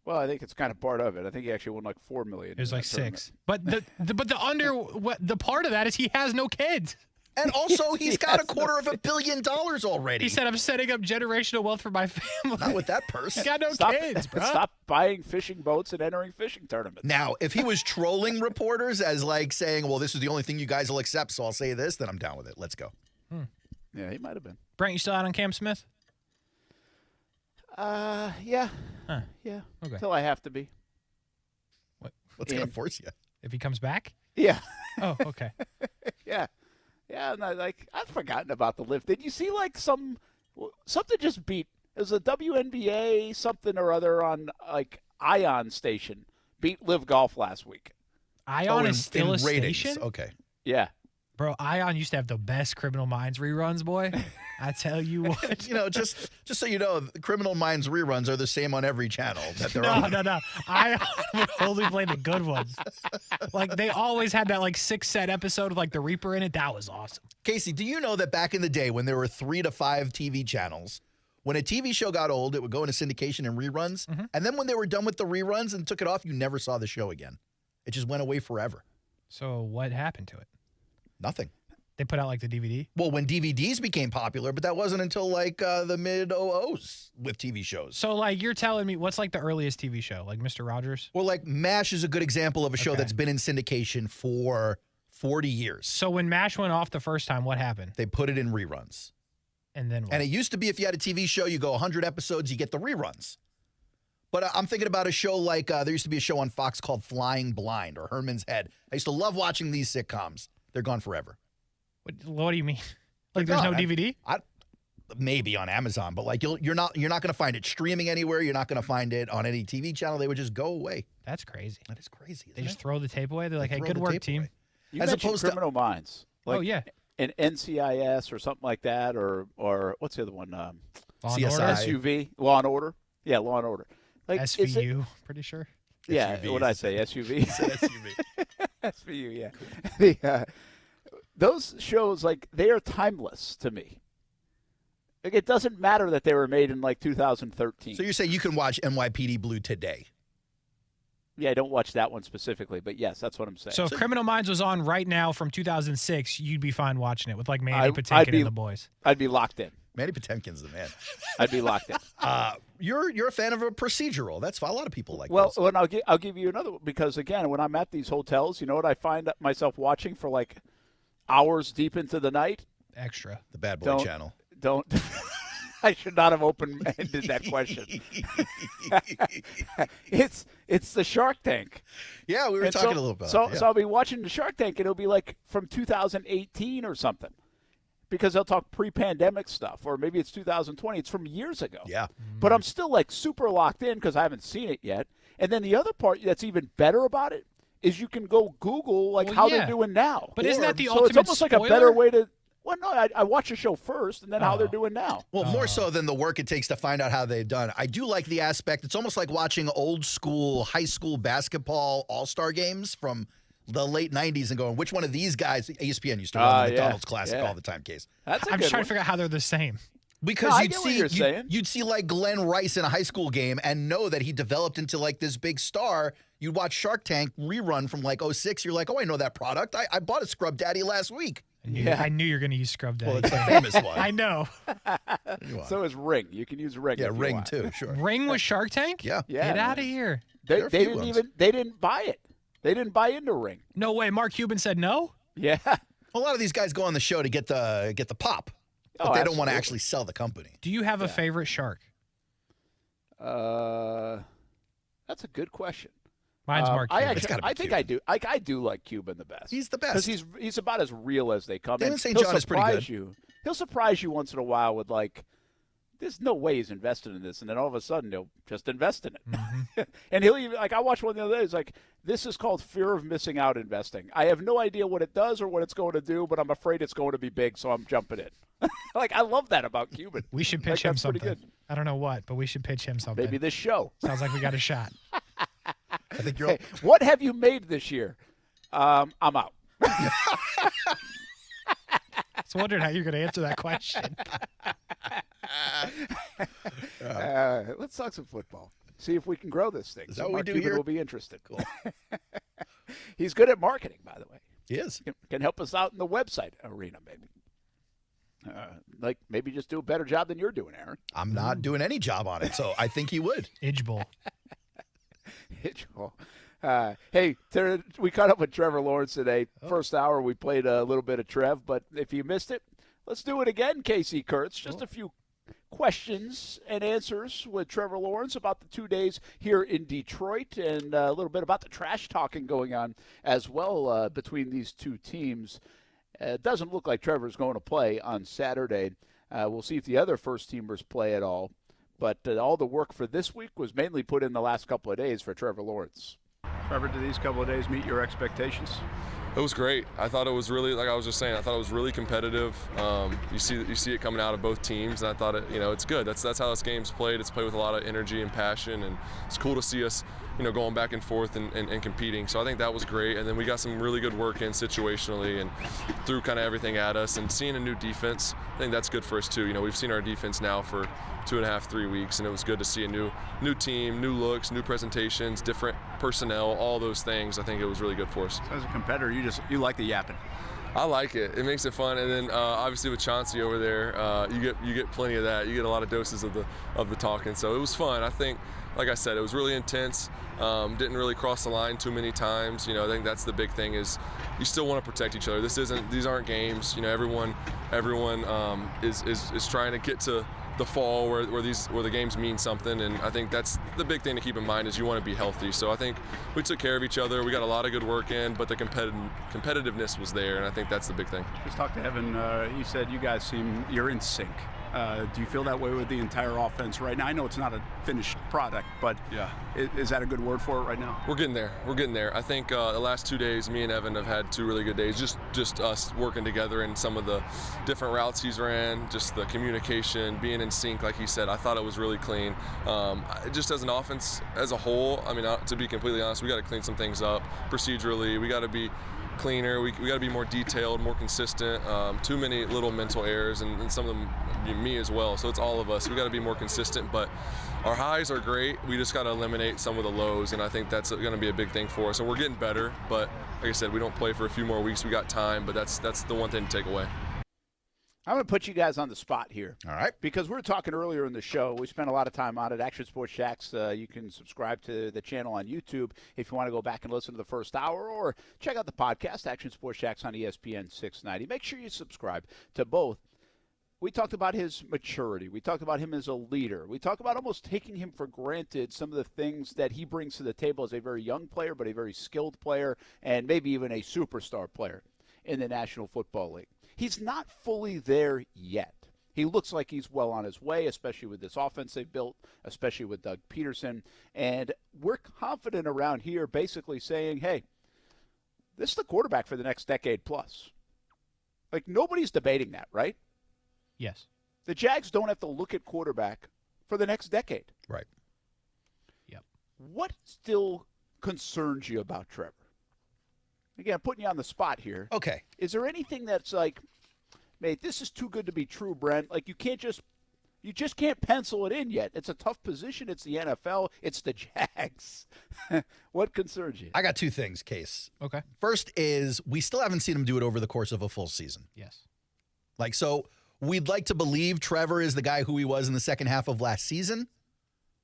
Well, I think it's kind of part of it. I think he actually won like $4 million. It was like $6. But the part of that is he has no kids. And also, he's got $250 million already. He said, I'm setting up generational wealth for my family. Not with that purse. He's got no kids, bro. Stop buying fishing boats and entering fishing tournaments. Now, if he was trolling reporters as like saying, well, this is the only thing you guys will accept, so I'll say this, then I'm down with it. Let's go. Yeah, he might have been. Brent, you still out on Cam Smith? Yeah. Huh. Yeah. Okay. Until I have to be. What's going to force you? If he comes back? Yeah. Oh, okay. Yeah. Yeah, and I've forgotten about the lift. Did you see like something just beat? It was a WNBA something or other on like Ion station beat Live Golf last week. Ion is still a ratings. station? Okay. Yeah. Bro, Ion used to have the best Criminal Minds reruns, boy. I tell you what. Just so you know, Criminal Minds reruns are the same on every channel that they're No. on. Ion would only play the good ones. Like, they always had that, like, 6-set episode of, like, the Reaper in it. That was awesome. Kasey, do you know that back in the day when there were 3 to 5 TV channels, when a TV show got old, it would go into syndication and reruns, and then when they were done with the reruns and took it off, you never saw the show again. It just went away forever. So what happened to it? Nothing. They put out like the DVD? Well, when DVDs became popular, but that wasn't until like the mid-00s with TV shows. So like you're telling me what's like the earliest TV show? Like Mr. Rogers? Well, like MASH is a good example of a show that's been in syndication for 40 years. So when MASH went off the first time, what happened? They put it in reruns. And then what? And it used to be if you had a TV show, you go 100 episodes, you get the reruns. But I'm thinking about a show like there used to be a show on Fox called Flying Blind or Herman's Head. I used to love watching these sitcoms. They're gone forever. What do you mean? Like there's no DVD? Maybe on Amazon, but like you're not going to find it streaming anywhere. You're not going to find it on any TV channel. They would just go away. That's crazy. That is crazy. They just throw the tape away. They're like, They "Hey, throw good the work, tape team." away. You As mentioned opposed to Criminal Minds. Like oh yeah, an NCIS or something like that, or what's the other one? Law CSI. and Order? SUV, Law and Order. Yeah, Law and Order. Like SVU, pretty sure. Yeah, SUV, what did I say? SUV. SUV. SVU. Yeah. Those shows, like, they are timeless to me. Like, it doesn't matter that they were made in like 2013. So you're saying you can watch NYPD Blue today? Yeah, I don't watch that one specifically, but yes, that's what I'm saying. So if Criminal Minds was on right now from 2006, you'd be fine watching it with like Mandy Patinkin and the boys. I'd be locked in. Mandy Patinkin's the man. I'd be locked in. You're a fan of a procedural. That's a lot of people like. Well, those. and I'll give you another one because again, when I'm at these hotels, you know what I find myself watching for like hours deep into the night? Extra. The Bad Boy Channel. Don't. I should not have open-ended that question. It's the Shark Tank. Yeah, we were talking a little about it. So I'll be watching the Shark Tank, and it'll be like from 2018 or something. Because they'll talk pre-pandemic stuff, or maybe it's 2020. It's from years ago. Yeah. But I'm still like super locked in because I haven't seen it yet. And then the other part that's even better about it is you can go Google how they're doing now. But isn't that the so ultimate it's almost spoiler? like a better way to. Well, no, I watch the show first and then how they're doing now. Well, more so than the work it takes to find out how they've done. I do like the aspect. It's almost like watching old school high school basketball all-star games from the late 90s and going, which one of these guys, ESPN used to run the McDonald's Classic all the time, Case. I'm just trying to figure out how they're the same. Because you'd you'd see like Glenn Rice in a high school game and know that he developed into like this big star. You'd watch Shark Tank rerun from like 06. You're like, oh, I know that product. I bought a Scrub Daddy last week. I knew you were going to use Scrub Daddy. Well, it's a famous one. I know. So is Ring. You can use Ring. Yeah, if you Ring want. too. Sure. Ring was Shark Tank? Yeah. Get out of here. They didn't buy it. They didn't buy into Ring. No way. Mark Cuban said no? Yeah. A lot of these guys go on the show to get the pop, but they don't want to actually sell the company. Do you have a favorite shark? That's a good question. Mine's Mark Cuban. I think I do. I do like Cuban the best. He's the best. Because he's about as real as they come. David St. John is pretty good. He'll surprise you once in a while with like, there's no way he's invested in this, and then all of a sudden he'll just invest in it. Mm-hmm. And he'll even I watched one the other day. It's like, this is called fear of missing out investing. I have no idea what it does or what it's going to do, but I'm afraid it's going to be big, so I'm jumping in. I love that about Cuban. We should pitch him something. Good. I don't know what, but we should pitch him something. Maybe this show. Sounds like we got a shot. I think you're. Hey, what have you made this year? I'm out. I was wondering how you're going to answer that question. Let's talk some football. See if we can grow this thing. Is that what Mark we do Cuban here? will be interested. Cool. He's good at marketing, by the way. He is. Can help us out in the website arena, maybe. Maybe just do a better job than you're doing, Aaron. I'm not doing any job on it, so I think he would. Idgeball. Hey, we caught up with Trevor Lawrence today. First hour, we played a little bit of Trev, but if you missed it, let's do it again, Kasey Kurtz. Just a few questions and answers with Trevor Lawrence about the 2 days here in Detroit and a little bit about the trash talking going on as well between these two teams. It doesn't look like Trevor's going to play on Saturday. We'll see if the other first-teamers play at all. But all the work for this week was mainly put in the last couple of days for Trevor Lawrence. Trevor, did these couple of days meet your expectations? It was great. I thought it was really, like I was just saying, I thought it was really competitive. You see it coming out of both teams, and I thought it's good. That's how this game's played. It's played with a lot of energy and passion, and it's cool to see us, going back and forth and competing. So I think that was great. And then we got some really good work in situationally and threw kind of everything at us. And seeing a new defense, I think that's good for us too. We've seen our defense now for 2.5, 3 weeks, and it was good to see a new team, new looks, new presentations, different personnel, all those things. I think it was really good for us. So as a competitor, you like the yapping. I like it. It makes it fun, and then obviously with Chauncey over there, you get plenty of that. You get a lot of doses of the talking. So it was fun. I think, like I said, it was really intense. Didn't really cross the line too many times. I think that's the big thing is you still want to protect each other. These aren't games. Everyone is trying to get to the fall where the games mean something, and I think that's the big thing to keep in mind is you want to be healthy. So I think we took care of each other. We got a lot of good work in, but the competitiveness was there, and I think that's the big thing. Just talked to Evan. He said you guys you're in sync. Do you feel that way with the entire offense right now? I know it's not a finished product, but yeah, is that a good word for it right now? We're getting there. I think the last 2 days, me and Evan have had 2 really good days. Just us working together in some of the different routes he's ran, just the communication, being in sync, like he said. I thought it was really clean. Just as an offense as a whole, to be completely honest, we got to clean some things up procedurally. We got to be cleaner. We got to be more detailed, more consistent. Too many little mental errors, and some of them me as well. So it's all of us. We got to be more consistent, but our highs are great. We just got to eliminate some of the lows, and I think that's going to be a big thing for us. And we're getting better, but like I said, we don't play for a few more weeks. We got time, but that's the one thing to take away. I'm going to put you guys on the spot here. All right. Because we were talking earlier in the show. We spent a lot of time on it. Action Sports Shacks, you can subscribe to the channel on YouTube if you want to go back and listen to the first hour, or check out the podcast, Action Sports Shacks on ESPN 690. Make sure you subscribe to both. We talked about his maturity. We talked about him as a leader. We talked about almost taking him for granted, some of the things that he brings to the table as a very young player, but a very skilled player, and maybe even a superstar player in the National Football League. He's not fully there yet. He looks like he's well on his way, especially with this offense they've built, especially with Doug Peterson. And we're confident around here basically saying, hey, this is the quarterback for the next decade plus. Like, nobody's debating that, right? Yes. The Jags don't have to look at quarterback for the next decade. Right. Yep. What still concerns you about Trevor? Again, I'm putting you on the spot here. Okay. Is there anything that's like, mate, this is too good to be true, Brent? Like, you just can't pencil it in yet. It's a tough position. It's the NFL. It's the Jags. What concerns you? I got two things, Case. Okay. First is we still haven't seen him do it over the course of a full season. Yes. Like, so we'd like to believe Trevor is the guy who he was in the second half of last season,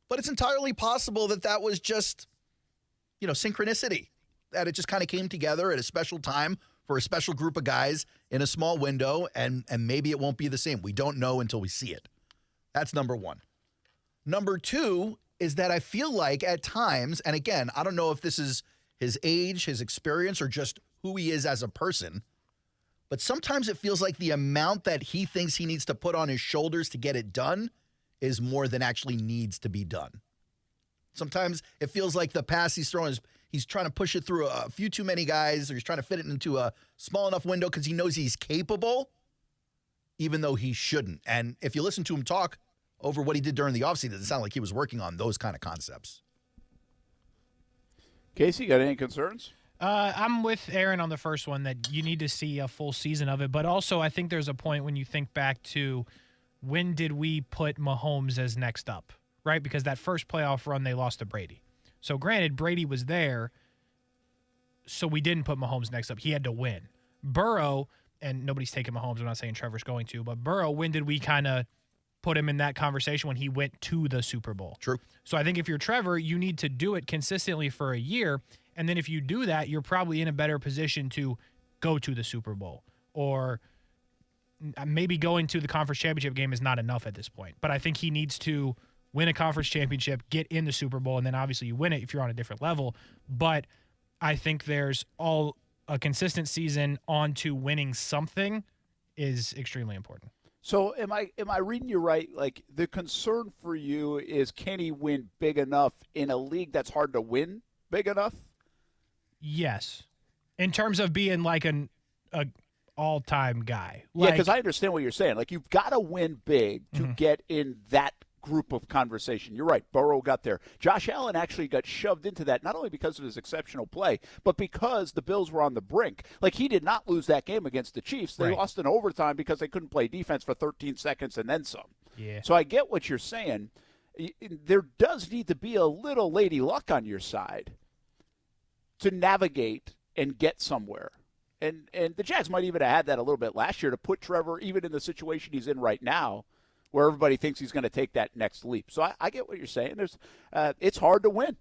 but it's entirely possible that was just, synchronicity, that it just kind of came together at a special time for a special group of guys in a small window, and maybe it won't be the same. We don't know until we see it. That's number one. Number two is that I feel like at times, and again, I don't know if this is his age, his experience, or just who he is as a person, but sometimes it feels like the amount that he thinks he needs to put on his shoulders to get it done is more than actually needs to be done. Sometimes it feels like the pass he's throwing he's trying to push it through a few too many guys, or he's trying to fit it into a small enough window because he knows he's capable, even though he shouldn't. And if you listen to him talk over what he did during the offseason, it sounded like he was working on those kind of concepts. Kasey, got any concerns? I'm with Aaron on the first one, that you need to see a full season of it. But also, I think there's a point when you think back to when did we put Mahomes as next up, right? Because that first playoff run, they lost to Brady. So granted, Brady was there, so we didn't put Mahomes next up. He had to win. Burrow, and nobody's taking Mahomes. I'm not saying Trevor's going to, but Burrow, when did we kind of put him in that conversation? When he went to the Super Bowl. True. So I think if you're Trevor, you need to do it consistently for a year, and then if you do that, you're probably in a better position to go to the Super Bowl. Or maybe going to the conference championship game is not enough at this point. But I think he needs to win a conference championship, get in the Super Bowl, and then obviously you win it if you're on a different level. But I think there's a consistent season on to winning something is extremely important. So am I reading you right? Like, the concern for you is, can he win big enough in a league that's hard to win big enough? Yes. In terms of being like an all-time guy. Yeah, because I understand what you're saying. Like, you've got to win big to get in that group of conversation. You're right. Burrow got there. Josh Allen actually got shoved into that, not only because of his exceptional play, but because the Bills were on the brink. Like, he did not lose that game against the Chiefs. They lost in overtime because they couldn't play defense for 13 seconds and then some. Yeah. So I get what you're saying. There does need to be a little lady luck on your side to navigate and get somewhere. And the Jags might even have had that a little bit last year to put Trevor even in the situation he's in right now, where everybody thinks he's going to take that next leap. So I get what you're saying. It's hard to win.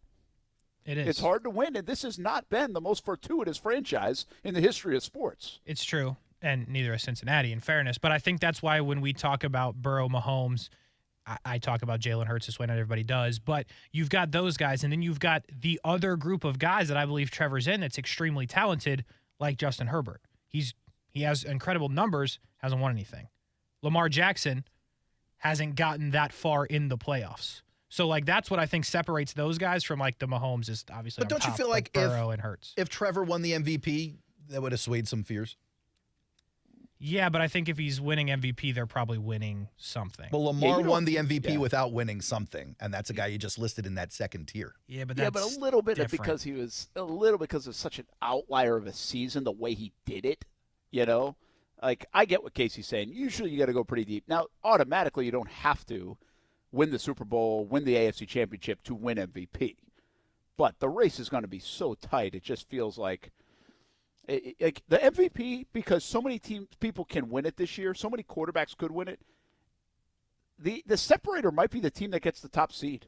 It is. It's hard to win, and this has not been the most fortuitous franchise in the history of sports. It's true, and neither is Cincinnati, in fairness. But I think that's why when we talk about Burrow, Mahomes, I talk about Jalen Hurts this way, not everybody does. But you've got those guys, and then you've got the other group of guys that I believe Trevor's in that's extremely talented, like Justin Herbert. He has incredible numbers, hasn't won anything. Lamar Jackson hasn't gotten that far in the playoffs. So, like, that's what I think separates those guys from, like, the Mahomes is obviously But don't you feel like Burrow and Hurts. If Trevor won the MVP, that would assuage some fears? Yeah, but I think if he's winning MVP, they're probably winning something. Well, Lamar won the MVP without winning something, and that's a guy you just listed in that second tier. Yeah, but a little bit because he was because of such an outlier of a season, the way he did it, Like, I get what Kasey's saying. Usually you got to go pretty deep. Now, automatically you don't have to win the Super Bowl, win the AFC Championship to win MVP. But the race is going to be so tight, it just feels like the MVP, because so many people can win it this year, so many quarterbacks could win it, the separator might be the team that gets the top seed.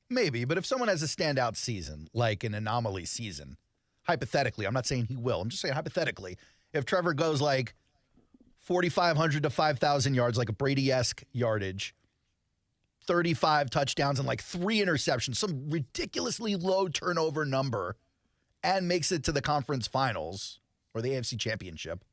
Maybe, but if someone has a standout season, like an anomaly season, hypothetically, I'm not saying he will, I'm just saying hypothetically, if Trevor goes like 4,500 to 5,000 yards, like a Brady-esque yardage, 35 touchdowns and like 3 interceptions, some ridiculously low turnover number, and makes it to the conference finals or the AFC Championship,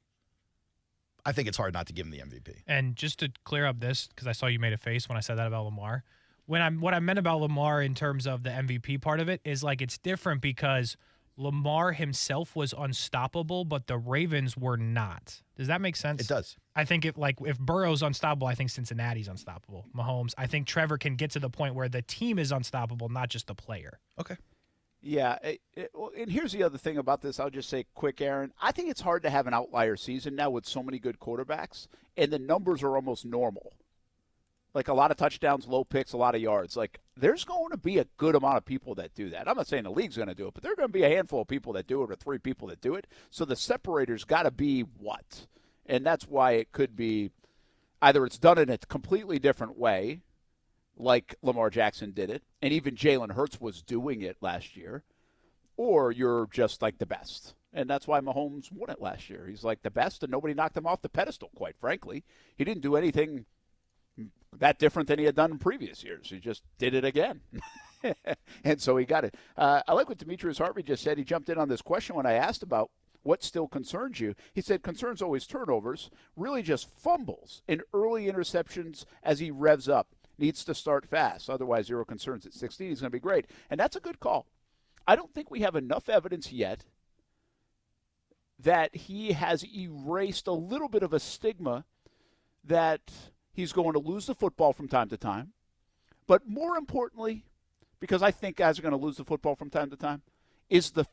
I think it's hard not to give him the MVP. And just to clear up this, because I saw you made a face when I said that about Lamar, what I meant about Lamar in terms of the MVP part of it is, like, it's different because Lamar himself was unstoppable, but the Ravens were not. Does that make sense? It does. I think if Burrow's unstoppable, I think Cincinnati's unstoppable. Mahomes, I think Trevor can get to the point where the team is unstoppable, not just the player. Okay. Yeah, and here's the other thing about this. I'll just say quick, Aaron. I think it's hard to have an outlier season now with so many good quarterbacks, and the numbers are almost normal. Like a lot of touchdowns, low picks, a lot of yards. Like there's going to be a good amount of people that do that. I'm not saying the league's going to do it, but there are going to be a handful of people that do it or 3 people that do it. So the separator's got to be what? And that's why it could be either it's done in a completely different way, like Lamar Jackson did it, and even Jalen Hurts was doing it last year, or you're just like the best. And that's why Mahomes won it last year. He's like the best, and nobody knocked him off the pedestal, quite frankly. He didn't do anything that different than he had done in previous years. He just did it again. And so he got it. I like what Demetrius Harvey just said. He jumped in on this question when I asked about what still concerns you. He said concerns always turnovers, really just fumbles and early interceptions as he revs up. Needs to start fast. Otherwise, 0 concerns at 16. He's going to be great. And that's a good call. I don't think we have enough evidence yet that he has erased a little bit of a stigma that he's going to lose the football from time to time. But more importantly, because I think guys are going to lose the football from time to time, is the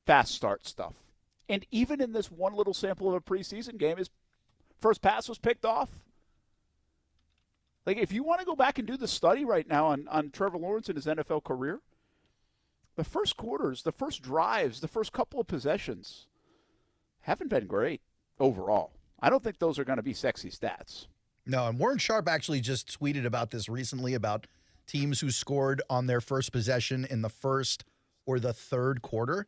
fast start stuff. And even in this one little sample of a preseason game, his first pass was picked off. Like, if you want to go back and do the study right now on Trevor Lawrence and his NFL career, the first quarters, the first drives, the first couple of possessions haven't been great overall. I don't think those are going to be sexy stats. No, and Warren Sharp actually just tweeted about this recently about teams who scored on their first possession in the first or the third quarter.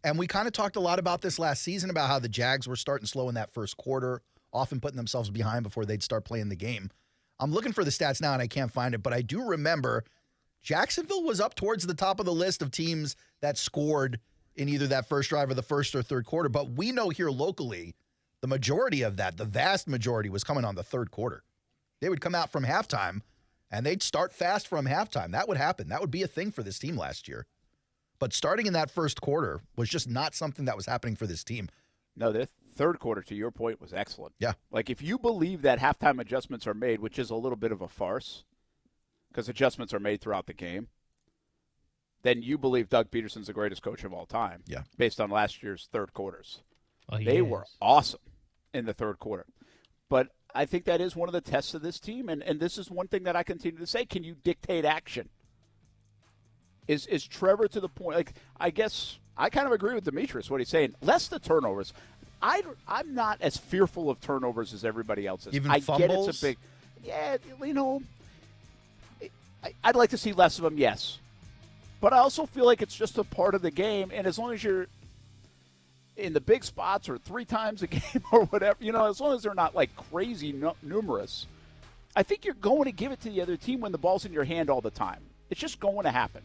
And we kind of talked a lot about this last season about how the Jags were starting slow in that first quarter, often putting themselves behind before they'd start playing the game. I'm looking for the stats now, and I can't find it, but I do remember Jacksonville was up towards the top of the list of teams that scored in either that first drive or the first or third quarter. But we know here locally, the majority of that, the vast majority, was coming on the third quarter. They would come out from halftime, and they'd start fast from halftime. That would happen. That would be a thing for this team last year. But starting in that first quarter was just not something that was happening for this team. No, the third quarter, to your point, was excellent. Yeah. Like, if you believe that halftime adjustments are made, which is a little bit of a farce, because adjustments are made throughout the game, then you believe Doug Peterson's the greatest coach of all time. Yeah. Based on last year's third quarters. Well, they were awesome in the third quarter. But I think that is one of the tests of this team, and this is one thing that I continue to say. Can you dictate action? Is Trevor to the point? Like, I guess I kind of agree with Demetrius, what he's saying. Less the turnovers. I'm not as fearful of turnovers as everybody else is. Even I fumbles? get it's a big – yeah, you know, I'd like to see less of them, yes. But I also feel like it's just a part of the game, and as long as you're in the big spots or 3 times a game or whatever, you know, as long as they're not, like, crazy numerous, I think you're going to give it to the other team when the ball's in your hand all the time. It's just going to happen.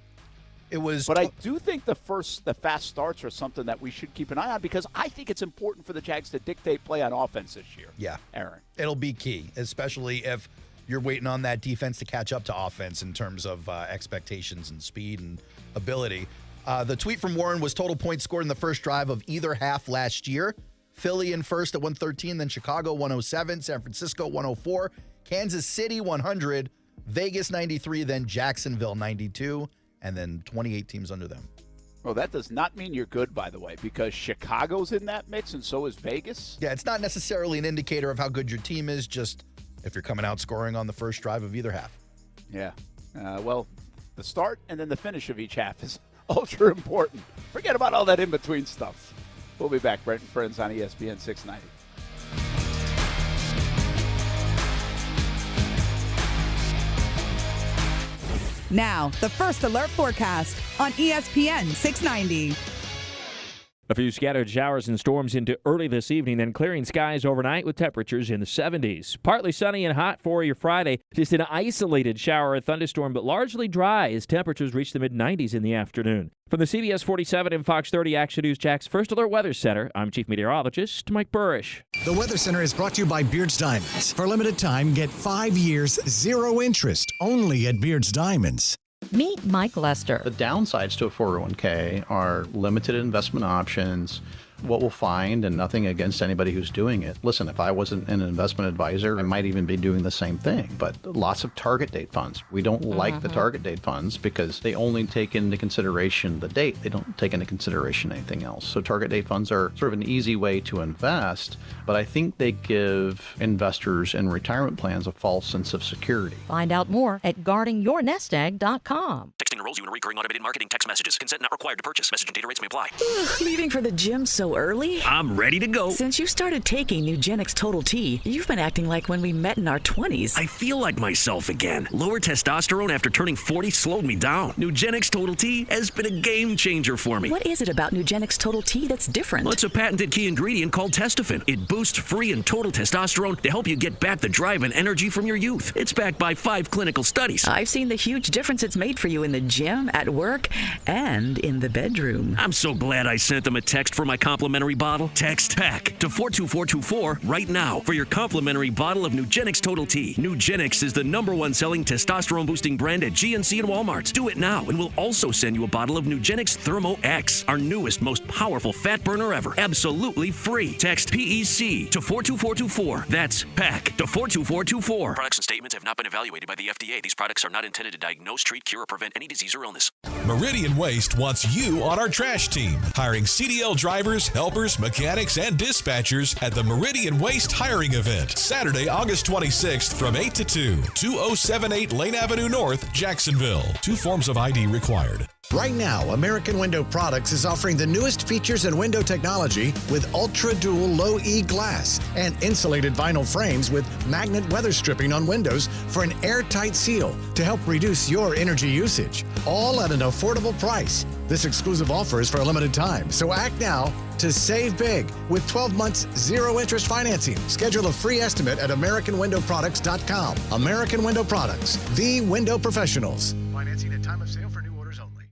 But I do think the fast starts are something that we should keep an eye on because I think it's important for the Jags to dictate play on offense this year. Yeah. Aaron. It'll be key, especially if you're waiting on that defense to catch up to offense in terms of expectations and speed and ability. The tweet from Warren was total points scored in the first drive of either half last year. Philly in first at 113, then Chicago 107, San Francisco 104, Kansas City 100, Vegas 93, then Jacksonville 92. And then 28 teams under them. Well, that does not mean you're good, by the way, because Chicago's in that mix and so is Vegas. Yeah, it's not necessarily an indicator of how good your team is, just if you're coming out scoring on the first drive of either half. Yeah. Well, the start and then the finish of each half is ultra important. Forget about all that in-between stuff. We'll be back, Brent Friends on ESPN 690. Now, the First Alert Forecast on ESPN 690. A few scattered showers and storms into early this evening, then clearing skies overnight with temperatures in the 70s. Partly sunny and hot for your Friday. Just an isolated shower or thunderstorm, but largely dry as temperatures reach the mid-90s in the afternoon. From the CBS 47 and Fox 30 Action News Jack's First Alert Weather Center, I'm Chief Meteorologist Mike Burrish. The Weather Center is brought to you by Beard's Diamonds. For a limited time, get 5 years, 0 interest, only at Beard's Diamonds. Meet Mike Lester. The downsides to a 401k are limited investment options. What we'll find, and nothing against anybody who's doing it. Listen, if I wasn't an investment advisor, I might even be doing the same thing. But lots of target date funds. We don't like the target date funds because they only take into consideration the date. They don't take into consideration anything else. So target date funds are sort of an easy way to invest, but I think they give investors in retirement plans a false sense of security. Find out more at guardingyournestegg.com. Texting enrolls you in recurring automated marketing text messages. Consent not required to purchase. Message and data rates may apply. Leaving for the gym so early? I'm ready to go. Since you started taking Nugenix Total T, you've been acting like when we met in our 20s. I feel like myself again. Lower testosterone after turning 40 slowed me down. Nugenix Total T has been a game changer for me. What is it about Nugenix Total T that's different? Well, it's a patented key ingredient called testofen. It boosts free and total testosterone to help you get back the drive and energy from your youth. It's backed by 5 clinical studies. I've seen the huge difference it's made for you in the gym, at work, and in the bedroom. I'm so glad I sent them a text for my complimentary bottle. Text PACK to 42424 right now for your complimentary bottle of Nugenix Total T. Nugenix is the #1 selling testosterone boosting brand at GNC and Walmart. Do it now, and we'll also send you a bottle of Nugenix Thermo X, our newest, most powerful fat burner ever. Absolutely free. Text PEC to 42424. That's PACK to 42424. Products and statements have not been evaluated by the FDA. These products are not intended to diagnose, treat, cure, or prevent any disease or illness. Meridian Waste wants you on our trash team, hiring CDL drivers, helpers, mechanics, and dispatchers at the Meridian Waste hiring event, Saturday, August 26th from 8 to 2, 2078 Lane Avenue North, Jacksonville. 2 forms of ID required. Right now, American Window Products is offering the newest features in window technology with Ultra Dual Low E glass and insulated vinyl frames with magnet weather stripping on windows for an airtight seal to help reduce your energy usage, all at an affordable price. This exclusive offer is for a limited time, so act now to save big with 12 months, 0 interest financing. Schedule a free estimate at AmericanWindowProducts.com. American Window Products, the window professionals. Financing at time of sale for new orders only.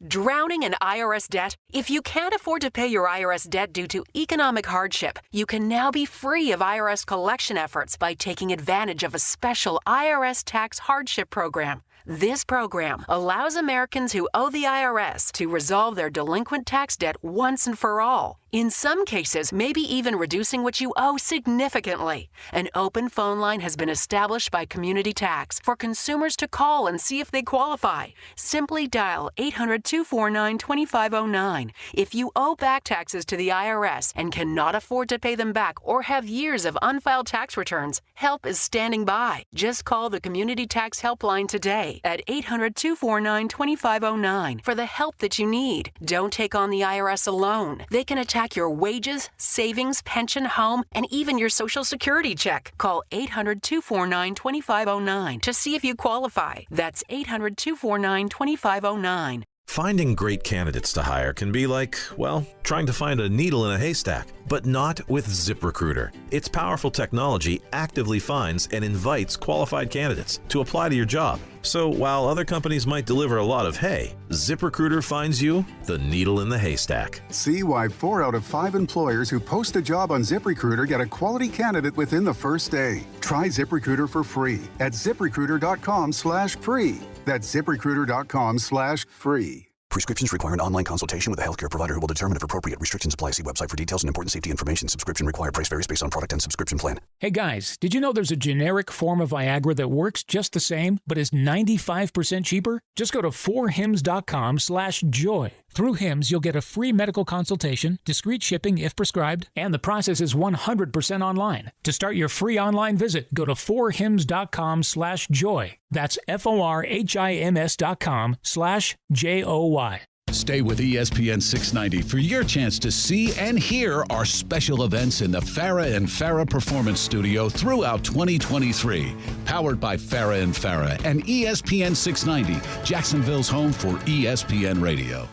Drowning in IRS debt? If you can't afford to pay your IRS debt due to economic hardship, you can now be free of IRS collection efforts by taking advantage of a special IRS tax hardship program. This program allows Americans who owe the IRS to resolve their delinquent tax debt once and for all. In some cases, maybe even reducing what you owe significantly. An open phone line has been established by Community Tax for consumers to call and see if they qualify. Simply dial 800-249-2509. If you owe back taxes to the IRS and cannot afford to pay them back or have years of unfiled tax returns, help is standing by. Just call the Community Tax Helpline today at 800-249-2509 for the help that you need. Don't take on the IRS alone. They can attack your wages, savings, pension, home, and even your Social Security check. Call 800-249-2509 to see if you qualify. That's 800-249-2509. Finding great candidates to hire can be like, well, trying to find a needle in a haystack, but not with ZipRecruiter. Its powerful technology actively finds and invites qualified candidates to apply to your job. So while other companies might deliver a lot of hay, ZipRecruiter finds you the needle in the haystack. See why 4 out of 5 employers who post a job on ZipRecruiter get a quality candidate within the first day. Try ZipRecruiter for free at ZipRecruiter.com/free. That's ZipRecruiter.com/free. Prescriptions require an online consultation with a healthcare provider who will determine if appropriate restrictions apply. See website for details and important safety information. Subscription required. Price varies based on product and subscription plan. Hey guys, did you know there's a generic form of Viagra that works just the same, but is 95% cheaper? Just go to 4hims.com/joy. Through Hims, you'll get a free medical consultation, discreet shipping if prescribed, and the process is 100% online. To start your free online visit, go to 4hims.com/joy. That's FORHIMS.com/JOY. Stay with ESPN 690 for your chance to see and hear our special events in the Farah and Farah Performance Studio throughout 2023. Powered by Farah and Farah and ESPN 690, Jacksonville's home for ESPN Radio.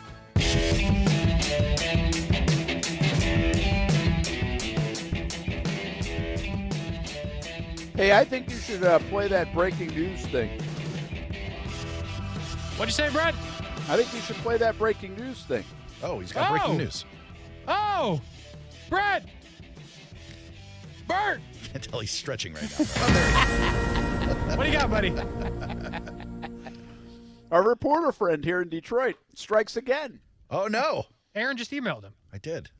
Hey, I think you should play that breaking news thing. What'd you say, Brett? I think you should play that breaking news thing. Oh, he's got breaking news. Oh, Brett! Bert! I can tell he's stretching right now. What do you got, buddy? Our reporter friend here in Detroit strikes again. Oh, no. Aaron just emailed him. I did.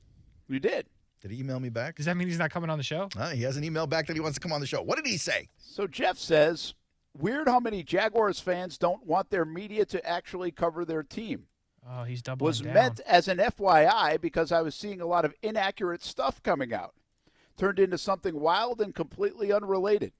You did? Did he email me back? Does that mean he's not coming on the show? He hasn't emailed back that he wants to come on the show. What did he say? So Jeff says, weird how many Jaguars fans don't want their media to actually cover their team. Oh, he's doubling Was down. meant as an FYI because I was seeing a lot of inaccurate stuff coming out. Turned into something wild and completely unrelated.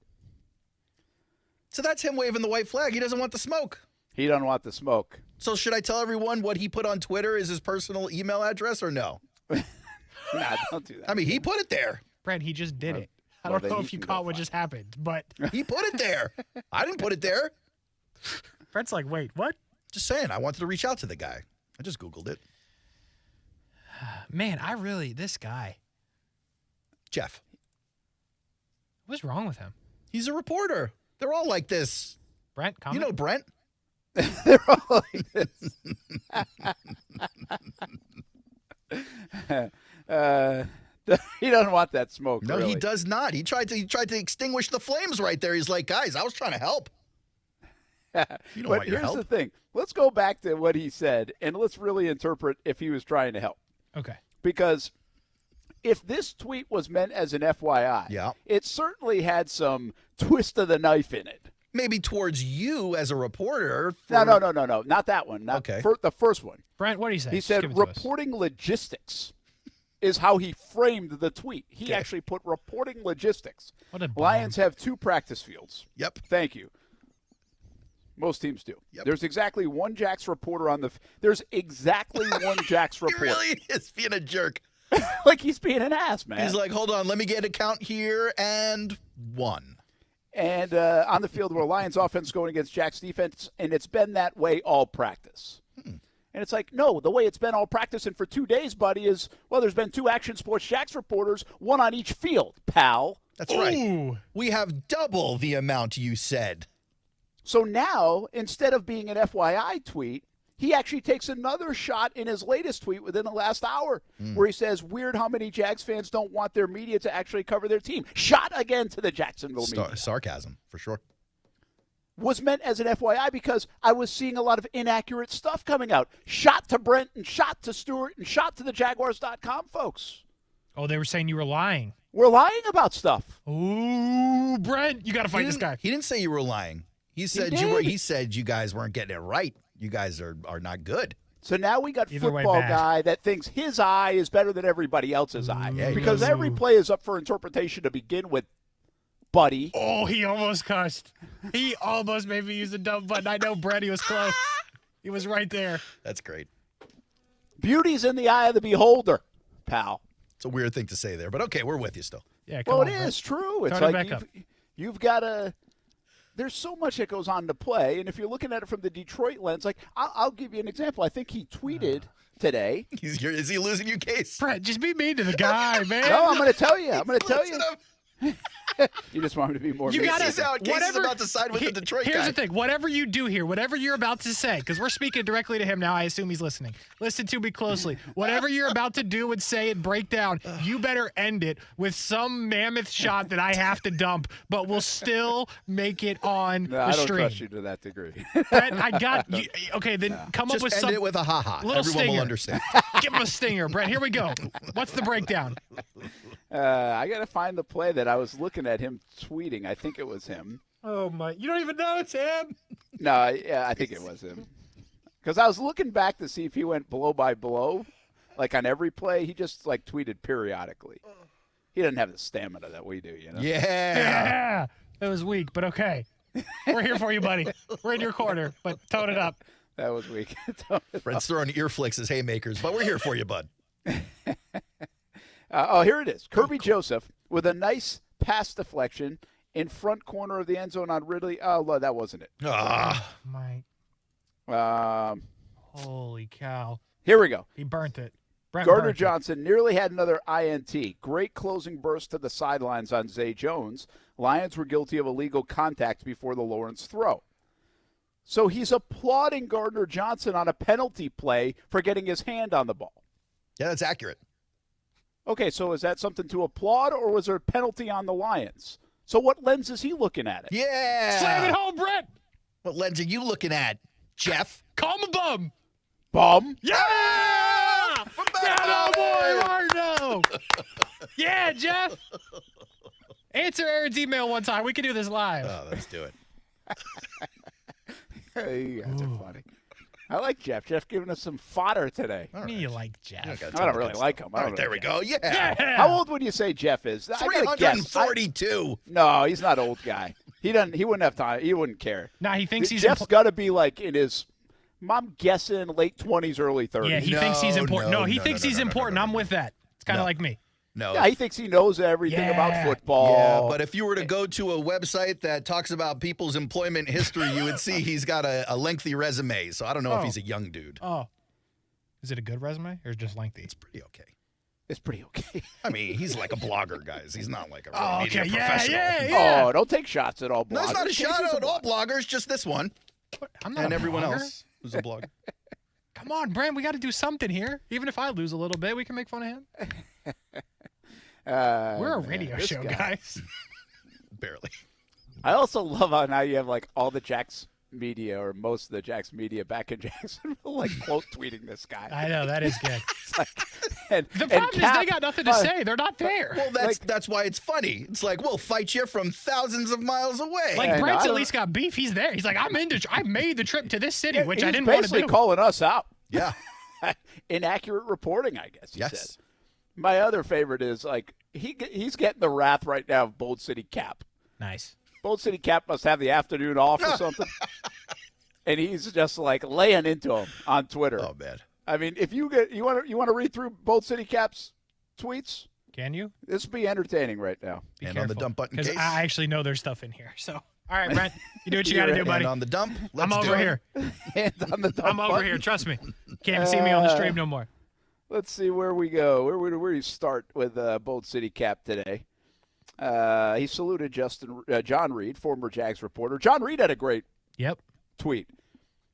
So that's him waving the white flag. He doesn't want the smoke. He doesn't want the smoke. So should I tell everyone what he put on Twitter is his personal email address or no? Nah, don't do that. I mean, he put it there. Brent, he just did it. I don't know if you caught what just happened, but he put it there. I didn't put it there. Brent's like, wait, what? Just saying, I wanted to reach out to the guy. I just Googled it. Man, this guy. Jeff. What's wrong with him? He's a reporter. They're all like this. Brent, comment? You know Brent? They're all like this. He doesn't want that smoke. No, really. he does not. He tried to extinguish the flames right there. He's like, guys, I was trying to help. You don't want your here's help. the thing. Let's go back to what he said, and let's really interpret if he was trying to help. Okay. Because if this tweet was meant as an FYI, it certainly had some twist of the knife in it. Maybe towards you as a reporter. No. Not that one. Okay. The first one. Brent, what did he say? He said reporting logistics is how he framed the tweet. He actually put reporting logistics. What a bum. Lions have 2 practice fields. Yep. Thank you. Most teams do. Yep. There's exactly one Jax reporter on the there's exactly one Jax reporter. He really is being a jerk. Like he's being an ass, man. He's like, hold on, let me get a count here, and 1. And on the field where Lions offense going against Jack's defense, and it's been that way all practice. And it's like, no, the way it's been all practice and for 2 days, buddy, is, well, there's been 2 Action Sports Jax reporters, 1 on each field, pal. That's right. We have double the amount you said. So now, instead of being an FYI tweet, he actually takes another shot in his latest tweet within the last hour where he says, weird how many Jags fans don't want their media to actually cover their team. Shot again to the Jacksonville media. Sarcasm, for sure. Was meant as an FYI because I was seeing a lot of inaccurate stuff coming out. Shot to Brent and shot to Stewart and shot to the Jaguars.com folks. Oh, they were saying you were lying. We're lying about stuff. Ooh, Brent, you got to fight this guy. He didn't say you were lying. He said He said you guys weren't getting it right. You guys are not good. So now we got football guy that thinks his eye is better than everybody else's eye. Because every play is up for interpretation to begin with, buddy. Oh, he almost cussed. He almost made me use the dumb button. I know, Brett, he was close. He was right there. That's great. Beauty's in the eye of the beholder, pal. It's a weird thing to say there, but okay, we're with you still. Yeah, well, it is true. It's like you've got to – there's so much that goes on to play, and if you're looking at it from the Detroit lens, like I'll give you an example. I think he tweeted today. Is he losing you, Case? Brett, just be mean to the guy, man. No, I'm going to tell you. You just want him to be more. You got Casey's out. Casey's about to side with the Detroit Here's guy. the thing. Whatever you do here, whatever you're about to say, because we're speaking directly to him now, I assume he's listening. Listen to me closely. Whatever you're about to do and say and break down, you better end it with some mammoth shot that I have to dump, but we'll still make it on the I don't stream. trust you to that degree. Brett, I got you. Okay, then come Just up with end some. it with a ha-ha. Little Everyone stinger. will understand. Give him a stinger, Brett. Here we go. What's the breakdown? I got to find the play that I was looking at him tweeting. I think it was him. Oh, my. You don't even know it's him. No, yeah, I think it was him. Because I was looking back to see if he went blow by blow, like on every play. He just, like, tweeted periodically. He doesn't have the stamina that we do, you know? Yeah. That was weak, but okay. We're here for you, buddy. We're in your corner, but tone it up. That was weak. Brent's throwing ear flicks as haymakers, but we're here for you, bud. Here it is. Kirby Joseph with a nice pass deflection in front corner of the end zone on Ridley. Oh, that wasn't it. My. Holy cow. Here we go. He burnt it. Brent Gardner burnt Johnson nearly had another INT. Great closing burst to the sidelines on Zay Jones. Lions were guilty of illegal contact before the Lawrence throw. So he's applauding Gardner Johnson on a penalty play for getting his hand on the ball. Yeah, that's accurate. Okay, so is that something to applaud, or was there a penalty on the Lions? So what lens is he looking at it? Yeah. Slam it home, Brett. What lens are you looking at? Jeff. Call him a bum. Bum? Yeah! Get on boy, Marno! Yeah, Jeff. Answer Aaron's email one time. We can do this live. Oh, let's do it. Hey, you guys are funny. I like Jeff. Jeff giving us some fodder today. You like Jeff. I don't really like him. All right, there we go. Yeah. How old would you say Jeff is? 342. No, he's not an old guy. He wouldn't have time. He wouldn't care. Nah, he thinks he's Jeff's got to be like in his, I'm guessing, late 20s, early 30s. Yeah, he thinks he's important. No, he thinks he's important. I'm with that. It's kind of like me. No. Yeah, he thinks he knows everything about football. Yeah, but if you were to go to a website that talks about people's employment history, you would see he's got a lengthy resume. So I don't know if he's a young dude. Oh. Is it a good resume or just lengthy? It's pretty okay. It's pretty okay. I mean, he's like a blogger, guys. He's not like a okay. media professional. Yeah. Oh, don't take shots at all bloggers. No, it's not a shot at all bloggers, just this one. I'm not and a everyone blogger. else who's a blogger. Come on, Brent. We got to do something here. Even if I lose a little bit, we can make fun of him. We're a radio show, guys. Barely. I also love how now you have like all the Jacks media or most of the Jacks media back in Jacksonville like quote tweeting this guy. I know, that is good. The The problem is they got nothing to say. They're not there. Well, that's why it's funny. It's like, we'll fight you from thousands of miles away. Like, Brent's at least got beef. He's there. He's like, I made the trip to this city, which I didn't want to do. He's basically calling us out. Yeah. Inaccurate reporting, I guess he Yes. said. My other favorite is, like, he's getting the wrath right now of Bold City Cap. Nice. Bold City Cap must have the afternoon off or something. And he's just, like, laying into him on Twitter. Oh, man. I mean, if you want to read through Bold City Cap's tweets? Can you? This would be entertaining right now. Be and careful, on the dump button because case. I actually know there's stuff in here. So, all right, Brent, you do what you got to do, buddy. And on the dump, I'm let's over do here. Hands on the dump I'm over button. here. Trust me. Can't see me on the stream no more. Let's see where we go. Where do you start with Bold City Cap today? He saluted John Reed, former Jags reporter. John Reed had a great tweet.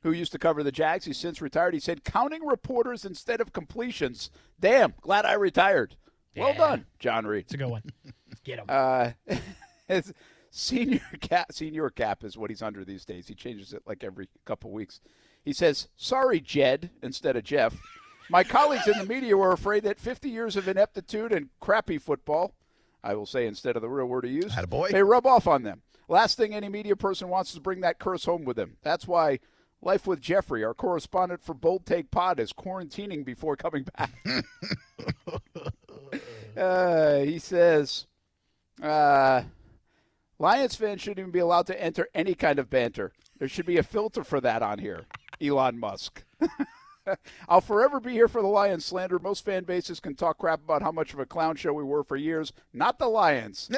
Who used to cover the Jags. He's since retired. He said, counting reporters instead of completions. Damn, glad I retired. Well done, John Reed. It's a good one. Get him. His senior cap is what he's under these days. He changes it like every couple weeks. He says, sorry, Jed, instead of Jeff. My colleagues in the media were afraid that 50 years of ineptitude and crappy football, I will say instead of the real word to use, may rub off on them. Last thing any media person wants is to bring that curse home with them. That's why Life with Jeffrey, our correspondent for Bold Take Pod, is quarantining before coming back. He says, Lions fans shouldn't even be allowed to enter any kind of banter. There should be a filter for that on here, Elon Musk. I'll forever be here for the Lions slander. Most fan bases can talk crap about how much of a clown show we were for years. Not the Lions.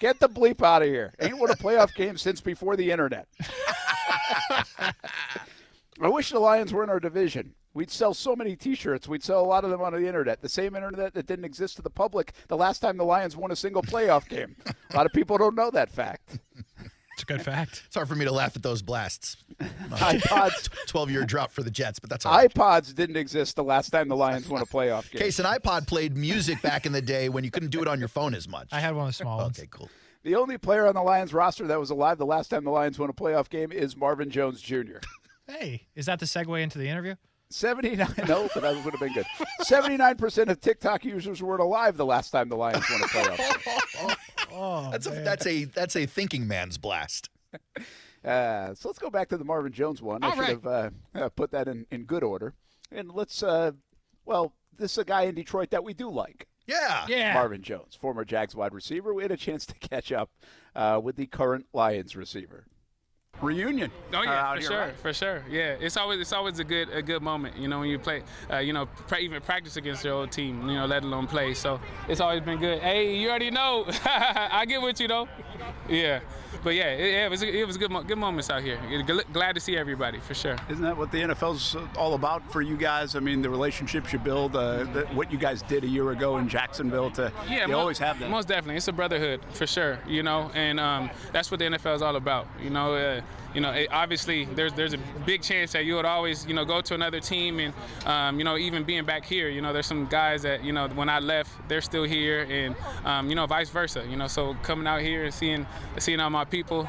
Get the bleep out of here. Ain't won a playoff game since before the internet. I wish the Lions were in our division. We'd sell so many T-shirts. We'd sell a lot of them on the internet. The same internet that didn't exist to the public the last time the Lions won a single playoff game. A lot of people don't know that fact. It's a good fact. It's hard for me to laugh at those blasts. iPods. 12-year drought for the Jets, but that's all right. iPods didn't exist the last time the Lions won a playoff game. Case, an iPod played music back in the day when you couldn't do it on your phone as much. I had one of the small ones. Okay, cool. The only player on the Lions roster that was alive the last time the Lions won a playoff game is Marvin Jones Jr. Hey, is that the segue into the interview? 79, no, but that would have been good. 79% of TikTok users weren't alive the last time the Lions won a playoff game. That's a thinking man's blast. So let's go back to the Marvin Jones one. I should have put that in good order. And let's, this is a guy in Detroit that we do like. Yeah. Marvin Jones, former Jags wide receiver. We had a chance to catch up with the current Lions receiver. Reunion. Oh yeah, for sure. Yeah, it's always a good moment. You know, when you play, even practice against your old team. You know, let alone play. So it's always been good. Hey, you already know. I get with you though. Yeah, but it was good moments out here. Glad to see everybody for sure. Isn't that what the NFL's all about for you guys? I mean, the relationships you build, what you guys did a year ago in Jacksonville. You always have that. Most definitely, it's a brotherhood for sure. You know, and that's what the NFL is all about. You know. Obviously, there's a big chance that you would always, go to another team, and even being back here, there's some guys that, when I left, they're still here, and vice versa. So coming out here and seeing all my my people,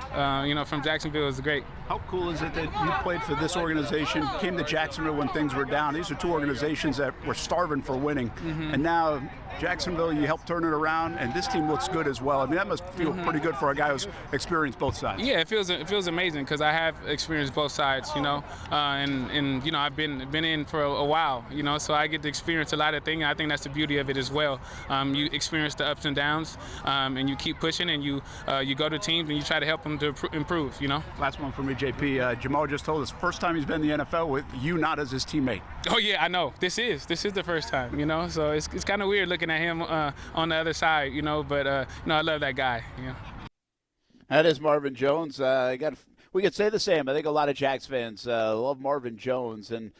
from Jacksonville is great. How cool is it that you played for this organization, came to Jacksonville when things were down? These are two organizations that were starving for winning, and now Jacksonville, you helped turn it around, and this team looks good as well. I mean, that must feel pretty good for a guy who's experienced both sides. Yeah, it feels amazing because I have experienced both sides, and I've been in for a while, so I get to experience a lot of things. I think that's the beauty of it as well. You experience the ups and downs, and you keep pushing, and you go to teams and you try to help them to improve. Last one for me, JP. Jamal just told us first time he's been in the NFL with you not as his teammate. Oh yeah, I know. This is the first time, so it's kind of weird looking at him on the other side, but I love that guy. That is Marvin Jones. We could say the same. I think a lot of Jags fans love Marvin Jones, and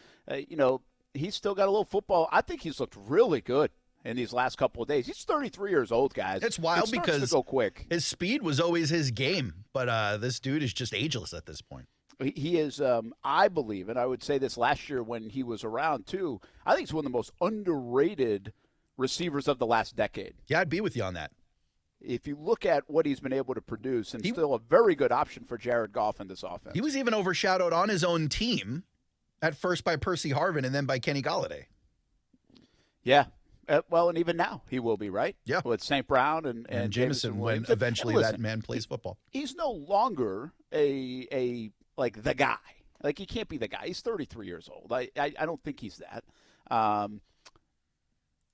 he's still got a little football. I think he's looked really good in these last couple of days. He's 33 years old, guys. It's wild because to go quick. His speed was always his game, but this dude is just ageless at this point. He is, I believe, and I would say this last year when he was around too, I think he's one of the most underrated receivers of the last decade. Yeah, I'd be with you on that. If you look at what he's been able to produce, and still a very good option for Jared Goff in this offense. He was even overshadowed on his own team at first by Percy Harvin and then by Kenny Golladay. Yeah. And even now he will be, right? Yeah. With St. Brown and Jameson when eventually that man plays football. He's no longer a the guy. Like, he can't be the guy. He's 33 years old. I don't think he's that.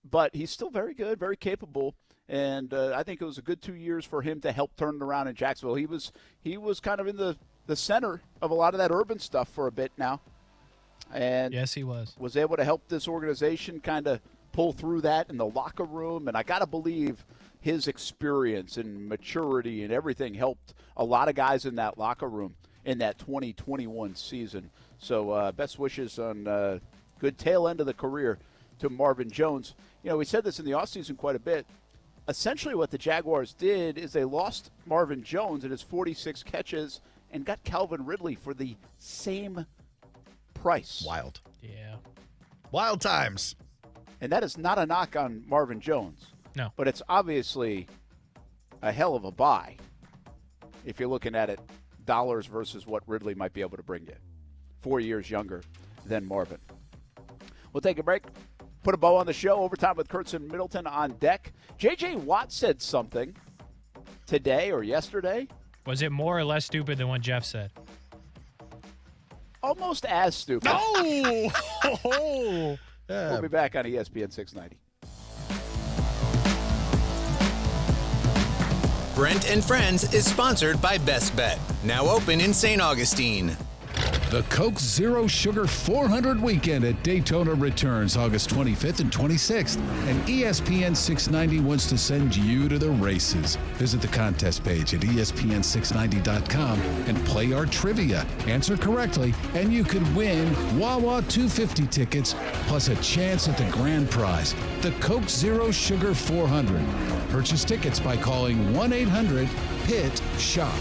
But he's still very good, very capable. And I think it was a good 2 years for him to help turn it around in Jacksonville. He was kind of in the center of a lot of that urban stuff for a bit now. And yes, he was able to help this organization kind of pull through that in the locker room. And I got to believe his experience and maturity and everything helped a lot of guys in that locker room in that 2021 season. So best wishes on good tail end of the career to Marvin Jones. We said this in the offseason quite a bit. Essentially what the Jaguars did is they lost Marvin Jones and his 46 catches and got Calvin Ridley for the same price. Wild. Yeah. Wild times. And that is not a knock on Marvin Jones. No. But it's obviously a hell of a buy if you're looking at it dollars versus what Ridley might be able to bring you. 4 years younger than Marvin. We'll take a break. Put a bow on the show. Overtime with Kurtz and Middleton on deck. J.J. Watt said something today or yesterday. Was it more or less stupid than what Jeff said? Almost as stupid. No! We'll be back on ESPN 690. Brent and Friends is sponsored by Best Bet. Now open in St. Augustine. The Coke Zero Sugar 400 Weekend at Daytona returns August 25th and 26th, and ESPN 690 wants to send you to the races. Visit the contest page at ESPN690.com and play our trivia. Answer correctly, and you could win Wawa 250 tickets plus a chance at the grand prize, the Coke Zero Sugar 400. Purchase tickets by calling 1-800-PIT-SHOP.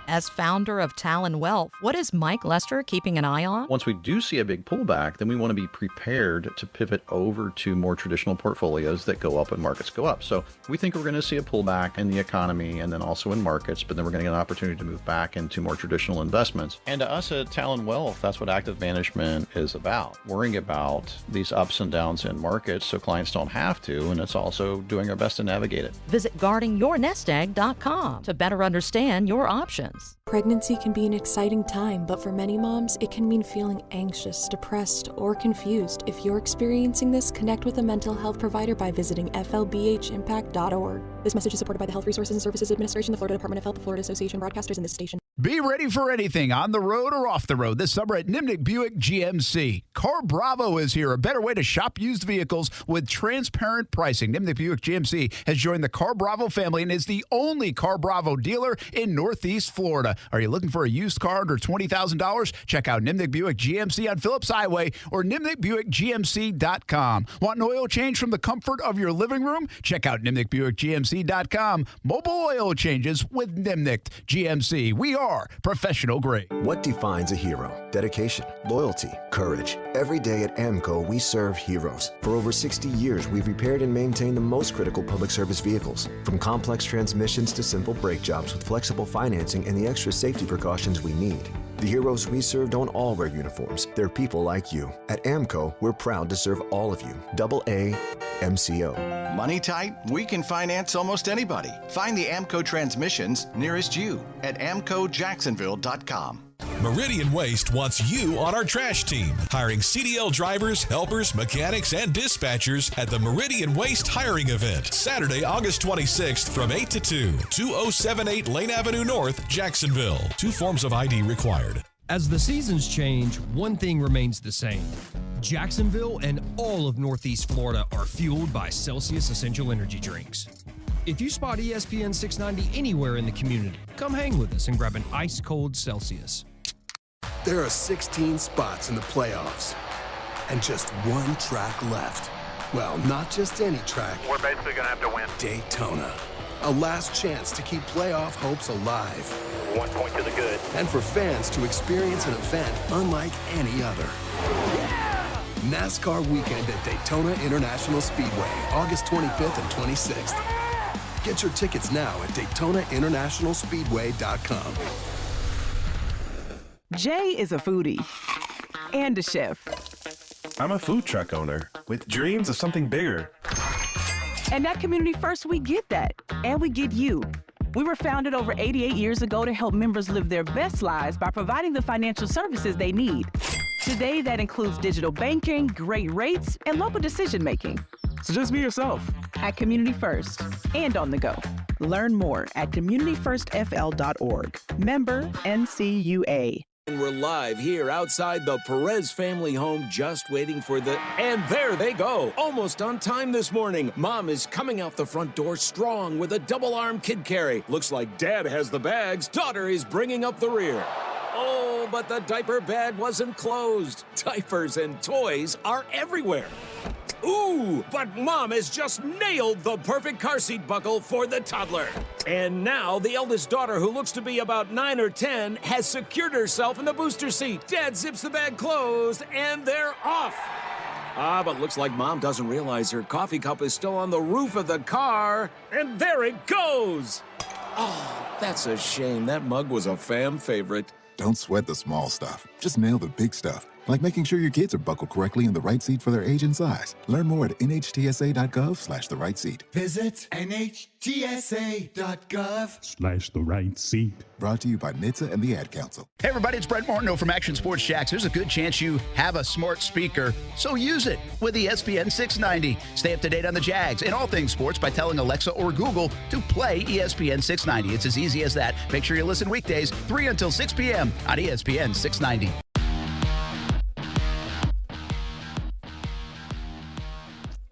As founder of Talon Wealth, what is Mike Lester keeping an eye on? Once we do see a big pullback, then we want to be prepared to pivot over to more traditional portfolios that go up and markets go up. So we think we're going to see a pullback in the economy and then also in markets, but then we're going to get an opportunity to move back into more traditional investments. And to us at Talon Wealth, that's what active management is about. Worrying about these ups and downs in markets so clients don't have to, and it's also doing our best to navigate it. Visit guardingyournestegg.com to better understand your options. Pregnancy can be an exciting time, but for many moms, it can mean feeling anxious, depressed, or confused. If you're experiencing this, connect with a mental health provider by visiting flbhimpact.org. This message is supported by the Health Resources and Services Administration, the Florida Department of Health, the Florida Association of Broadcasters, and this station. Be ready for anything on the road or off the road this summer at Nimnick Buick GMC. Car Bravo is here, a better way to shop used vehicles with transparent pricing. Nimnick Buick GMC has joined the Car Bravo family and is the only Car Bravo dealer in Northeast Florida. Are you looking for a used car under $20,000? Check out Nimnick Buick GMC on Phillips Highway or NimnickBuickGMC.com. Want an oil change from the comfort of your living room? Check out NimnickBuickGMC.com. Mobile oil changes with Nimnick GMC. We are are professional grade. What defines a hero? Dedication, loyalty, courage. Every day at AMCO, we serve heroes. For over 60 years, we've repaired and maintained the most critical public service vehicles. From complex transmissions to simple brake jobs with flexible financing and the extra safety precautions we need. The heroes we serve don't all wear uniforms. They're people like you. At AMCO, we're proud to serve all of you. AA MCO. Money tight? We can finance almost anybody. Find the AMCO transmissions nearest you at amcojacksonville.com. Meridian Waste wants you on our trash team, hiring CDL drivers, helpers, mechanics, and dispatchers at the Meridian Waste hiring event, Saturday, August 26th from 8 to 2, 2078 Lane Avenue North, Jacksonville. 2 forms of ID required. As the seasons change, one thing remains the same. Jacksonville and all of Northeast Florida are fueled by Celsius Essential Energy Drinks. If you spot ESPN 690 anywhere in the community, come hang with us and grab an ice-cold Celsius. There are 16 spots in the playoffs and just one track left. Well, not just any track. We're basically going to have to win. Daytona. A last chance to keep playoff hopes alive. 1 point to the good. And for fans to experience an event unlike any other. NASCAR weekend at Daytona International Speedway, August 25th and 26th. Get your tickets now at DaytonaInternationalSpeedway.com. Jay is a foodie and a chef. I'm a food truck owner with dreams of something bigger. And at Community First, we get that. And we get you. We were founded over 88 years ago to help members live their best lives by providing the financial services they need. Today, that includes digital banking, great rates, and local decision-making. So just be yourself. At Community First and on the go. Learn more at communityfirstfl.org. Member NCUA. And we're live here outside the Perez family home, just waiting for the... And there they go, almost on time this morning. Mom is coming out the front door strong with a double-arm kid carry. Looks like Dad has the bags. Daughter is bringing up the rear. Oh, but the diaper bag wasn't closed. Diapers and toys are everywhere. Ooh, but Mom has just nailed the perfect car seat buckle for the toddler. And now the eldest daughter, who looks to be about 9 or 10, has secured herself in the booster seat. Dad zips the bag closed, and they're off. But looks like Mom doesn't realize her coffee cup is still on the roof of the car. And there it goes. Oh, that's a shame. That mug was a fam favorite. Don't sweat the small stuff. Just nail the big stuff. Like making sure your kids are buckled correctly in the right seat for their age and size. Learn more at nhtsa.gov/the right seat. Visit nhtsa.gov/the right seat. Brought to you by NHTSA and the Ad Council. Hey everybody, it's Brent Martineau from Action Sports Jacks. There's a good chance you have a smart speaker, so use it with ESPN 690. Stay up to date on the Jags and all things sports by telling Alexa or Google to play ESPN 690. It's as easy as that. Make sure you listen weekdays 3 until 6 p.m. on ESPN 690.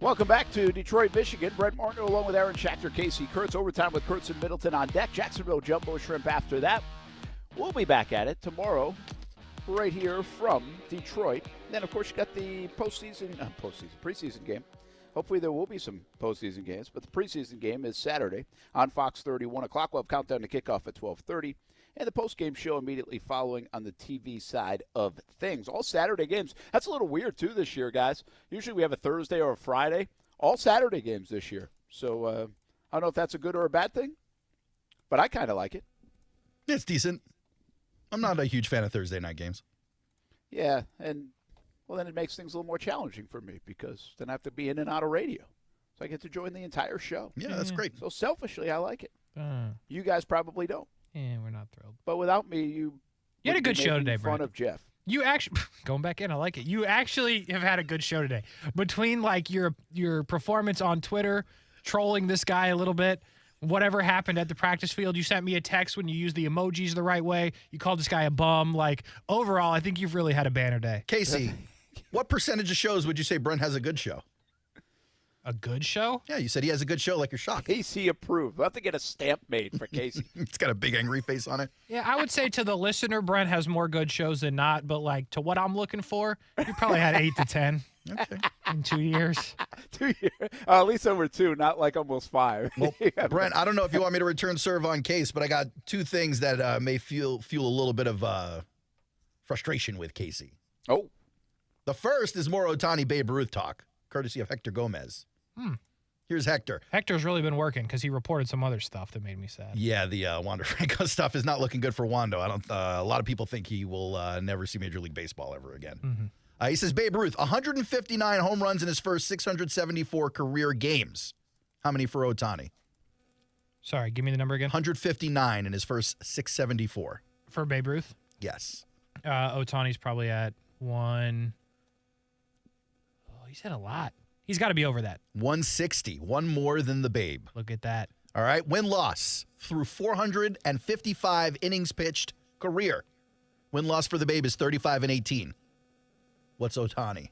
Welcome back to Detroit, Michigan. Brent Martineau along with Aaron Schachter, Kasey Kurtz. Overtime with Kurtz and Middleton on deck. Jacksonville Jumbo Shrimp after that. We'll be back at it tomorrow right here from Detroit. And then, of course, you got the preseason game. Hopefully there will be some postseason games. But the preseason game is Saturday on Fox 30, 1 o'clock. We'll have countdown to kickoff at 12:30. And the postgame show immediately following on the TV side of things. All Saturday games. That's a little weird, too, this year, guys. Usually we have a Thursday or a Friday. All Saturday games this year. So I don't know if that's a good or a bad thing, but I kind of like it. It's decent. I'm not a huge fan of Thursday night games. Yeah, and, well, then it makes things a little more challenging for me because then I have to be in and out of radio. So I get to join the entire show. Yeah, that's great. So selfishly, I like it. You guys probably don't. Yeah, we're not thrilled. But without me, you had a good show today, Brent. Brent. Of Jeff. You actually going back in. I like it. You actually have had a good show today. Between like your performance on Twitter, trolling this guy a little bit, whatever happened at the practice field. You sent me a text when you used the emojis the right way. You called this guy a bum. Like overall, I think you've really had a banner day. Kasey, what percentage of shows would you say Brent has a good show? A good show? Yeah, you said he has a good show, like you're shocked. Kasey approved. We'll have to get a stamp made for Kasey. It's got a big angry face on it. Yeah, I would say to the listener, Brent has more good shows than not, but like to what I'm looking for, you probably had 8 to 10. Okay. In 2 years. 2 years. At least over 2, not like almost 5. Well, Brent, I don't know if you want me to return serve on Case, but I got 2 things that may fuel a little bit of frustration with Kasey. Oh. The first is more Ohtani Babe Ruth talk, courtesy of Hector Gomez. Here's Hector. Hector's really been working because he reported some other stuff that made me sad. Yeah, the Wander Franco stuff is not looking good for Wando. A lot of people think he will never see Major League Baseball ever again. Mm-hmm. He says Babe Ruth, 159 home runs in his first 674 career games. How many for Ohtani? Sorry, give me the number again. 159 in his first 674. For Babe Ruth? Yes. Ohtani's probably at 1. Oh, he's had a lot. He's got to be over that. 160. One more than the Babe. Look at that. All right. Win-loss through 455 innings pitched career. Win-loss for the Babe is 35-18. What's Ohtani?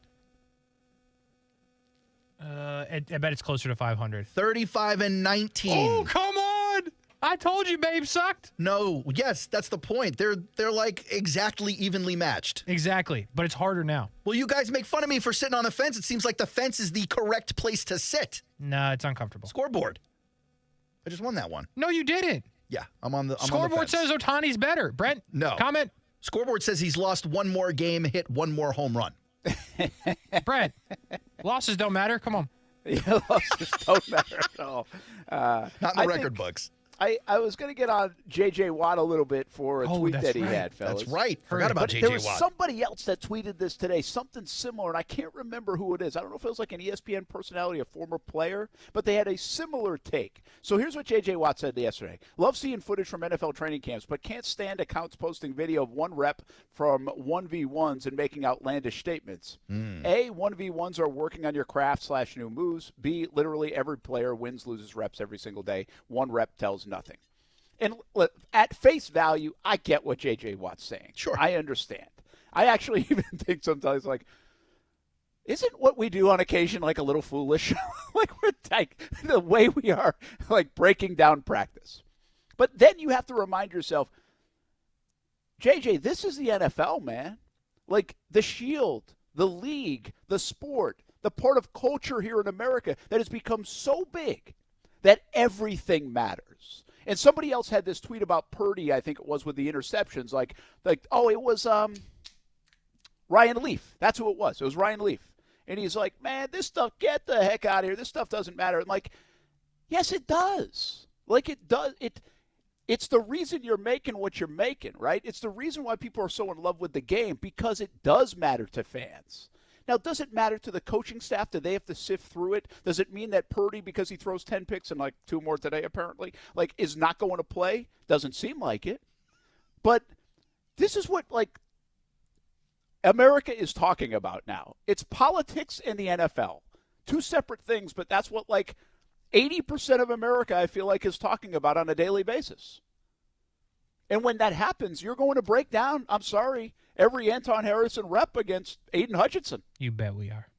I bet it's closer to 500. 35-19. Oh, come on. I told you Babe sucked. No. Yes, that's the point. They're like exactly evenly matched. Exactly. But it's harder now. Well, you guys make fun of me for sitting on the fence. It seems like the fence is the correct place to sit. No, it's uncomfortable. Scoreboard. I just won that one. No, you didn't. Yeah, I'm on the Scoreboard says Ohtani's better. Brent, no. Comment. Scoreboard says he's lost one more game, hit one more home run. Brent, losses don't matter. Come on. Yeah, losses don't matter at all. Not in the record books. I was going to get on J.J. Watt a little bit for a tweet that he had, fellas. That's right. Forgot about J.J. There was Watt. somebody else that tweeted this today, something similar, and I can't remember who it is. I don't know if it was like an ESPN personality, a former player, but they had a similar take. So here's what J.J. Watt said yesterday. Love seeing footage from NFL training camps, but can't stand accounts posting video of one rep from 1v1s and making outlandish statements. A, 1v1s are working on your craft / new moves. B, literally every player wins, loses reps every single day. One rep tells nothing. And at face value, I get what J.J. Watt's saying. Sure. I understand. I actually even think sometimes, like, isn't what we do on occasion like a little foolish? Like, we're like the way we are, like, breaking down practice. But then you have to remind yourself, J.J., this is the NFL, man. Like, the shield, the league, the sport, the part of culture here in America that has become so big that everything matters. And somebody else had this tweet about Purdy, I think it was, with the interceptions. Like, oh, it was Ryan Leaf. That's who it was. It was Ryan Leaf. And he's like, man, this stuff, get the heck out of here. This stuff doesn't matter. I'm like, yes, it does. Like, it does. It's the reason you're making what you're making, right? It's the reason why people are so in love with the game, because it does matter to fans. Now, does it matter to the coaching staff? Do they have to sift through it? Does it mean that Purdy, because he throws 10 picks and like 2 more today apparently, like is not going to play? Doesn't seem like it. But this is what like America is talking about now. It's politics and the NFL. 2 separate things, but that's what like 80% of America, I feel like, is talking about on a daily basis. And when that happens, you're going to break down, I'm sorry, every Anton Harrison rep against Aiden Hutchinson. You bet we are.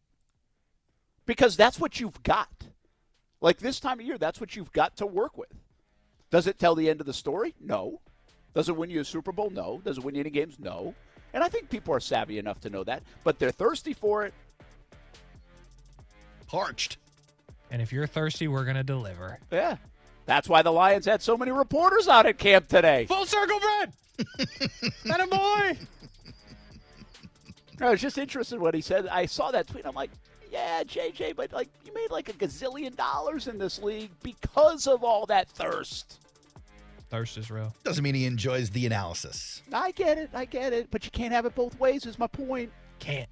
Because that's what you've got. Like this time of year, that's what you've got to work with. Does it tell the end of the story? No. Does it win you a Super Bowl? No. Does it win you any games? No. And I think people are savvy enough to know that. But they're thirsty for it. Parched. And if you're thirsty, we're going to deliver. Yeah. That's why the Lions had so many reporters out at camp today. Full circle, Brent. That a boy. I was just interested in what he said. I saw that tweet. I'm like, yeah, JJ, but like you made like $1 gazillion in this league because of all that thirst. Thirst is real. Doesn't mean he enjoys the analysis. I get it. But you can't have it both ways is my point. Can't.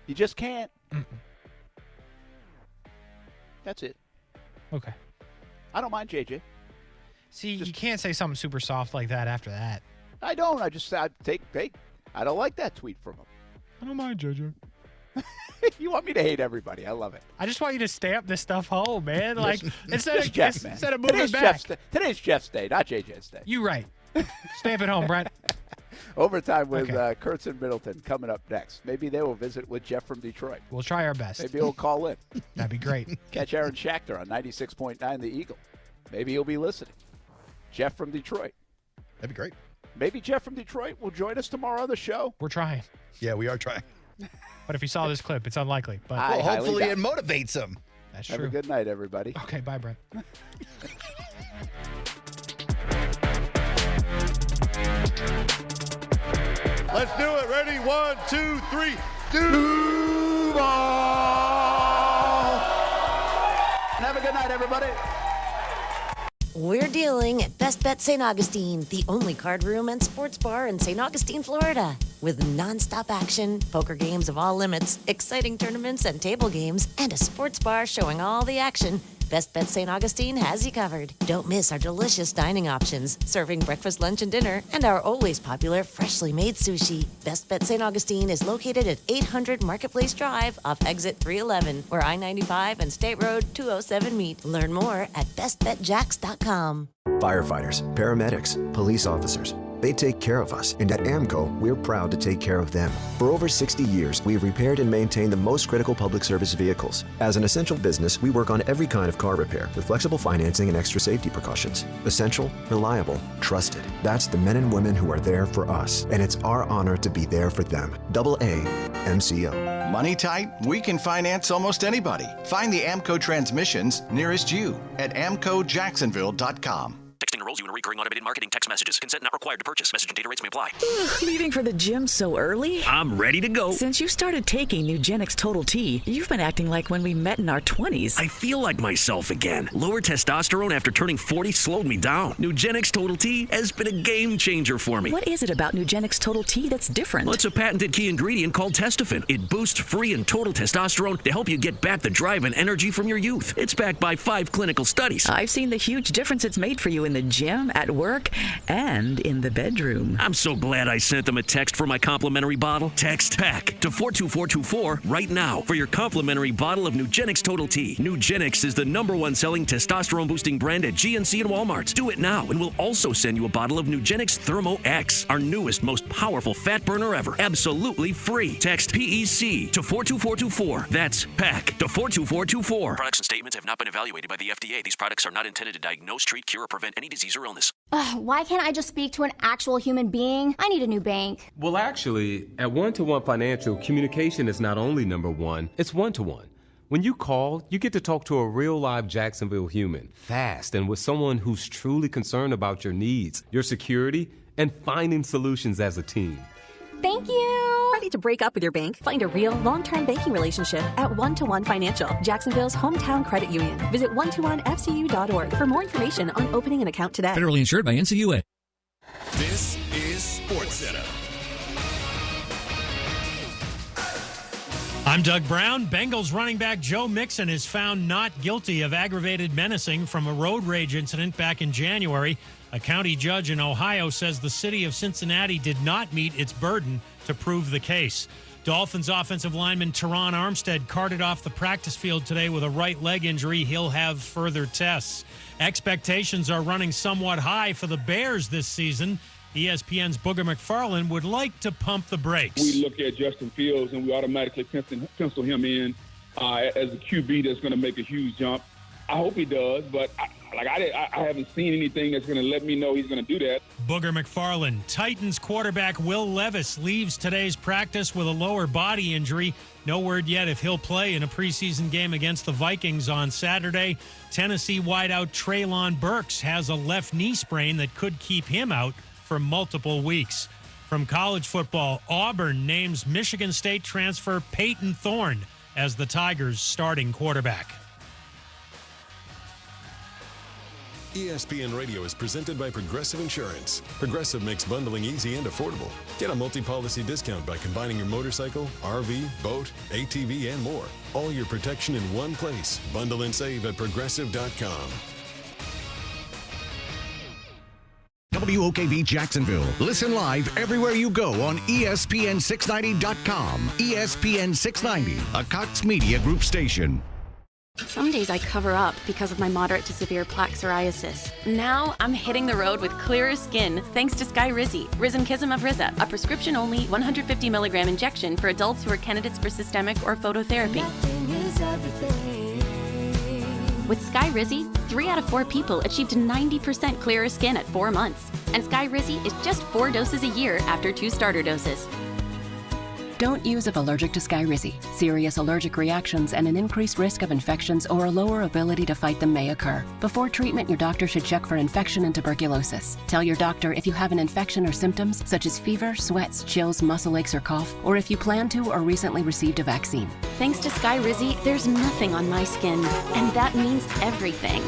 You just can't. That's it. Okay. I don't mind JJ. See, you can't say something super soft like that after that. I don't. I don't like that tweet from him. I don't mind JJ. You want me to hate everybody. I love it. I just want you to stamp this stuff home, man. Like instead of moving today's back. Today's Jeff's day, not JJ's day. You right. Stamp it home, Brent. Overtime with Kurtz and Middleton coming up next. Maybe they will visit with Jeff from Detroit. We'll try our best. Maybe he'll call in. That'd be great. Catch Aaron Schachter on 96.9 The Eagle. Maybe he'll be listening. Jeff from Detroit. That'd be great. Maybe Jeff from Detroit will join us tomorrow on the show. We're trying. Yeah, we are trying. But if he saw this clip, it's unlikely. But well, hopefully it motivates him. That's Have true. a good night, everybody. Okay, bye, Brent. Let's do it. Ready? 1, 2, 3. Duval! Have a good night, everybody. We're dealing at Best Bet St. Augustine, the only card room and sports bar in St. Augustine, Florida. With nonstop action, poker games of all limits, exciting tournaments and table games, and a sports bar showing all the action, Best Bet St. Augustine has you covered. Don't miss our delicious dining options, serving breakfast, lunch, and dinner, and our always popular freshly made sushi. Best Bet St. Augustine is located at 800 Marketplace Drive off exit 311, where I-95 and State Road 207 meet. Learn more at bestbetjax.com. Firefighters, paramedics, police officers, they take care of us, and at AMCO, we're proud to take care of them. For over 60 years, we've repaired and maintained the most critical public service vehicles. As an essential business, we work on every kind of car repair with flexible financing and extra safety precautions. Essential, reliable, trusted. That's the men and women who are there for us, and it's our honor to be there for them. AA MCO. Money tight? We can finance almost anybody. Find the AMCO transmissions nearest you at amcojacksonville.com. Texting enrolls you in recurring automated marketing text messages. Consent not required to purchase. Message and data rates may apply. Leaving for the gym so early? I'm ready to go. Since you started taking Nugenix Total T, you've been acting like when we met in our 20s. I feel like myself again. Lower testosterone after turning 40 slowed me down. Nugenix Total T has been a game changer for me. What is it about Nugenix Total T that's different? Well, it's a patented key ingredient called testofen. It boosts free and total testosterone to help you get back the drive and energy from your youth. It's backed by 5 clinical studies. I've seen the huge difference it's made for you in the gym, at work, and in the bedroom. I'm so glad I sent them a text for my complimentary bottle. Text PACK to 42424 right now for your complimentary bottle of Nugenix Total T. Nugenix is the #1 selling testosterone-boosting brand at GNC and Walmart. Do it now, and we'll also send you a bottle of Nugenix Thermo X, our newest, most powerful fat burner ever. Absolutely free. Text PEC to 42424. That's PACK to 42424. Products and statements have not been evaluated by the FDA. These products are not intended to diagnose, treat, cure, or prevent any disease or illness. Why can't I just speak to an actual human being? I need a new bank. Well, actually, at One-to-One Financial, communication is not only #1, it's one-to-one. When you call, you get to talk to a real live Jacksonville human, fast and with someone who's truly concerned about your needs, your security, and finding solutions as a team. Thank you. Ready to break up with your bank? Find a real long-term banking relationship at One-to-One Financial, Jacksonville's hometown credit union. Visit one-to-onefcu.org for more information on opening an account today. Federally insured by NCUA. This is SportsCenter. I'm Doug Brown. Bengals running back Joe Mixon is found not guilty of aggravated menacing from a road rage incident back in January. A county judge in Ohio says the city of Cincinnati did not meet its burden to prove the case. Dolphins offensive lineman Teron Armstead carted off the practice field today with a right leg injury. He'll have further tests. Expectations are running somewhat high for the Bears this season. ESPN's Booger McFarland would like to pump the brakes. We look at Justin Fields and we automatically pencil him in as a QB that's going to make a huge jump. I hope he does, but I haven't seen anything that's going to let me know he's going to do that. Booger McFarland. Titans quarterback Will Levis leaves today's practice with a lower body injury. No word yet if he'll play in a preseason game against the Vikings on Saturday. Tennessee wideout Treylon Burks has a left knee sprain that could keep him out for multiple weeks. From college football, Auburn names Michigan State transfer Peyton Thorne as the Tigers' starting quarterback. ESPN Radio is presented by Progressive Insurance. Progressive makes bundling easy and affordable. Get a multi-policy discount by combining your motorcycle, RV, boat, ATV, and more. All your protection in one place. Bundle and save at Progressive.com. WOKV Jacksonville. Listen live everywhere you go on ESPN690.com. ESPN 690, a Cox Media Group station. Some days I cover up because of my moderate to severe plaque psoriasis. Now I'm hitting the road with clearer skin thanks to Skyrizi, Risankizumab of Riza, a prescription-only 150 milligram injection for adults who are candidates for systemic or phototherapy. With Skyrizi, 3 out of 4 people achieved 90% clearer skin at 4 months. And Skyrizi is just 4 doses a year after 2 starter doses. Don't use if allergic to Skyrizi. Serious allergic reactions and an increased risk of infections or a lower ability to fight them may occur. Before treatment, your doctor should check for infection and tuberculosis. Tell your doctor if you have an infection or symptoms such as fever, sweats, chills, muscle aches, or cough, or if you plan to or recently received a vaccine. Thanks to Skyrizi, there's nothing on my skin, and that means everything.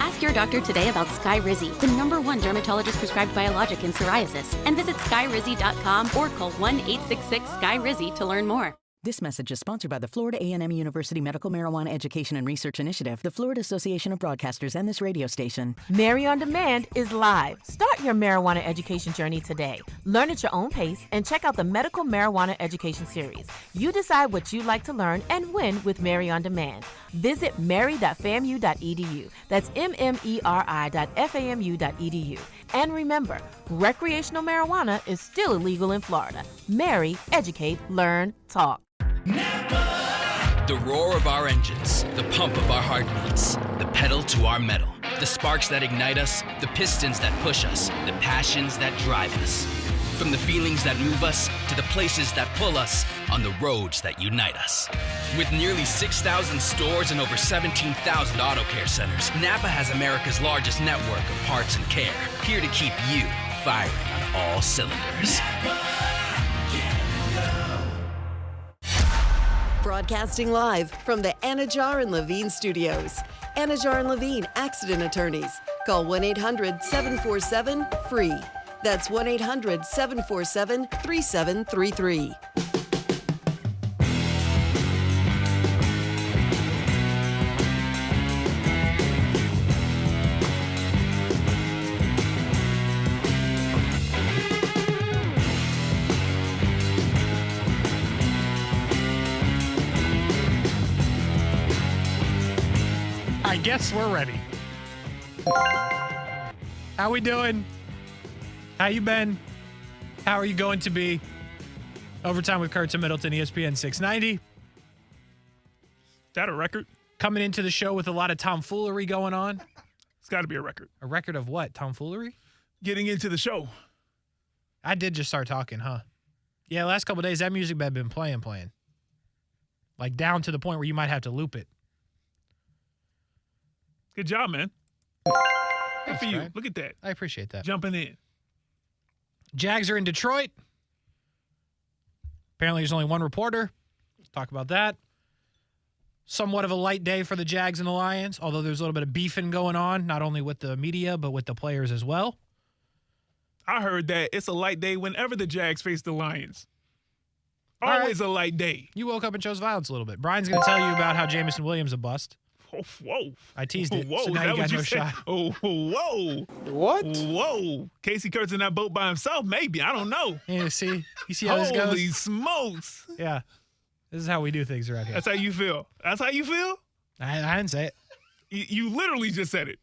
Ask your doctor today about Skyrizi, the #1 dermatologist-prescribed biologic in psoriasis, and visit skyrizi.com or call 1-866-SKY-RIZZI to learn more. This message is sponsored by the Florida A&M University Medical Marijuana Education and Research Initiative, the Florida Association of Broadcasters, and this radio station. Mary on Demand is live. Start your marijuana education journey today. Learn at your own pace and check out the Medical Marijuana Education Series. You decide what you'd like to learn and when with Mary on Demand. Visit mary.famu.edu. That's mmeri.famu.edu. And remember, recreational marijuana is still illegal in Florida. Mary, educate, learn, talk. The roar of our engines, the pump of our heartbeats, the pedal to our metal, the sparks that ignite us, the pistons that push us, the passions that drive us. From the feelings that move us to the places that pull us on the roads that unite us. With nearly 6,000 stores and over 17,000 auto care centers, Napa has America's largest network of parts and care, here to keep you firing on all cylinders. Broadcasting live from the Anajar and Levine studios. Anajar and Levine Accident Attorneys. Call 1-800-747-FREE. That's 1-800-747-3733. I guess we're ready. How we doing? How you been? How are you going to be? Overtime with Kurtz and Middleton, ESPN 690. Is that a record? Coming into the show with a lot of tomfoolery going on. It's got to be a record. A record of what? Tomfoolery? Getting into the show. I did just start talking, huh? Yeah, last couple of days, that music bed been playing. Like down to the point where you might have to loop it. Good job, man. Good for you. Right? Look at that. I appreciate that. Jumping in. Jags are in Detroit. Apparently there's only one reporter. Let's talk about that. Somewhat of a light day for the Jags and the Lions, although there's a little bit of beefing going on, not only with the media, but with the players as well. I heard that it's a light day whenever the Jags face the Lions. Always a light day. You woke up and chose violence a little bit. Brian's going to tell you about how Jameson Williams a bust. Oh, whoa. I teased it, whoa, so now you got no shot. Oh, whoa. What? Whoa. Kasey Kurtz in that boat by himself, maybe. I don't know. Yeah, you see how this goes? Holy smokes. Yeah. This is how we do things around here. That's how you feel. That's how you feel? I didn't say it. You literally just said it.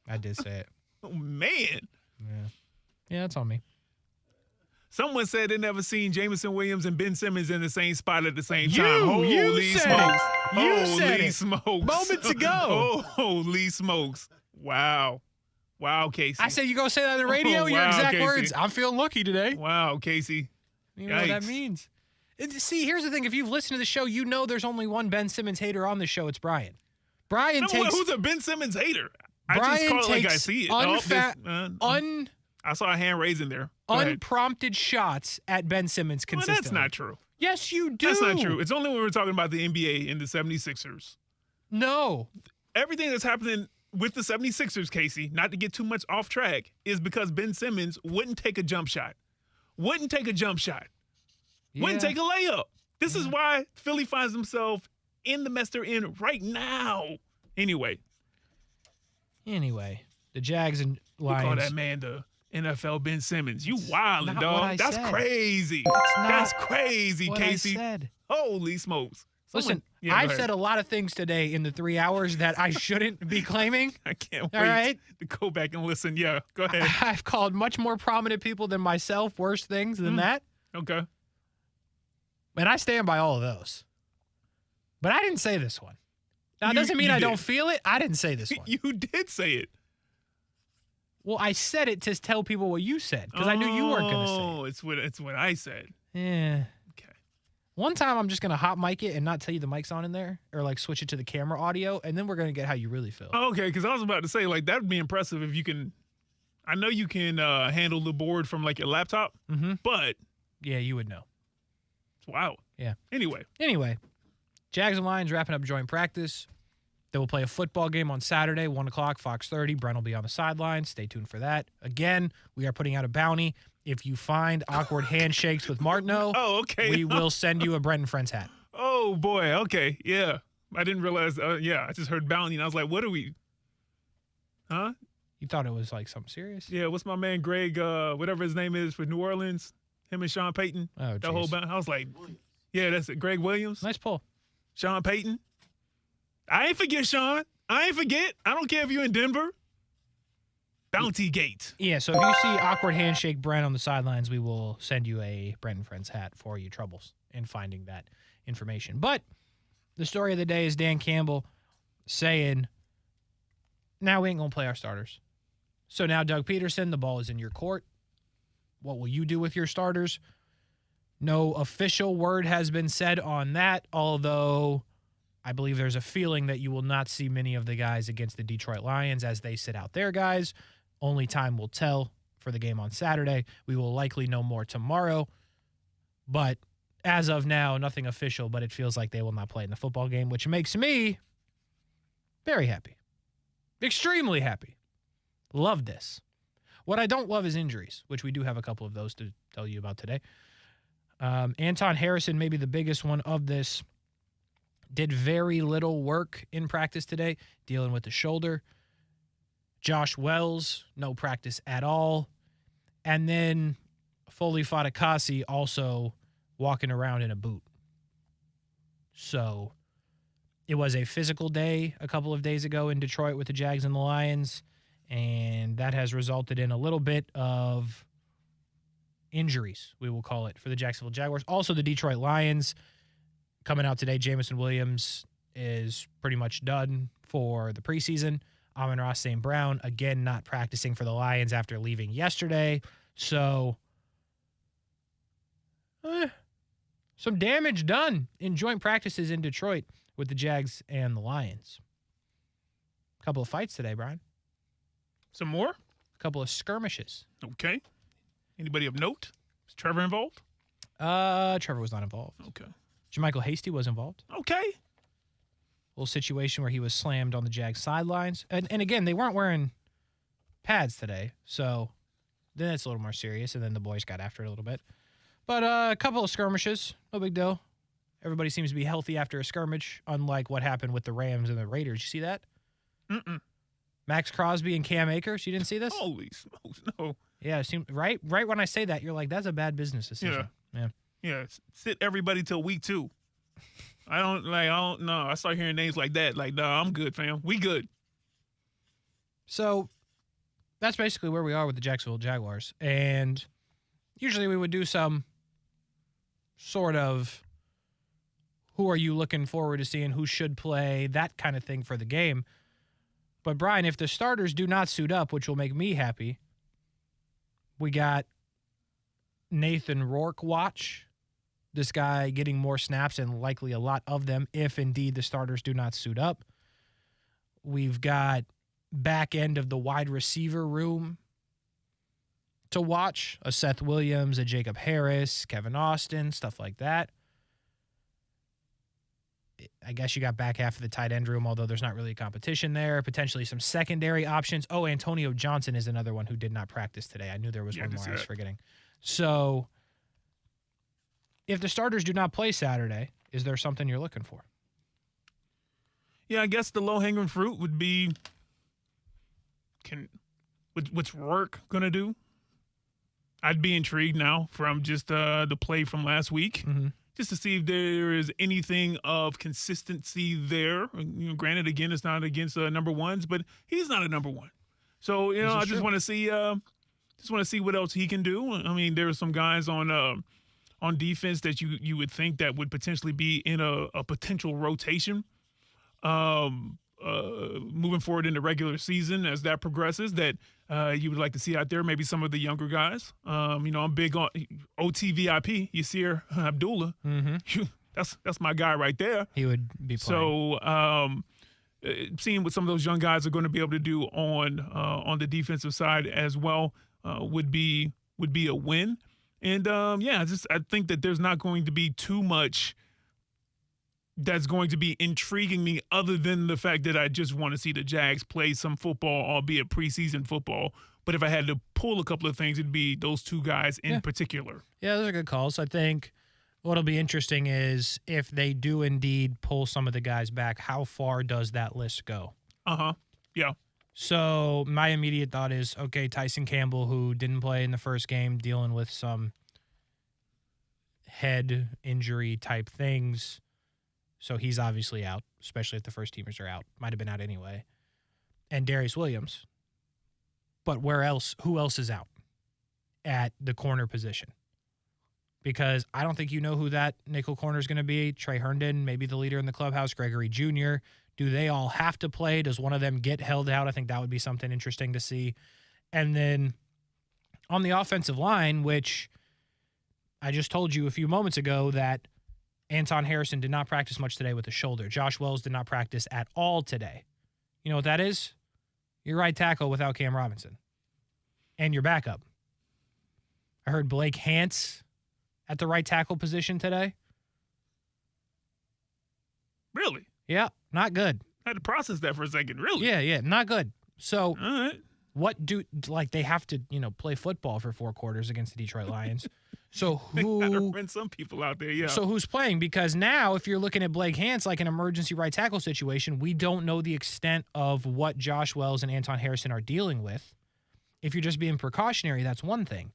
I did say it. Oh, man. Yeah, that's on me. Someone said they never seen Jameson Williams and Ben Simmons in the same spot at the same time. Holy smokes. Holy smokes. Moments ago. Holy smokes. Wow. Wow, Kasey. I said you go say that on the radio? Your exact Kasey. words. I'm feeling lucky today. Wow, Kasey. You know what that means. See, here's the thing. If you've listened to the show, you know there's only one Ben Simmons hater on the show. It's Brian. Brian takes... Who's a Ben Simmons hater? Brian I just call it like I takes see it. I saw a hand raising there. Unprompted shots at Ben Simmons consistently. Well, that's not true. Yes, you do. That's not true. It's only when we're talking about the NBA and the 76ers. No. Everything that's happening with the 76ers, Kasey, not to get too much off track, is because Ben Simmons wouldn't take a jump shot. Wouldn't take a layup. This is why Philly finds themselves in the mess they're in right now. Anyway, the Jags and Lions. You call that man the NFL Ben Simmons. You wildin', dog. That's crazy. That's crazy, Kasey. Said. Holy smokes. Listen, I've said a lot of things today in the 3 hours that I shouldn't be claiming. I can't wait to go back and listen. Yeah, go ahead. I've called much more prominent people than myself worse things than that. Okay. And I stand by all of those. But I didn't say this one. Now, it doesn't mean I don't feel it. I didn't say this one. You did say it. Well, I said it to tell people what you said because I knew you weren't going to say it. Oh, it's what I said. Yeah. Okay. One time I'm just going to hot mic it and not tell you the mic's on in there or like switch it to the camera audio, and then we're going to get how you really feel. Okay, because I was about to say, like, that would be impressive if you can – I know you can handle the board from, like, your laptop, but – Yeah, you would know. It's wild. Yeah. Anyway, Jags and Lions wrapping up joint practice. They will play a football game on Saturday, 1 o'clock, Fox 30. Brent will be on the sidelines. Stay tuned for that. Again, we are putting out a bounty. If you find awkward handshakes with Martineau, we will send you a Brent Friends hat. Oh, boy. Okay. Yeah. I didn't realize. I just heard bounty, and I was like, what are we? Huh? You thought it was like something serious? Yeah. What's my man Greg, whatever his name is for New Orleans? Him and Sean Payton. Oh, that whole bounty. I was like, yeah, that's it. Greg Williams. Nice pull. Sean Payton. I ain't forget, Sean. I ain't forget. I don't care if you're in Denver. Bounty Gate. Yeah, so if you see awkward handshake Brent on the sidelines, we will send you a Brent Friends hat for your troubles in finding that information. But the story of the day is Dan Campbell saying, now we ain't going to play our starters. So now, Doug Peterson, the ball is in your court. What will you do with your starters? No official word has been said on that, although I believe there's a feeling that you will not see many of the guys against the Detroit Lions as they sit out their guys. Only time will tell for the game on Saturday. We will likely know more tomorrow. But as of now, nothing official, but it feels like they will not play in the football game, which makes me very happy. Extremely happy. Love this. What I don't love is injuries, which we do have a couple of those to tell you about today. Anton Harrison, maybe the biggest one of this, did very little work in practice today, dealing with the shoulder. Josh Wells, no practice at all. And then Foley Fatukasi also walking around in a boot. So it was a physical day a couple of days ago in Detroit with the Jags and the Lions, and that has resulted in a little bit of injuries, we will call it, for the Jacksonville Jaguars. Also, the Detroit Lions coming out today. Jamison Williams is pretty much done for the preseason. Amon-Ra St. Brown, again, not practicing for the Lions after leaving yesterday. So, some damage done in joint practices in Detroit with the Jags and the Lions. A couple of fights today, Brian. Some more? A couple of skirmishes. Okay. Anybody of note? Is Trevor involved? Trevor was not involved. Okay. Jermichael Hasty was involved. Okay. Little situation where he was slammed on the Jags sidelines. And again, they weren't wearing pads today, so then it's a little more serious, and then the boys got after it a little bit. But a couple of skirmishes, no big deal. Everybody seems to be healthy after a skirmish, unlike what happened with the Rams and the Raiders. You see that? Mm-mm. Max Crosby and Cam Akers, you didn't see this? Holy smokes, no. Yeah, it seemed, right when I say that, you're like, that's a bad business decision. Yeah, sit everybody till week 2. I don't know. I start hearing names like that. Like, no, I'm good, fam. We good. So that's basically where we are with the Jacksonville Jaguars. And usually we would do some sort of who are you looking forward to seeing, who should play, that kind of thing for the game. But, Brian, if the starters do not suit up, which will make me happy, we got Nathan Rourke watch. This guy getting more snaps and likely a lot of them if indeed the starters do not suit up. We've got back end of the wide receiver room to watch. A Seth Williams, a Jacob Harris, Kevin Austin, stuff like that. I guess you got back half of the tight end room, although there's not really a competition there. Potentially some secondary options. Oh, Antonio Johnson is another one who did not practice today. I knew there was one more I was forgetting. So if the starters do not play Saturday, is there something you're looking for? Yeah, I guess the low-hanging fruit would be what's Rourke going to do? I'd be intrigued now from just the play from last week. Mm-hmm. Just to see if there is anything of consistency there. You know, granted, again, it's not against number ones, but he's not a number one. So, you know, I just want to see what else he can do. I mean, there are some guys on defense that you would think that would potentially be in a potential rotation. moving forward in the regular season as that progresses that you would like to see out there? Maybe some of the younger guys. I'm big on OTVIP. Yasir Abdullah. Mm-hmm. That's my guy right there. He would be playing. So seeing what some of those young guys are going to be able to do on the defensive side as well would be a win. And I think that there's not going to be too much that's going to be intriguing me other than the fact that I just want to see the Jags play some football, albeit preseason football. But if I had to pull a couple of things, it'd be those two guys in particular. Yeah, those are good calls. I think what'll be interesting is if they do indeed pull some of the guys back, how far does that list go? Yeah. So my immediate thought is, okay, Tyson Campbell, who didn't play in the first game, dealing with some head injury type things. So he's obviously out, especially if the first teamers are out. Might have been out anyway. And Darius Williams. But who else is out at the corner position? Because I don't think you know who that nickel corner is going to be. Trey Herndon, maybe the leader in the clubhouse, Gregory Jr. Do they all have to play? Does one of them get held out? I think that would be something interesting to see. And then on the offensive line, which I just told you a few moments ago that Anton Harrison did not practice much today with the shoulder. Josh Wells did not practice at all today. You know what that is? Your right tackle without Cam Robinson. And your backup. I heard Blake Hance at the right tackle position today. Really? Yeah, not good. I had to process that for a second. Really? Yeah, not good. So all right. They have to, play football for 4 quarters against the Detroit Lions. So who gotta rent some people out there, yeah. So who's playing? Because now if you're looking at Blake Hance like an emergency right tackle situation, we don't know the extent of what Josh Wells and Anton Harrison are dealing with. If you're just being precautionary, that's one thing.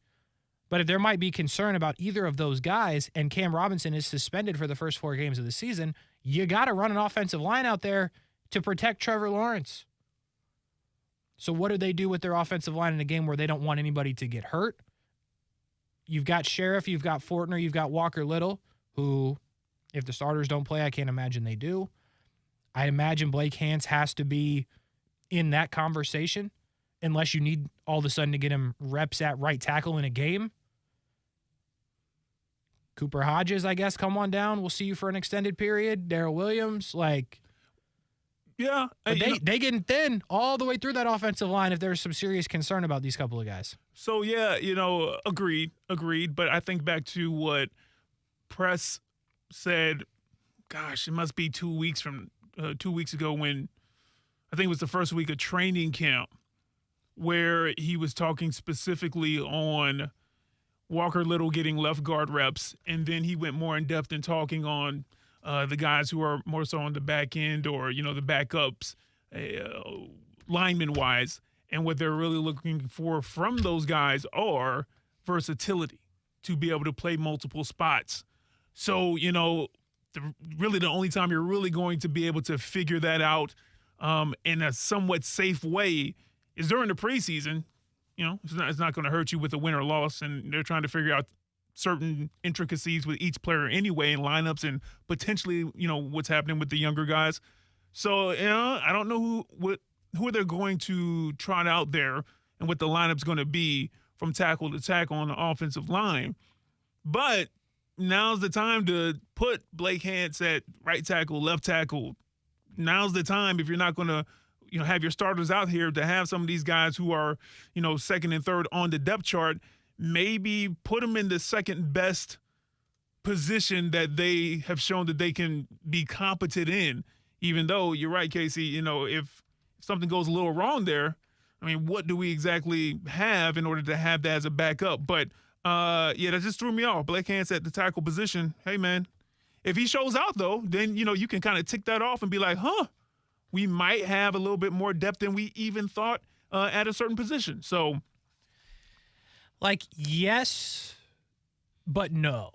But if there might be concern about either of those guys and Cam Robinson is suspended for the first 4 games of the season, you got to run an offensive line out there to protect Trevor Lawrence. So what do they do with their offensive line in a game where they don't want anybody to get hurt? You've got Sheriff, you've got Fortner, you've got Walker Little, who, if the starters don't play, I can't imagine they do. I imagine Blake Hance has to be in that conversation unless you need all of a sudden to get him reps at right tackle in a game. Cooper Hodges, I guess, come on down. We'll see you for an extended period. Darrell Williams, yeah. They getting thin all the way through that offensive line if there's some serious concern about these couple of guys. So, yeah, agreed. But I think back to what Press said, gosh, it must be 2 weeks ago when I think it was the first week of training camp where he was talking specifically on Walker Little getting left guard reps, and then he went more in depth in talking on the guys who are more so on the back end or, the backups, lineman-wise, and what they're really looking for from those guys are versatility to be able to play multiple spots. So, really the only time you're really going to be able to figure that out in a somewhat safe way is during the preseason. It's not going to hurt you with a win or loss, and they're trying to figure out certain intricacies with each player anyway in lineups and potentially, what's happening with the younger guys. So, I don't know who they're going to trot out there and what the lineup's going to be from tackle to tackle on the offensive line. But now's the time to put Blake Hance at right tackle, left tackle. Now's the time, if you're not going to have your starters out here, to have some of these guys who are, second and third on the depth chart, maybe put them in the second best position that they have shown that they can be competent in, even though you're right, Kasey, if something goes a little wrong there, what do we exactly have in order to have that as a backup? But, that just threw me off. Blake Hance at the tackle position. Hey, man, if he shows out, though, then, you can kind of tick that off and be like, we might have a little bit more depth than we even thought at a certain position. So, yes, but no.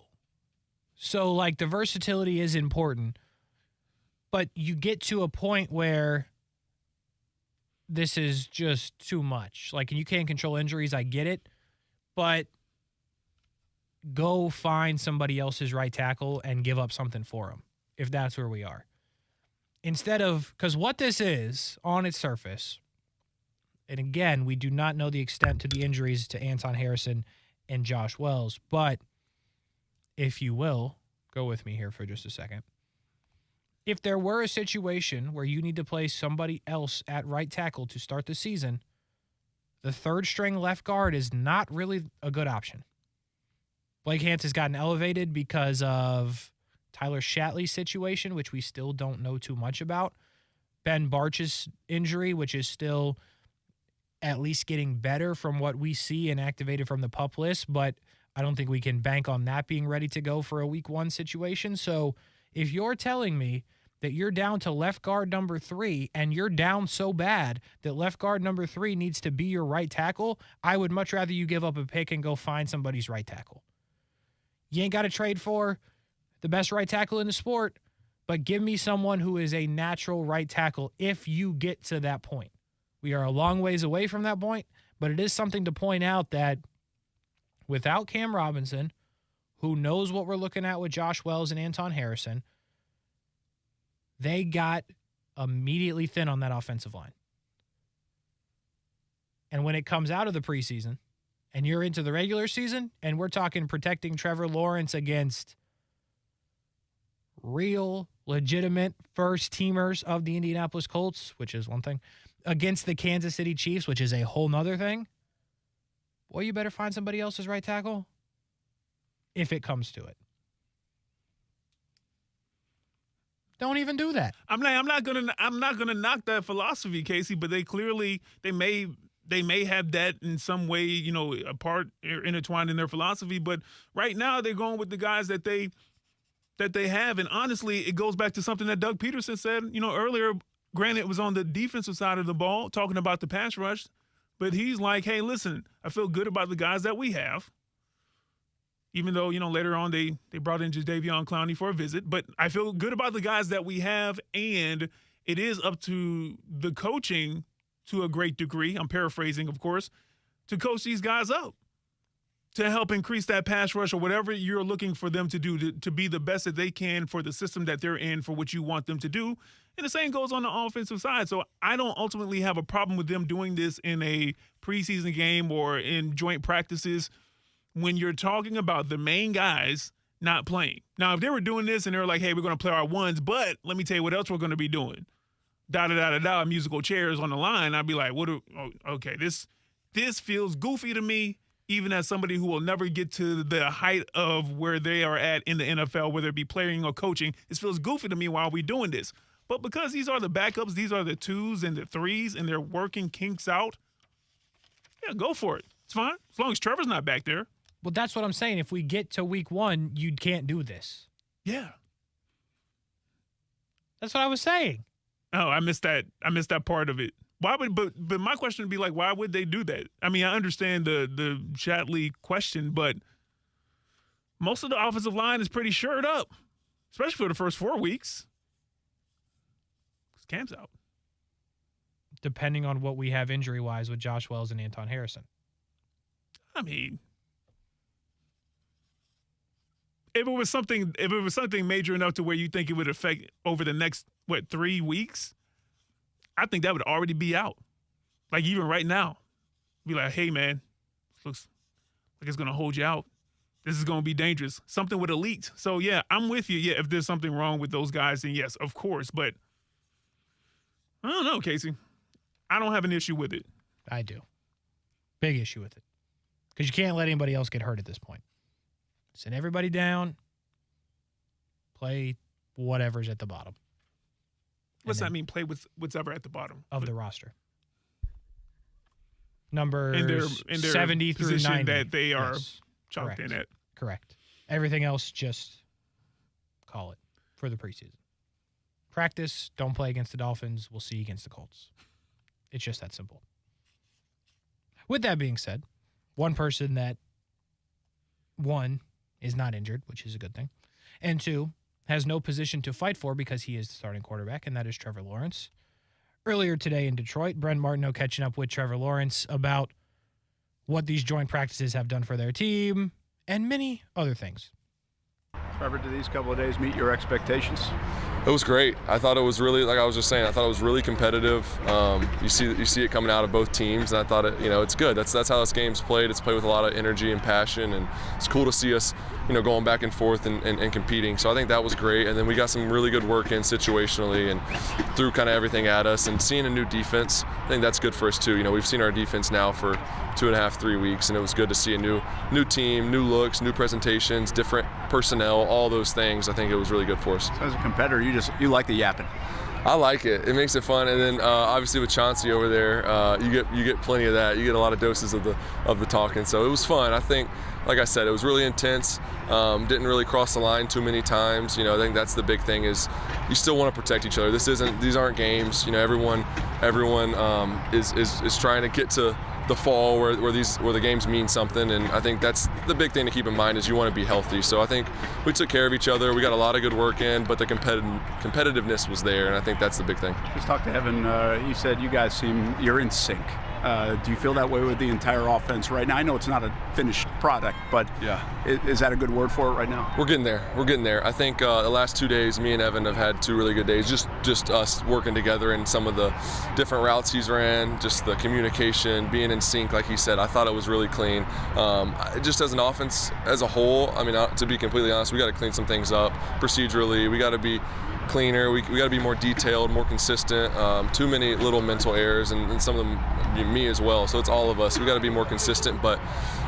So, the versatility is important, but you get to a point where this is just too much. You can't control injuries, I get it, but go find somebody else's right tackle and give up something for them, if that's where we are. Instead of, because what this is on its surface, and again, we do not know the extent to the injuries to Anton Harrison and Josh Wells, but if you will, go with me here for just a second. If there were a situation where you need to play somebody else at right tackle to start the season, the third string left guard is not really a good option. Blake Hance has gotten elevated because of Tyler Shatley's situation, which we still don't know too much about. Ben Barch's injury, which is still at least getting better from what we see and activated from the PUP list, but I don't think we can bank on that being ready to go for a week 1 situation. So if you're telling me that you're down to left guard number 3 and you're down so bad that left guard number 3 needs to be your right tackle, I would much rather you give up a pick and go find somebody's right tackle. You ain't got to trade for the best right tackle in the sport, but give me someone who is a natural right tackle if you get to that point. We are a long ways away from that point, but it is something to point out that without Cam Robinson, who knows what we're looking at with Josh Wells and Anton Harrison, they got immediately thin on that offensive line. And when it comes out of the preseason and you're into the regular season, and we're talking protecting Trevor Lawrence against real, legitimate first-teamers of the Indianapolis Colts, which is one thing, against the Kansas City Chiefs, which is a whole nother thing, boy, you better find somebody else's right tackle if it comes to it. Don't even do that. I'm not gonna knock that philosophy, Kasey, but they may have that in some way, a part intertwined in their philosophy. But right now they're going with the guys that they have, and honestly, it goes back to something that Doug Peterson said, earlier. Granted, it was on the defensive side of the ball, talking about the pass rush, but he's like, hey, listen, I feel good about the guys that we have. Even though, later on they brought in Jadeveon Clowney for a visit. But I feel good about the guys that we have, and it is up to the coaching to a great degree, I'm paraphrasing, of course, to coach these guys up, to help increase that pass rush or whatever you're looking for them to do to be the best that they can for the system that they're in, for what you want them to do. And the same goes on the offensive side. So I don't ultimately have a problem with them doing this in a preseason game or in joint practices when you're talking about the main guys not playing. Now, if they were doing this and they were like, hey, we're going to play our ones, but let me tell you what else we're going to be doing. Da-da-da-da-da, musical chairs on the line, I'd be like, okay, this feels goofy to me, even as somebody who will never get to the height of where they are at in the NFL, whether it be playing or coaching. This feels goofy to me while we're doing this. But because these are the backups, these are the 2s and the 3s, and they're working kinks out, yeah, go for it. It's fine, as long as Trevor's not back there. Well, that's what I'm saying. If we get to week 1, you can't do this. Yeah. That's what I was saying. Oh, I missed that part of it. Why would but my question would be like, why would they do that? I mean, I understand the Shatley question, but most of the offensive line is pretty shored up, especially for the first 4 weeks. Because Cam's out. Depending on what we have injury-wise with Josh Wells and Anton Harrison. I mean, if it was something major enough to where you think it would affect over the next 3 weeks, I think that would already be out. Like even right now, be like, hey man, this looks like it's gonna hold you out. This is gonna be dangerous. Something would have leaked. So yeah, I'm with you. Yeah, if there's something wrong with those guys, then yes, of course. But I don't know, Kasey. I don't have an issue with it. I do. Big issue with it. Because you can't let anybody else get hurt at this point. Send everybody down. Play whatever's at the bottom. What's that mean? Play with whatever at the bottom of the roster. Numbers in their 70 through 90 that they are chalked in at. Correct. Everything else, just call it for the preseason. Practice, don't play against the Dolphins. We'll see you against the Colts. It's just that simple. With that being said, one person that, one, is not injured, which is a good thing, and two, has no position to fight for because he is the starting quarterback, and that is Trevor Lawrence. Earlier today in Detroit, Brent Martineau catching up with Trevor Lawrence about what these joint practices have done for their team and many other things. Trevor, do these couple of days meet your expectations? It was great. I thought it was really, like I was just saying, I thought it was really competitive. You see it coming out of both teams, and I thought it's good. That's how this game's played. It's played with a lot of energy and passion, and it's cool to see us, going back and forth and competing. So I think that was great. And then we got some really good work in situationally and threw kind of everything at us. And seeing a new defense, I think that's good for us too. We've seen our defense now for 2.5, 3 weeks, and it was good to see a new team, new looks, new presentations, different personnel, all those things. I think it was really good for us. So as a competitor, you like the yapping. I like it. It makes it fun, and then obviously with Chauncey over there, you get plenty of that. You get a lot of doses of the talking. So it was fun. I think, like I said, it was really intense. Didn't really cross the line too many times. I think that's the big thing is you still want to protect each other. These aren't games. Everyone is trying to get to the fall where the games mean something, and I think that's the big thing to keep in mind is you want to be healthy. So I think we took care of each other. We got a lot of good work in, but the competitiveness was there, and I think that's the big thing. Just talked to Evan. You said you guys you're in sync. Do you feel that way with the entire offense right now? I know it's not a finished product, but yeah, is that a good word for it right now? We're getting there. I think the last 2 days, me and Evan have had 2 really good days, just us working together in some of the different routes he's ran, just the communication, being in sync, like he said. I thought it was really clean. Just as an offense as a whole, to be completely honest, we got to clean some things up procedurally. We got to be cleaner. We got to be more detailed, more consistent. Too many little mental errors, and some of them me as well. So it's all of us. We got to be more consistent, but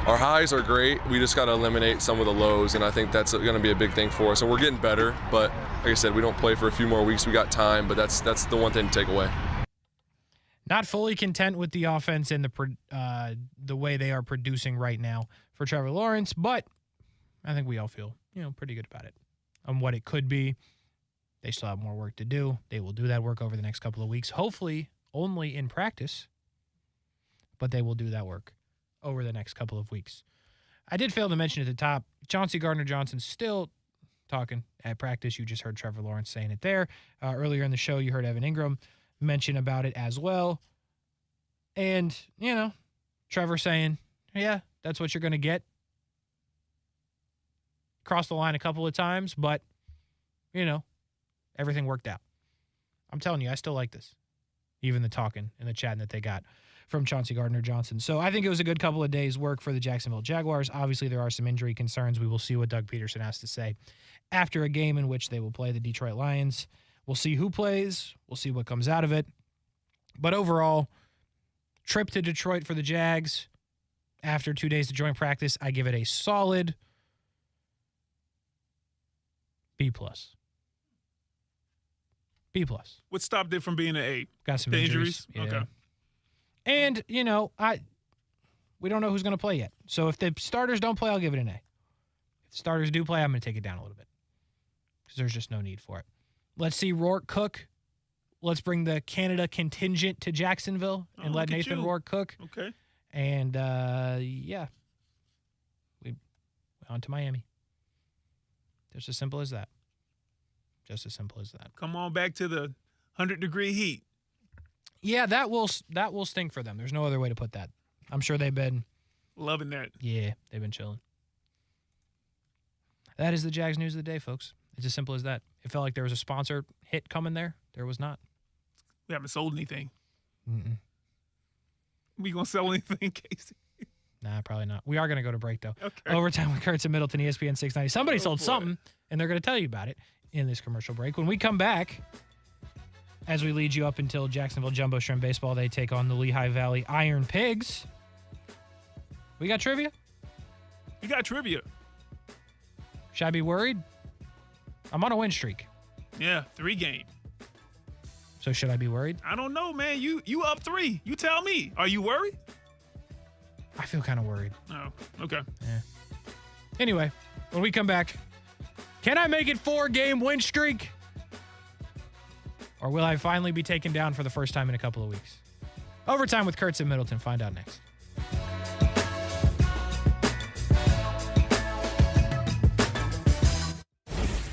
our highs are great. We just got to eliminate some of the lows, and I think that's going to be a big thing for us. And we're getting better, but like I said, we don't play for a few more weeks. We got time, but that's the one thing to take away. Not fully content with the offense and the way they are producing right now for Trevor Lawrence, but I think we all feel pretty good about it on what it could be. They still have more work to do. They will do that work over the next couple of weeks, hopefully only in practice, but they will do that work over the next couple of weeks. I did fail to mention at the top, Chauncey Gardner-Johnson still talking at practice. You just heard Trevor Lawrence saying it there. Earlier in the show, you heard Evan Engram mention about it as well. And, Trevor saying, yeah, that's what you're going to get. Crossed the line a couple of times, but, everything worked out. I'm telling you, I still like this. Even the talking and the chatting that they got from Chauncey Gardner-Johnson. So I think it was a good couple of days' work for the Jacksonville Jaguars. Obviously, there are some injury concerns. We will see what Doug Peterson has to say after a game in which they will play the Detroit Lions. We'll see who plays. We'll see what comes out of it. But overall, trip to Detroit for the Jags. After 2 days of joint practice, I give it a solid B+. B+. What stopped it from being an A? Got some injuries. Yeah. Okay. And, we don't know who's going to play yet. So if the starters don't play, I'll give it an A. If the starters do play, I'm going to take it down a little bit because there's just no need for it. Let's see Rourke cook. Let's bring the Canada contingent to Jacksonville and let Nathan Rourke cook. Okay. And, we on to Miami. Just as simple as that. Just as simple as that. Come on back to the 100-degree heat. Yeah, that will stink for them. There's no other way to put that. I'm sure they've been loving that. Yeah, they've been chilling. That is the Jags news of the day, folks. It's as simple as that. It felt like there was a sponsor hit coming there. There was not. We haven't sold anything. Mm-mm. We gonna sell anything, Kasey? Nah, probably not. We are gonna go to break though. Okay. Overtime with Kurtz and Middleton, ESPN 690. Somebody sold something, and they're gonna tell you about it in this commercial break. When we come back, as we lead you up until Jacksonville Jumbo Shrimp Baseball, they take on the Lehigh Valley Iron Pigs. We got trivia? We got trivia. Should I be worried? I'm on a win streak. Yeah, 3 game. So should I be worried? I don't know, man. You up 3. You tell me. Are you worried? I feel kind of worried. Oh, okay. Yeah. Anyway, when we come back, can I make it 4-game win streak? Or will I finally be taken down for the first time in a couple of weeks? Overtime with Kurtz and Middleton. Find out next.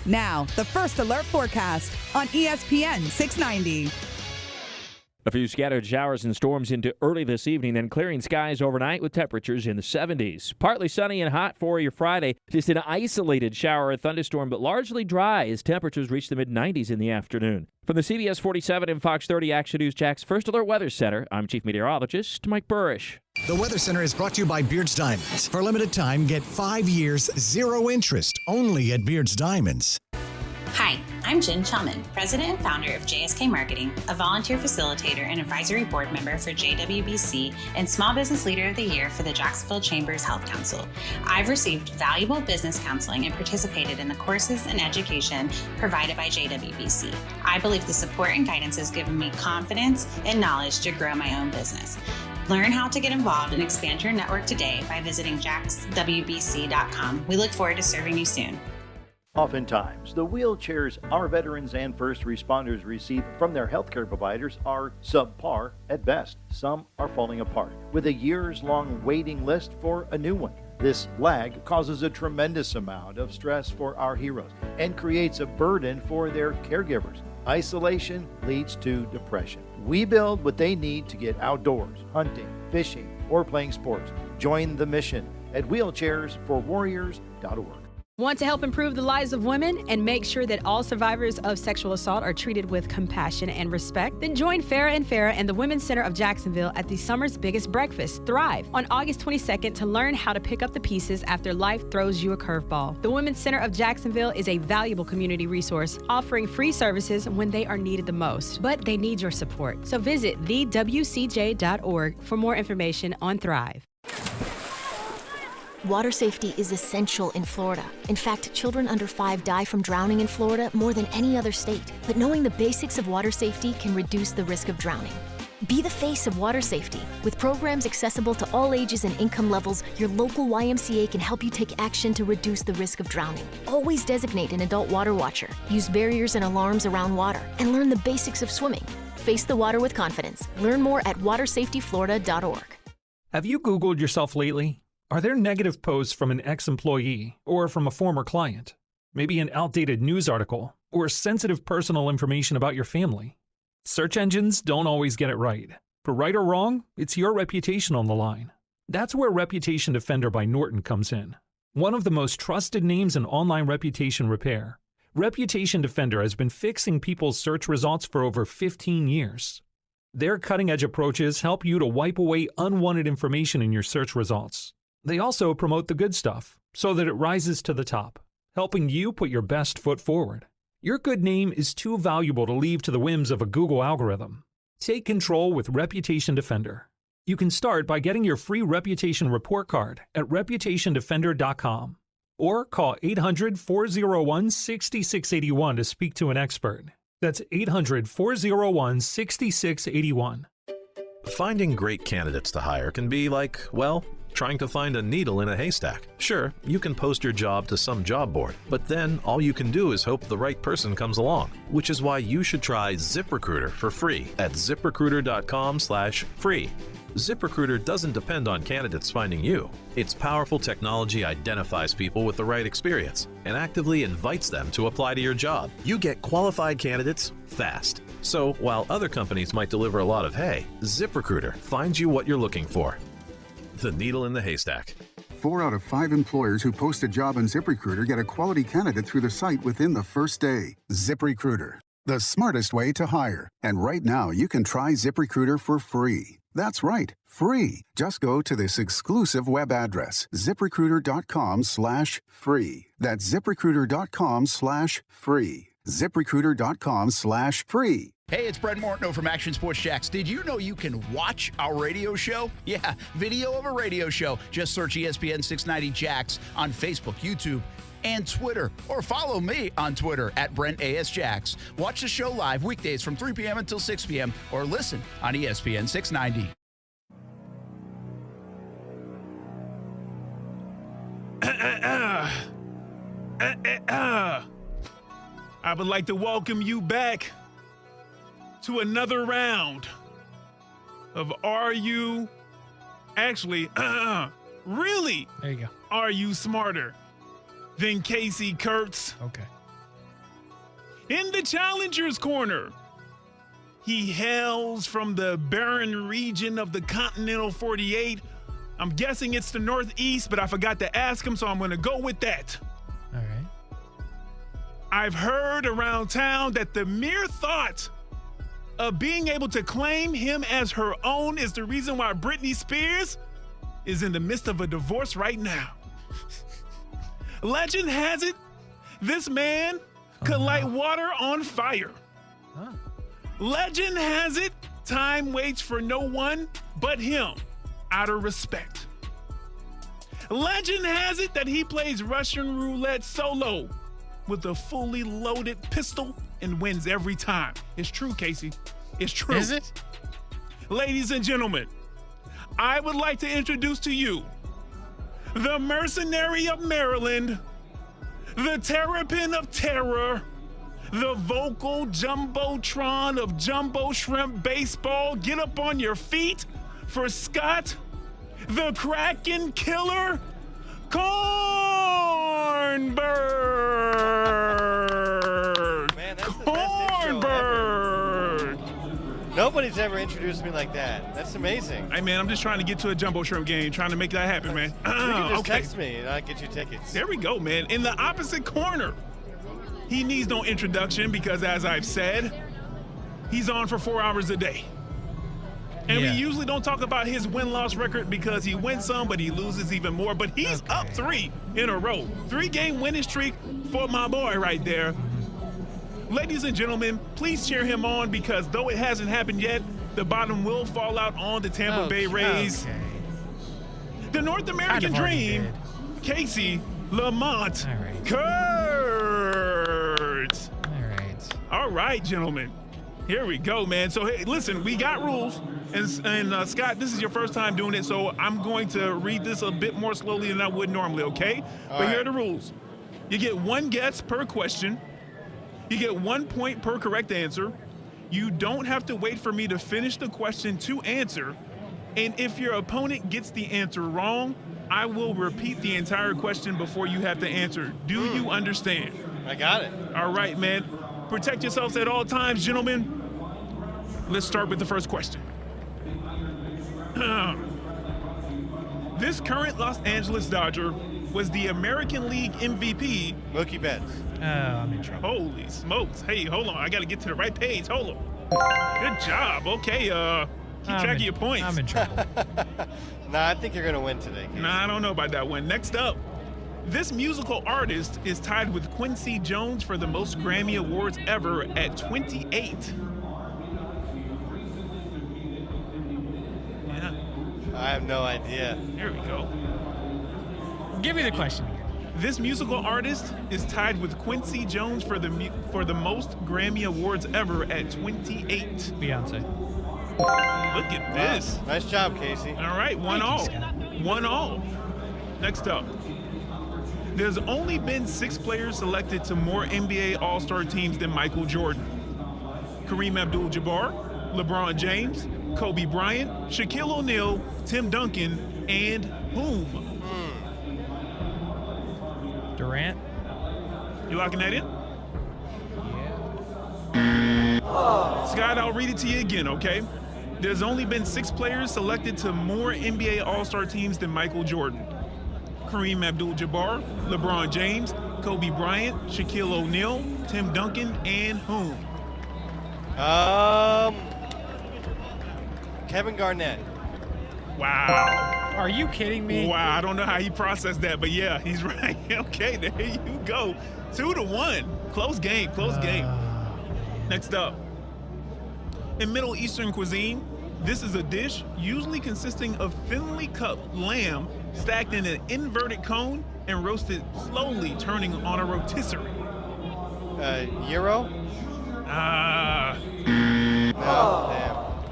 Now, the First Alert forecast on ESPN 690. A few scattered showers and storms into early this evening, then clearing skies overnight with temperatures in the 70s. Partly sunny and hot for your Friday. Just an isolated shower or thunderstorm, but largely dry as temperatures reach the mid-90s in the afternoon. From the CBS 47 and Fox 30 Action News Jack's First Alert Weather Center, I'm Chief Meteorologist Mike Burrish. The Weather Center is brought to you by Beards Diamonds. For a limited time, get 5 years, 0 interest, only at Beards Diamonds. Hi, I'm Jen Chelman, President and founder of JSK Marketing, a volunteer facilitator and advisory board member for JWBC, and Small Business Leader of the Year for the Jacksonville Chambers Health Council. I've received valuable business counseling and participated in the courses and education provided by JWBC. I believe the support and guidance has given me confidence and knowledge to grow my own business. Learn how to get involved and expand your network today by visiting jaxwbc.com. We look forward to serving you soon. Oftentimes, the wheelchairs our veterans and first responders receive from their healthcare providers are subpar at best. Some are falling apart, with a years-long waiting list for a new one. This lag causes a tremendous amount of stress for our heroes and creates a burden for their caregivers. Isolation leads to depression. We build what they need to get outdoors, hunting, fishing, or playing sports. Join the mission at wheelchairsforwarriors.org. Want to help improve the lives of women and make sure that all survivors of sexual assault are treated with compassion and respect? Then join Farrah and Farrah and the Women's Center of Jacksonville at the summer's biggest breakfast, Thrive, on August 22nd to learn how to pick up the pieces after life throws you a curveball. The Women's Center of Jacksonville is a valuable community resource offering free services when they are needed the most, but they need your support. So visit thewcj.org for more information on Thrive. Water safety is essential in Florida. In fact, children under 5 die from drowning in Florida more than any other state. But knowing the basics of water safety can reduce the risk of drowning. Be the face of water safety. With programs accessible to all ages and income levels, your local YMCA can help you take action to reduce the risk of drowning. Always designate an adult water watcher, use barriers and alarms around water, and learn the basics of swimming. Face the water with confidence. Learn more at watersafetyflorida.org. Have you Googled yourself lately? Are there negative posts from an ex-employee or from a former client? Maybe an outdated news article or sensitive personal information about your family? Search engines don't always get it right. But right or wrong, it's your reputation on the line. That's where Reputation Defender by Norton comes in. One of the most trusted names in online reputation repair, Reputation Defender has been fixing people's search results for over 15 years. Their cutting-edge approaches help you to wipe away unwanted information in your search results. They also promote the good stuff so that it rises to the top, helping you put your best foot forward. Your good name is too valuable to leave to the whims of a Google algorithm. Take control with Reputation Defender. You can start by getting your free reputation report card at reputationdefender.com or call 800-401-6681 to speak to an expert. That's 800-401-6681. Finding great candidates to hire can be like, well, trying to find a needle in a haystack. Sure, you can post your job to some job board, but then all you can do is hope the right person comes along, which is why you should try ZipRecruiter for free at ziprecruiter.com/free. ZipRecruiter doesn't depend on candidates finding you. Its powerful technology identifies people with the right experience and actively invites them to apply to your job. You get qualified candidates fast. So while other companies might deliver a lot of hay, ZipRecruiter finds you what you're looking for. The needle in the haystack. 4 out of 5 employers who post a job on ZipRecruiter get a quality candidate through the site within the first day. ZipRecruiter, the smartest way to hire. And right now, you can try ZipRecruiter for free. That's right, free. Just go to this exclusive web address, ziprecruiter.com/free. That's ziprecruiter.com/free. ZipRecruiter.com/free. Hey, it's Brent Mortno from Action Sports Jacks. Did you know you can watch our radio show? Yeah, video of a radio show. Just search ESPN 690 Jacks on Facebook, YouTube, and Twitter. Or follow me on Twitter at Brent A.S. Jacks. Watch the show live weekdays from 3 p.m. until 6 p.m. or listen on ESPN 690. I would like to welcome you back to another round of Are You Actually Really? There you go. Are You Smarter Than Kasey Kurtz? Okay. In the Challengers Corner, He hails from the barren region of the continental 48. I'm guessing it's the Northeast, but I forgot to ask him, so I'm going to go with that. All right. I've heard around town that the mere thought of being able to claim him as her own is the reason why Britney Spears is in the midst of a divorce right now. Legend has it, this man could light water on fire. Huh. Legend has it, time waits for no one but him, out of respect. Legend has it that he plays Russian roulette solo with a fully loaded pistol and wins every time. It's true, Kasey. It's true. Is it? Ladies and gentlemen, I would like to introduce to you the mercenary of Maryland, the terrapin of terror, the vocal jumbotron of jumbo shrimp baseball. Get up on your feet for Scott, the Kraken killer, Cornbird. Man, that's the best intro ever. Nobody's ever introduced me like that. That's amazing. Hey, man, I'm just trying to get to a jumbo shrimp game, trying to make that happen, man. You can just Okay. text me and I'll get you tickets. There we go, man. In the opposite corner, he needs no introduction because, as I've said, he's on for 4 hours a day. And we usually don't talk about his win-loss record because he wins some, but he loses even more. But he's up 3 in a row. 3-game winning streak for my boy right there. Ladies and gentlemen, please cheer him on because though it hasn't happened yet, the bottom will fall out on the Tampa Bay Rays. Okay. The North American Dream, Kasey Lamont Kurtz. All right, gentlemen. Here we go, man. So, hey, listen, we got rules. And Scott, this is your first time doing it, so I'm going to read this a bit more slowly than I would normally, okay? But here are the rules. You get 1 guess per question. You get 1 point per correct answer. You don't have to wait for me to finish the question to answer. And if your opponent gets the answer wrong, I will repeat the entire question before you have to answer. Do you understand? I got it. All right, man. Protect yourselves at all times, gentlemen. Let's start with the first question. This current Los Angeles Dodger was the American League MVP. Mookie Betts. Oh, I'm in trouble. Holy smokes. Hey, hold on. I got to get to the right page. Hold on. Good job. Okay, keep track of your points. I'm in trouble. Nah, I think you're going to win today, Kasey. Nah, I don't know about that one. Next up, this musical artist is tied with Quincy Jones for the most Grammy Awards ever at 28. Yeah. I have no idea. There we go. Give me the question again. This musical artist is tied with Quincy Jones for the most Grammy Awards ever at 28. Beyonce. Look at this. Nice job, Kasey. All right, 1-1. 1-1. Next up. There's only been 6 players selected to more NBA All-Star teams than Michael Jordan. Kareem Abdul-Jabbar, LeBron James, Kobe Bryant, Shaquille O'Neal, Tim Duncan, and whom? Durant. You locking that in? Yeah. Scott, I'll read it to you again, okay? There's only been 6 players selected to more NBA All-Star teams than Michael Jordan. Kareem Abdul-Jabbar, LeBron James, Kobe Bryant, Shaquille O'Neal, Tim Duncan, and whom? Kevin Garnett. Wow. Are you kidding me? Wow, I don't know how he processed that, but yeah, he's right. Okay, there you go. 2-1. Close game, close game. Next up. In Middle Eastern cuisine, this is a dish usually consisting of thinly cut lamb stacked in an inverted cone and roasted slowly, turning on a rotisserie. Gyro? Damn.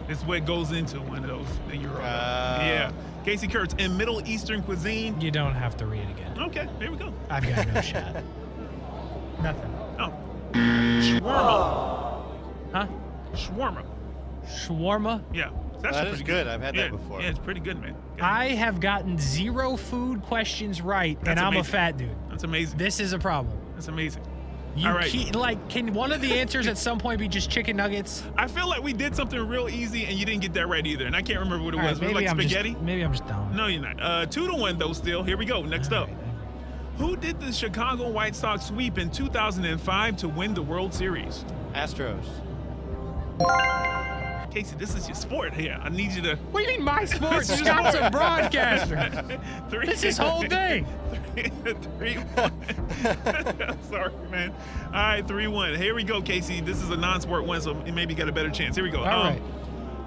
It's what goes into one of those. The gyro. Yeah. Kasey Kurtz, in Middle Eastern cuisine. You don't have to read it again. Okay, there we go. I've got no shot. Nothing. Oh. Shawarma. Huh? Shawarma. Shawarma? Yeah. That is good. I've had that Yeah, before. Yeah, it's pretty good, man. I have gotten 0 food questions right, That's and I'm amazing. a fat dude. That's amazing. This is a problem. That's amazing. All right. Can one of the answers at some point be just chicken nuggets? I feel like we did something real easy, and you didn't get that right either. And I can't remember what it was. Right, Was it like spaghetti? Maybe I'm just dumb. No, you're not. 2-1 though. Still, here we go. Next up. Who did the Chicago White Sox sweep in 2005 to win the World Series? Astros. Casey, this is your sport here. I need you to. What do you mean my sport? Scott's a broadcaster. This is his whole thing. 3-1. Sorry, man. All right, 3-1. Here we go, Casey. This is a non-sport one, so maybe you got a better chance. Here we go. All right.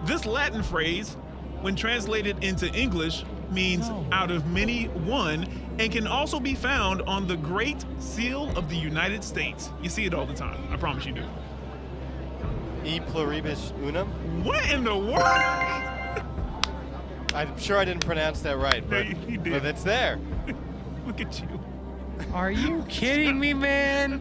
This Latin phrase, when translated into English, means out of many, one, and can also be found on the Great Seal of the United States. You see it all the time. I promise you do. E pluribus unum? What in the world? I'm sure I didn't pronounce that right, but, you did. but it's there. Look at you. Are you kidding me, man?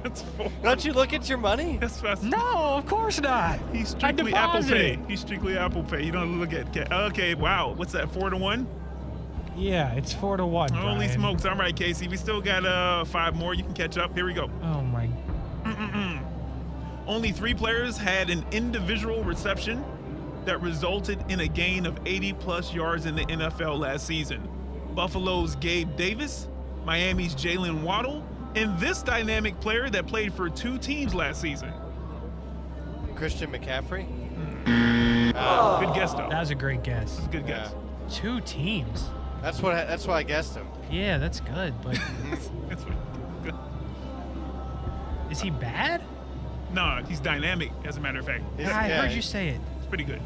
That's four. Don't you look at your money? No, of course not. He's strictly Apple Pay. He's strictly Apple Pay. You don't look at. Okay, wow. What's that? 4-1. Yeah, it's 4-1. Holy Brian. smokes! All right, Casey. We still got 5 more. You can catch up. Here we go. Oh my. Only 3 players had an individual reception that resulted in a gain of 80+ yards in the NFL last season. Buffalo's Gabe Davis, Miami's Jalen Waddle, and this dynamic player that played for 2 teams last season. Christian McCaffrey? Good guess, though. That was a great guess. That's a good guess. 2 teams. That's why I guessed him. Yeah, that's good, but That's good. is he bad? No, he's dynamic, as a matter of fact. I heard you say it. It's pretty good.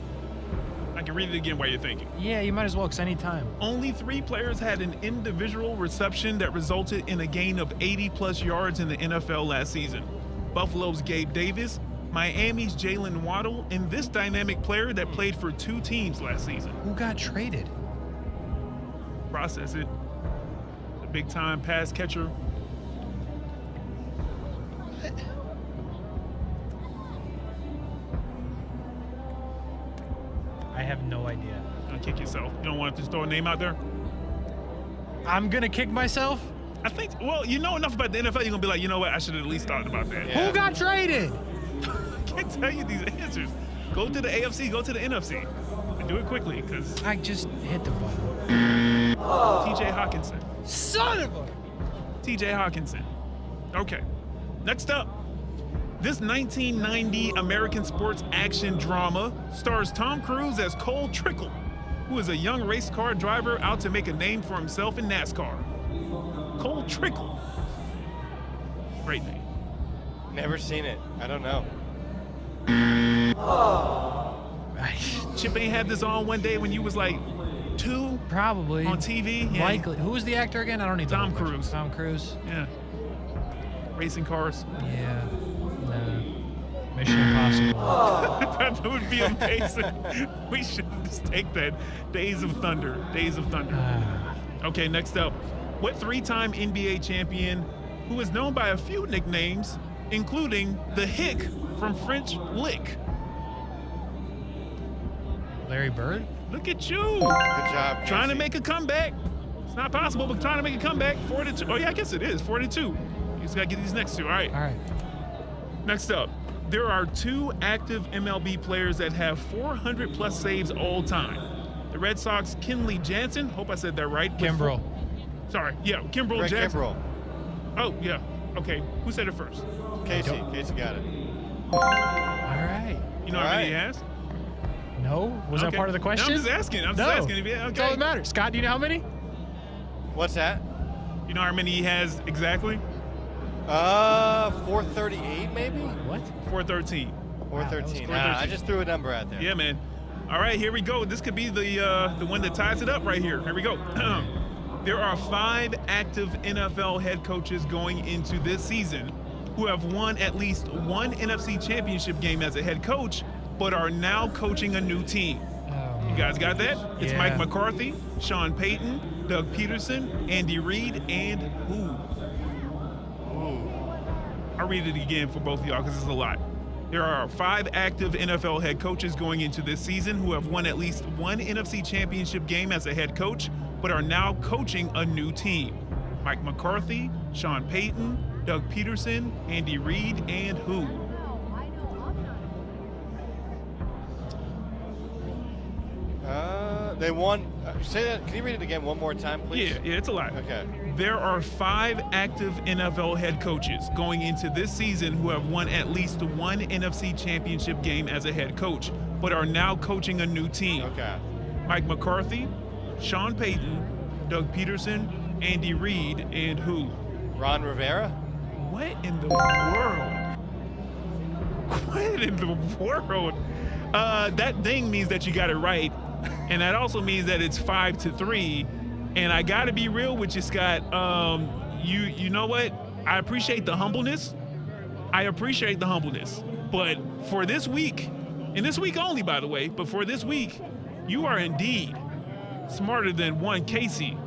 I can read it again while you're thinking. Yeah, you might as well, because anytime. Only 3 players had an individual reception that resulted in a gain of 80+ yards in the NFL last season. Buffalo's Gabe Davis, Miami's Jalen Waddle, and this dynamic player that played for 2 teams last season. Who got traded? Process it. The big-time pass catcher. I have no idea. Don't kick yourself. You don't want to just throw a name out there? I'm going to kick myself? I think, well, you know enough about the NFL, you're going to be like, you know what, I should have at least thought about that. Who got traded? I can't tell you these answers. Go to the AFC, go to the NFC. And do it quickly, because... I just hit the button. T.J. Hawkinson. Son of a... T.J. Hawkinson. Okay. Next up. This 1990 American sports action drama stars Tom Cruise as Cole Trickle, who is a young race car driver out to make a name for himself in NASCAR. Cole Trickle. Great name. Never seen it. I don't know. Chip ain't had this on one day when you was like 2? Probably. On TV? Yeah. Likely. Who was the actor again? I don't need Tom Cruise. Tom Cruise. Yeah. Racing cars. Yeah. Mission Impossible. That would be amazing. We should just take that. Days of Thunder. Days of Thunder. Okay, next up. What 3-time NBA champion who is known by a few nicknames, including the Hick from French Lick? Larry Bird? Look at you. Good job, Casey. Trying to make a comeback. It's not possible, but trying to make a comeback. 4-2. Oh, yeah, I guess it is. 4-2. You just got to get these next 2. All right. All right. Next up. There are 2 active MLB players that have 400+ saves all time. The Red Sox, Kenley Jansen. Hope I said that right. Kimbrel. Sorry. Yeah, Kimbrel Greg Jansen. Kimbrel. Oh, yeah. Okay. Who said it first? Casey. Casey got it. All right. You know how many he has? No? Was that part of the question? No, I'm just asking. I'm No. just asking. Okay. That's all that matters. Scott, do you know how many? What's that? You know how many he has exactly? 438 maybe? What? 413. 413. Wow, I just threw a number out there. Yeah, man. All right, here we go. This could be the one that ties it up right here. Here we go. There are 5 active NFL head coaches going into this season who have won at least one NFC championship game as a head coach, but are now coaching a new team. You guys got that? It's Yeah. Mike McCarthy, Sean Payton, Doug Peterson, Andy Reid, and who? I'll read it again for both of y'all because it's a lot. There are 5 active NFL head coaches going into this season who have won at least one NFC championship game as a head coach, but are now coaching a new team. Mike McCarthy, Sean Payton, Doug Peterson, Andy Reid, and who? They won. Say that. Can you read it again one more time, please? Yeah, it's a lot. Okay. There are 5 active NFL head coaches going into this season who have won at least one NFC championship game as a head coach, but are now coaching a new team. Okay. Mike McCarthy, Sean Payton, Doug Peterson, Andy Reid, and who? Ron Rivera? What in the world? What in the world? That thing means that you got it right, and that also means that it's 5-3. And I got to be real with you, Scott. You know what? I appreciate the humbleness. But for this week, and this week only, by the way, but for this week, you are indeed smarter than one Kasey,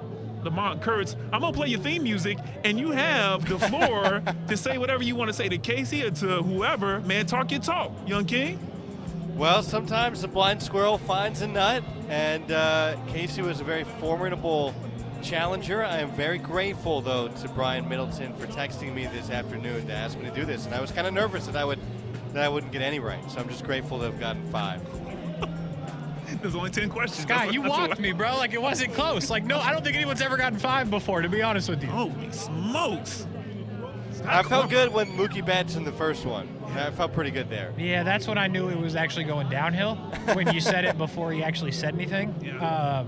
Lamont Kurtz. I'm going to play your theme music, and you have the floor to say whatever you want to say to Kasey or to whoever. Man, talk your talk, young king. Well, sometimes the blind squirrel finds a nut, and Kasey was a very formidable challenger. I am very grateful, though, to Brian Middleton for texting me this afternoon to ask me to do this, and I was kind of nervous that I wouldn't get any right, so I'm just grateful to have gotten 5. There's only 10 questions. Scott, you walked me, bro. Like, it wasn't close. Like, no, I don't think anyone's ever gotten 5 before, to be honest with you. Holy smokes. I felt good when Mookie Betts in the first one. I felt pretty good there. Yeah, that's when I knew it was actually going downhill, when you said it before you actually said anything. Yeah.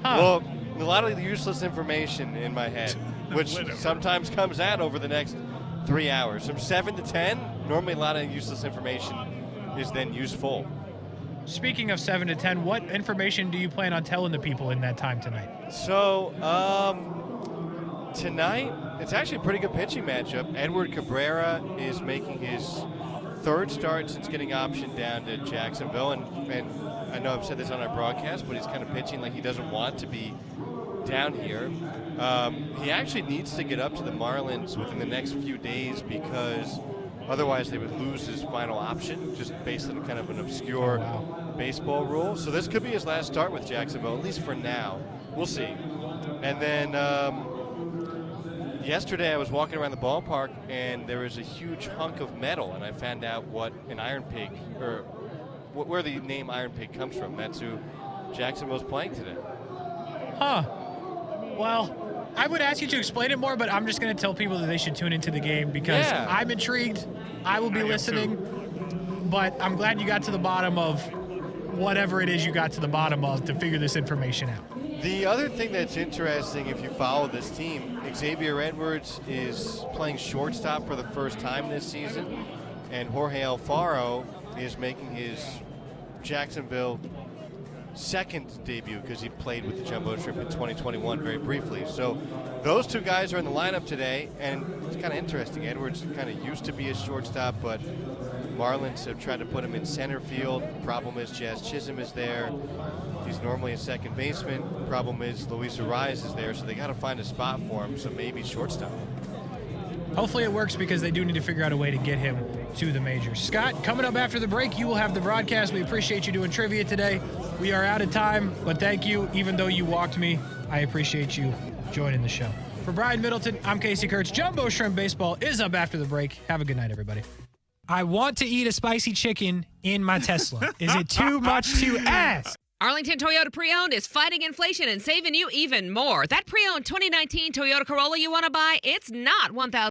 Well, a lot of useless information in my head, which sometimes comes out over the next 3 hours. From 7 to 10, normally a lot of useless information is then useful. Speaking of 7 to 10, what information do you plan on telling the people in that time tonight? So, tonight, it's actually a pretty good pitching matchup. Edward Cabrera is making his 3rd start since getting optioned down to Jacksonville. And I know I've said this on our broadcast, but he's kind of pitching like he doesn't want to be down here. He actually needs to get up to the Marlins within the next few days because otherwise they would lose his final option, just based on kind of an obscure baseball rule. So this could be his last start with Jacksonville, at least for now. We'll see. And then yesterday I was walking around the ballpark and there was a huge hunk of metal, and I found out what an Iron Pig, or where the name Iron Pig comes from. That's who Jacksonville's playing today. Huh. Well, I would ask you to explain it more, but I'm just going to tell people that they should tune into the game because I'm intrigued. I will be listening, but I'm glad you got to the bottom of whatever it is you got to the bottom of to figure this information out. The other thing that's interesting, if you follow this team, Xavier Edwards is playing shortstop for the first time this season, and Jorge Alfaro is making his Jacksonville second debut because he played with the Jumbo Shrimp in 2021 very briefly. So those two guys are in the lineup today, and it's kind of interesting. Edwards kind of used to be a shortstop, but Marlins have tried to put him in center field. Problem is Jazz Chisholm is there. He's normally a second baseman. Problem is Luis Ariz is there, so they got to find a spot for him, so maybe shortstop. Hopefully it works because they do need to figure out a way to get him to the majors. Scott, coming up after the break, you will have the broadcast. We appreciate you doing trivia today. We are out of time, but thank you. Even though you walked me, I appreciate you joining the show. For Brian Middleton, I'm Kasey Kurtz. Jumbo Shrimp Baseball is up after the break. Have a good night, everybody. I want to eat a spicy chicken in my Tesla. Is it too much to ask? Arlington Toyota Pre-Owned is fighting inflation and saving you even more. That pre-owned 2019 Toyota Corolla you want to buy, it's not $1,000.